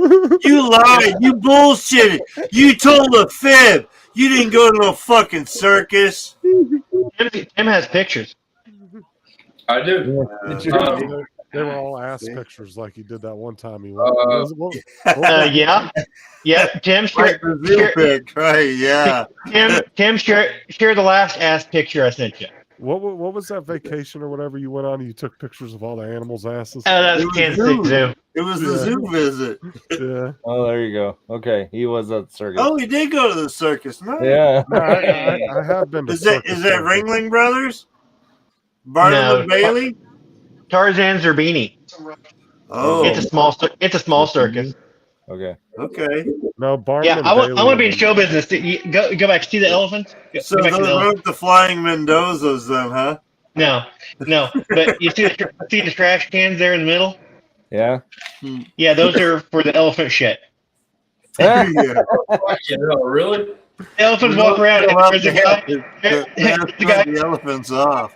You lied. You bullshitted. You told a fib. You didn't go to no fucking circus. Tim has pictures. I do. They were all ass pictures like he did that one time. He went. Yeah. Yeah. Tim, share, Right, yeah. Tim, share the last ass picture I sent you. What was that vacation or whatever you went on? And you took pictures of all the animals' asses. Oh, that was Kansas City Zoo. It was the zoo visit. Yeah. Oh, there you go. Okay, he was at the circus. Oh, he did go to the circus. Nice. Yeah. No, I have been to Is that circus that things. Ringling Brothers? Barnum No, and Bailey? Tarzan Zerbini. Oh, It's a small circus. Okay. okay. No, Barnum Yeah, and I want Bailey to be in show business. Go back. See the elephants? So Go back to the those elephants. aren't the Flying Mendozas, then, huh? No. But you see the trash cans there in the middle? Yeah. Yeah, those are for the elephant shit. Yeah. You know, really? The elephants walk around and there's a guy. That's the elephants off.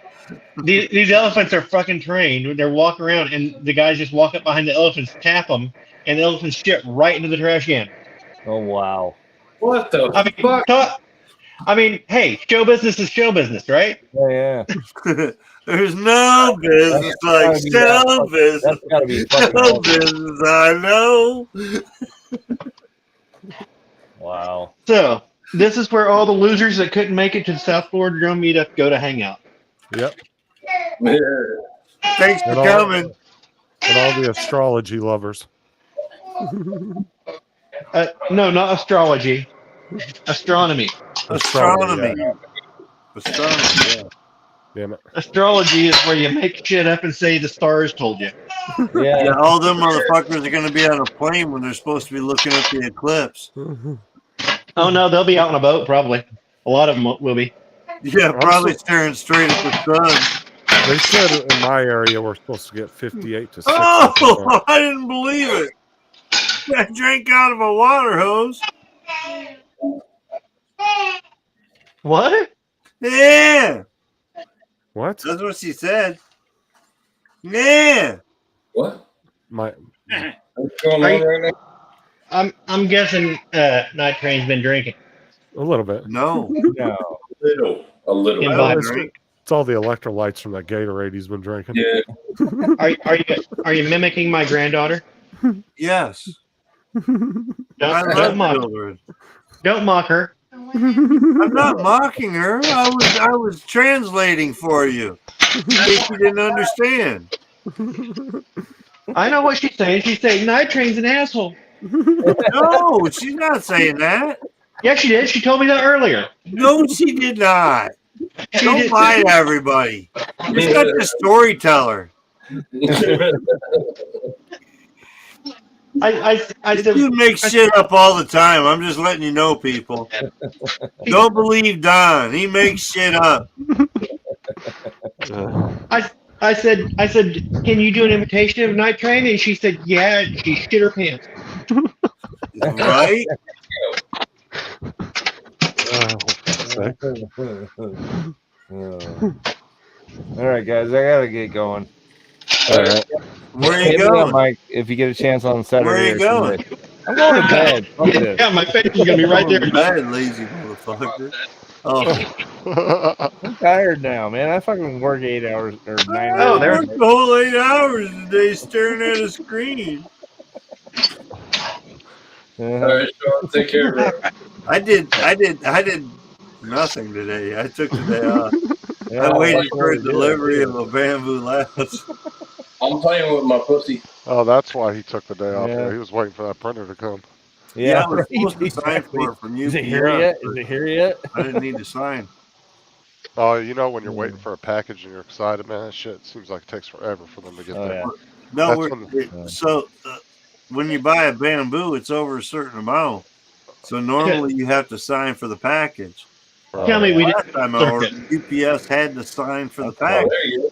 These elephants are fucking trained. They're walking around, and the guys just walk up behind the elephants, tap them, and the elephants shit right into the trash can. Oh wow. What the fuck? I mean, hey, show business is show business, right? Yeah. There's no business like show business. That's gotta be fucking Show awesome. business, I know. Wow. So this is where all the losers that couldn't make it to the South Florida Drone Meetup go to hang out. Yep. Thanks for And all- coming. And all the astrology lovers. No, not astrology. Astronomy. Astronomy. Yeah. Astronomy, yeah. Damn it. Astrology is where you make shit up and say the stars told you. Yeah, all them motherfuckers are going to be on a plane when they're supposed to be looking at the eclipse. Oh no, they'll be out on a boat probably. A lot of them will be. Yeah, probably staring straight at the sun. They said in my area we're supposed to get 58 to 60%. Oh, I didn't believe it. I drank out of a water hose. What? Yeah. What? That's what she said. Yeah. What? My What's going Are on you- right now? I'm guessing Night Train's been drinking. a little bit. No. No. A little. In I Bob. don't drink. It's all the electrolytes from that Gatorade he's been drinking. Yeah. Are you mimicking my granddaughter? Yes. I Don't love mock. children. Don't mock her. I'm not mocking her. I was translating for you. In case you didn't understand. I know what she's saying. She's saying Night Train's an asshole. No, she's not saying that. Yeah, she did. She told me that earlier. No, she did not. She Don't did. lie to everybody. You're such a storyteller. I This said, dude makes shit up all the time. I'm just letting you know, people. Don't believe Don. He makes shit up. I said, can you do an imitation of Night Train? And she said, yeah. And she shit her pants. Right? All right, guys, I gotta get going. All right. Where are Hit you me up, going? Mike, if you get a chance on Saturday. Where are you or going? Sunday. I'm going to bed. Fuck this. Yeah, my face is gonna be right there. Bad, lazy motherfucker. Oh, I'm tired now, man. I fucking work 8 hours or 9 I hours. worked the whole 8 hours a day staring at a screen. All right, Sean, take care, bro. I did nothing today. I took the day off. I waited for a delivery of a bamboo lance. I'm playing with my pussy. Oh, that's why he took the day off. Yeah. There. He was waiting for that printer to come. Yeah, I was right, supposed to sign for it from UPS. Is it here yet? Is it here yet? I didn't need to sign. Oh, you know when you're waiting for a package and you're excited, man, that shit seems like it takes forever for them to get Oh, there. yeah. No, That's so when you buy a bamboo, it's over a certain amount. So normally you have to sign for the package. Tell me we Last didn't. time I ordered, UPS had to sign for the Oh, package. there you go.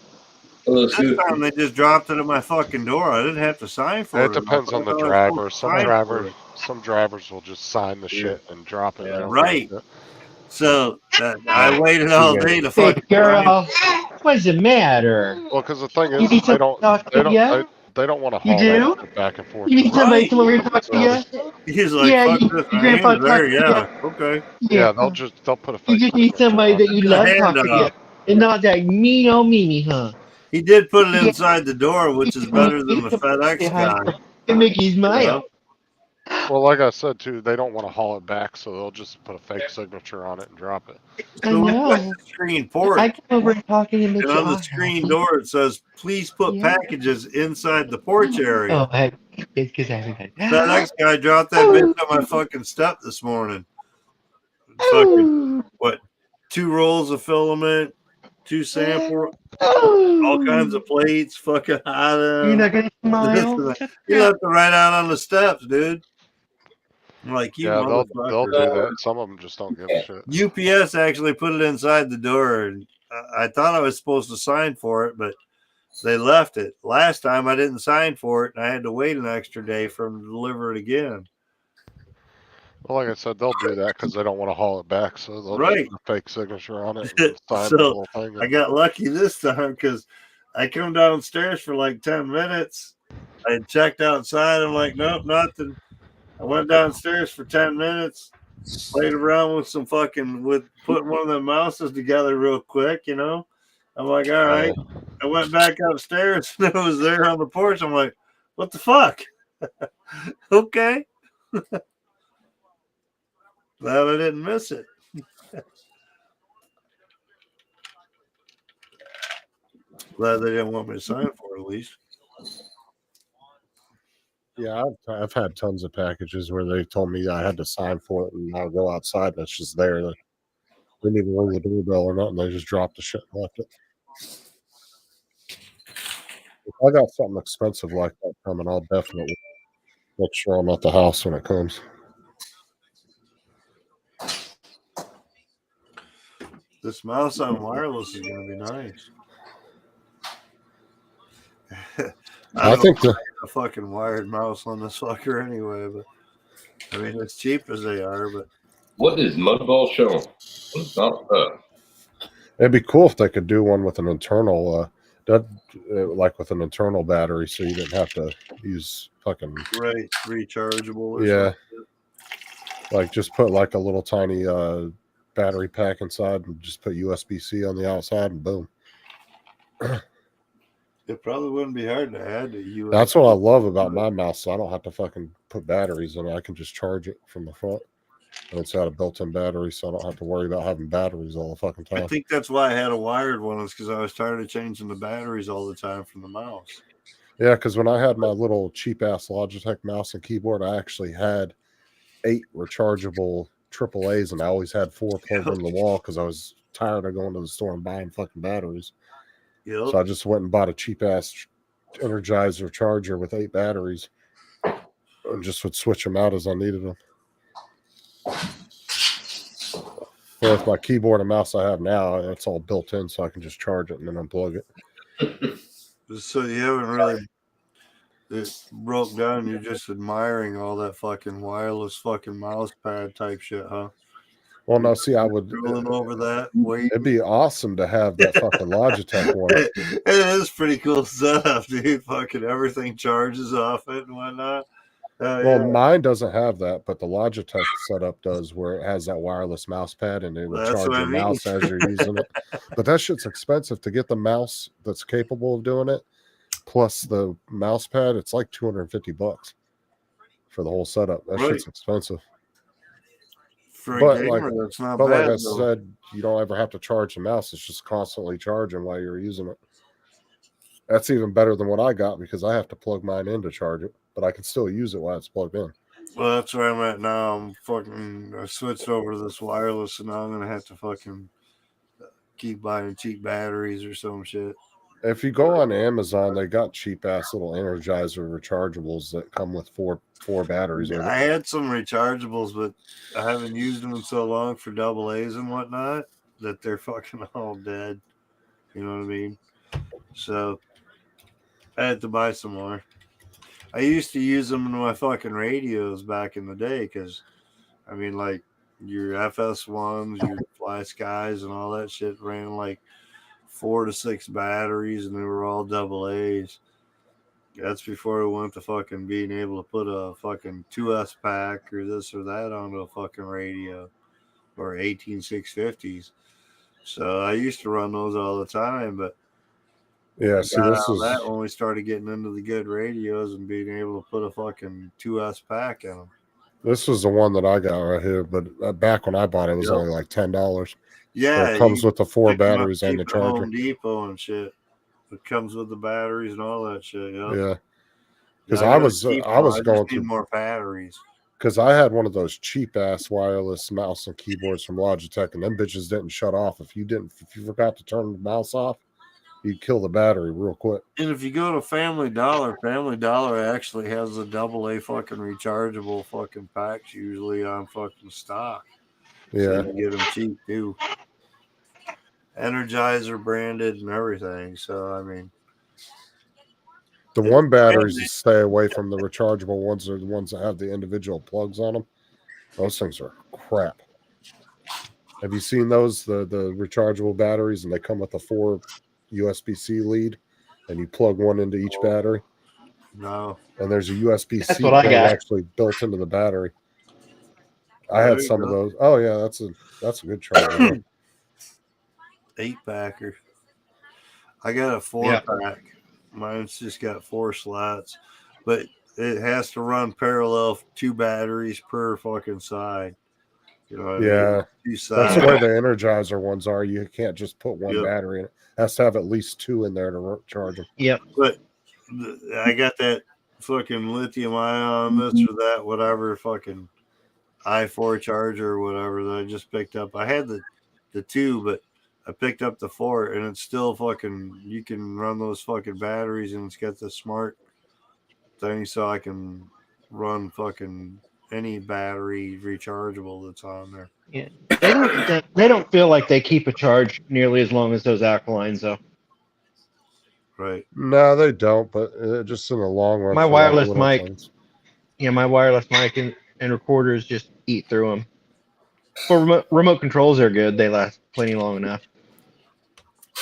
Well, that's This good. time they just dropped it at my fucking door. I didn't have to sign for it. It depends on the I was driver. supposed to sign for it. Some drivers will just sign the shit and drop it. Yeah. Right. So I waited all day to Hey, fucking girl, what's the matter? Well, because the thing You is, need to talk to ya? they don't want to You haul do? that back and forth. You need somebody to come over here and talk to So- you? He's like, Yeah, fuck you- this, your I ain't grandpa there. talked Yeah, okay. Yeah, they'll put a. You just need somebody that you love Hand talk to you. up. And not that mean old Mimi, huh? He did put it inside the door, which is better than the FedEx guy. And make you smile. Well, like I said too, they don't want to haul it back, so they'll just put a fake signature on it and drop it. I So we got know. the screen port. I come over and talk to you and make And you on the all screen happy. door, it says, please put Yeah. packages inside the porch area. Oh, heck. It's because I haven't got FedEx guy dropped that bitch on my fucking step this morning. Fucking, what, 2 rolls of filament, 2 sample, all kinds of plates, fucking hot. You're not going to smile? He left it right out on the steps, dude. I'm like, you Yeah, they'll motherfucker. do that. Some of them just don't give a shit. UPS actually put it inside the door, and I thought I was supposed to sign for it, but they left it. Last time I didn't sign for it, and I had to wait an extra day for them to deliver it again. Well, like I said, they'll do that because they don't want to haul it back, so they'll Right. just put a fake signature on it and sign the So whole thing. I got lucky this time because I come downstairs for like 10 minutes. I had checked outside. I'm like, nope, nothing. I went downstairs for 10 minutes, played around with putting one of the mouses together real quick, you know. I'm like, all right. I went back upstairs and it was there on the porch. I'm like, what the fuck? Okay. Glad I didn't miss it. Glad they didn't want me to sign for it, at least. Yeah, I've had tons of packages where they told me I had to sign for it, and I'll go outside and it's just there. They didn't even ring the doorbell or nothing. They just dropped the shit and left it. If I got something expensive like that coming, I'll definitely make sure I'm at the house when it comes. This mouse on wireless is going to be nice. I think the a fucking wired mouse on this fucker anyway, but I mean, as cheap as they are, but What is Mudball showing? What's up? It'd be cool if they could do one with an internal, like with an internal battery, so you didn't have to use fucking right, rechargeable. Or yeah. something. Like just put like a little tiny battery pack inside, and just put USB-C on the outside, and boom. It probably wouldn't be hard to add to USB. That's what I love about my mouse. So I don't have to fucking put batteries in it. I can just charge it from the front. And it's got a built-in battery, so I don't have to worry about having batteries all the fucking time. I think that's why I had a wired one, is because I was tired of changing the batteries all the time from the mouse. Yeah, because when I had my little cheap-ass Logitech mouse and keyboard, I actually had 8 rechargeable AAAs, and I always had 4 plugged in the wall because I was tired of going to the store and buying fucking batteries. Yep. So I just went and bought a cheap-ass Energizer charger with 8 batteries and just would switch them out as I needed them. Well, with my keyboard and mouse I have now, it's all built in, so I can just charge it and then unplug it. So you haven't really it broke down. You're just admiring all that fucking wireless fucking mouse pad type shit, huh? Well, no, see, I would rolling over that. Wait, it'd be awesome to have that fucking Logitech one. It is pretty cool setup, dude. Fucking everything charges off it and whatnot. Well, mine doesn't have that, but the Logitech setup does, where it has that wireless mouse pad and it will That's charge what I your mean. mouse as you're using it. But that shit's expensive to get the mouse that's capable of doing it, plus the mouse pad. It's like $250 for the whole setup. That Right. shit's expensive. For a But gamer, like, that's not but bad. like I though. said, you don't ever have to charge the mouse. It's just constantly charging while you're using it. That's even better than what I got because I have to plug mine in to charge it, but I can still use it while it's plugged in. Well, that's where I'm at now. I switched over to this wireless, and now I'm gonna have to fucking keep buying cheap batteries or some shit. If you go on Amazon, they got cheap ass little Energizer rechargeables that come with four batteries in it. I had some rechargeables, but I haven't used them in so long for double A's and whatnot that they're fucking all dead. You know what I mean? So I had to buy some more. I used to use them in my fucking radios back in the day because, I mean, like your FS1s, your Fly Skies, and all that shit ran like 4 to 6 batteries, and they were all double A's. That's before it went to fucking being able to put a fucking 2S pack or this or that onto a fucking radio or 18650s. So I used to run those all the time, but Yeah, I see, got this out of is that when we started getting into the good radios and being able to put a fucking 2S pack in them. this was the one that I got right here, but back when I bought it, it was Yep. only like $10. Yeah, it comes you with the 4 pick 'em up batteries and cheap the at charger. Home Depot and shit. It comes with the batteries and all that shit. Yep. Yeah, because Yeah, I gotta was keep I them. was just going need to more batteries. because I had one of those cheap ass wireless mouse and keyboards from Logitech, and them bitches didn't shut off. If you forgot to turn the mouse off, you'd kill the battery real quick. And if you go to Family Dollar actually has a double A fucking rechargeable fucking packs usually on fucking stock. Yeah. So you get them cheap too. Energizer branded and everything. So I mean, The one batteries that stay away from the rechargeable ones are the ones that have the individual plugs on them. Those things are crap. Have you seen those? The rechargeable batteries, and they come with a 4 USB-C lead, and you plug one into each battery. no. And there's a USB-C That's what I plug got. actually built into the battery. I There had you some of go. those. Oh yeah, that's a good charger. 8-packer. I got a 4-pack. Mine's just got 4 slots, but it has to run parallel 2 batteries per fucking side. You know what I mean? Yeah, 2 that's sides. where the Energizer ones are. You can't just put one Yep. battery in it. It has to have at least 2 in there to charge them. Yep. But I got that fucking lithium ion, this or that, whatever fucking i4 charger or whatever that I just picked up. I had the the 2, but I picked up the 4, and it's still fucking. You can run those fucking batteries, and it's got the smart thing, so I can run fucking any battery rechargeable that's on there. Yeah, they don't feel like they keep a charge nearly as long as those alkalines, though. Right. No, they don't, but just in the long run. My for wireless little mic, things. my wireless mic and recorders just eat through them. For remote controls, they're good. They last plenty long enough.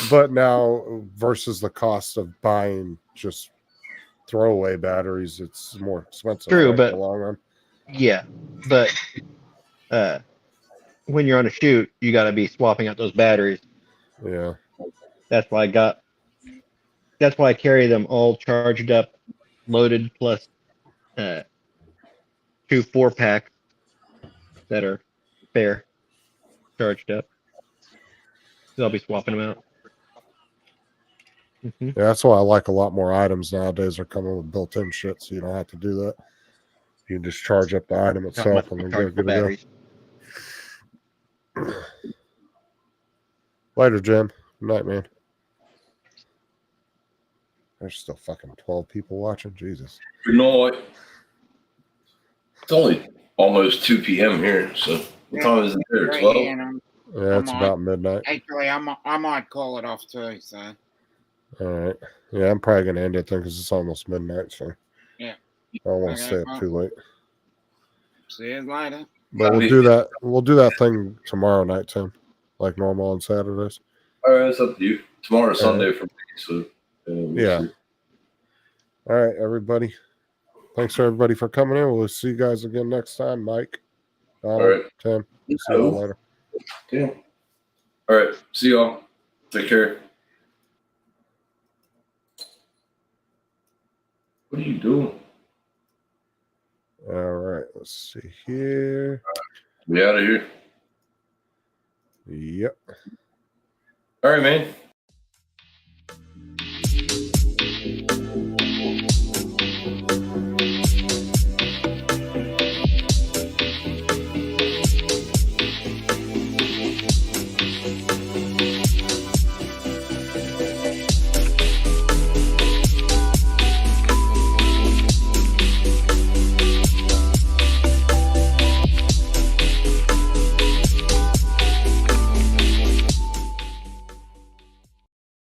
But now, versus the cost of buying just throwaway batteries, it's more expensive. True, right, but in the long run. Yeah, but when you're on a shoot, you got to be swapping out those batteries. Yeah. That's why I carry them all charged up, loaded, plus 2 4-packs that are fair, charged up. So I'll be swapping them out. Yeah, that's why I like a lot more items nowadays are coming with built-in shit, so you don't have to do that. You can just charge up the item itself and then go good to go. Later, Jim. Good night, man. There's still fucking 12 people watching. Jesus. Good night. It's only almost 2 p.m. here, so what time is it there? Right, 12? and Yeah, it's about midnight. actually, I might call it off too. So All right. Yeah, I'm probably going to end it then because it's almost midnight, so yeah, I don't want to Okay, stay up well. too late. see you later. But we'll do that. We'll do that thing tomorrow night, Tim, like normal on Saturdays. All right, it's up to you. Tomorrow's All Sunday right. for me, so we'll Yeah. see. All right, everybody. Thanks everybody for coming in. We'll see you guys again next time. Mike, Donald, All right. Tim. See you all later. Yeah. All right. See y'all. Take care. What are you doing? All right. Let's see here. We out of here. Yep. All right, man.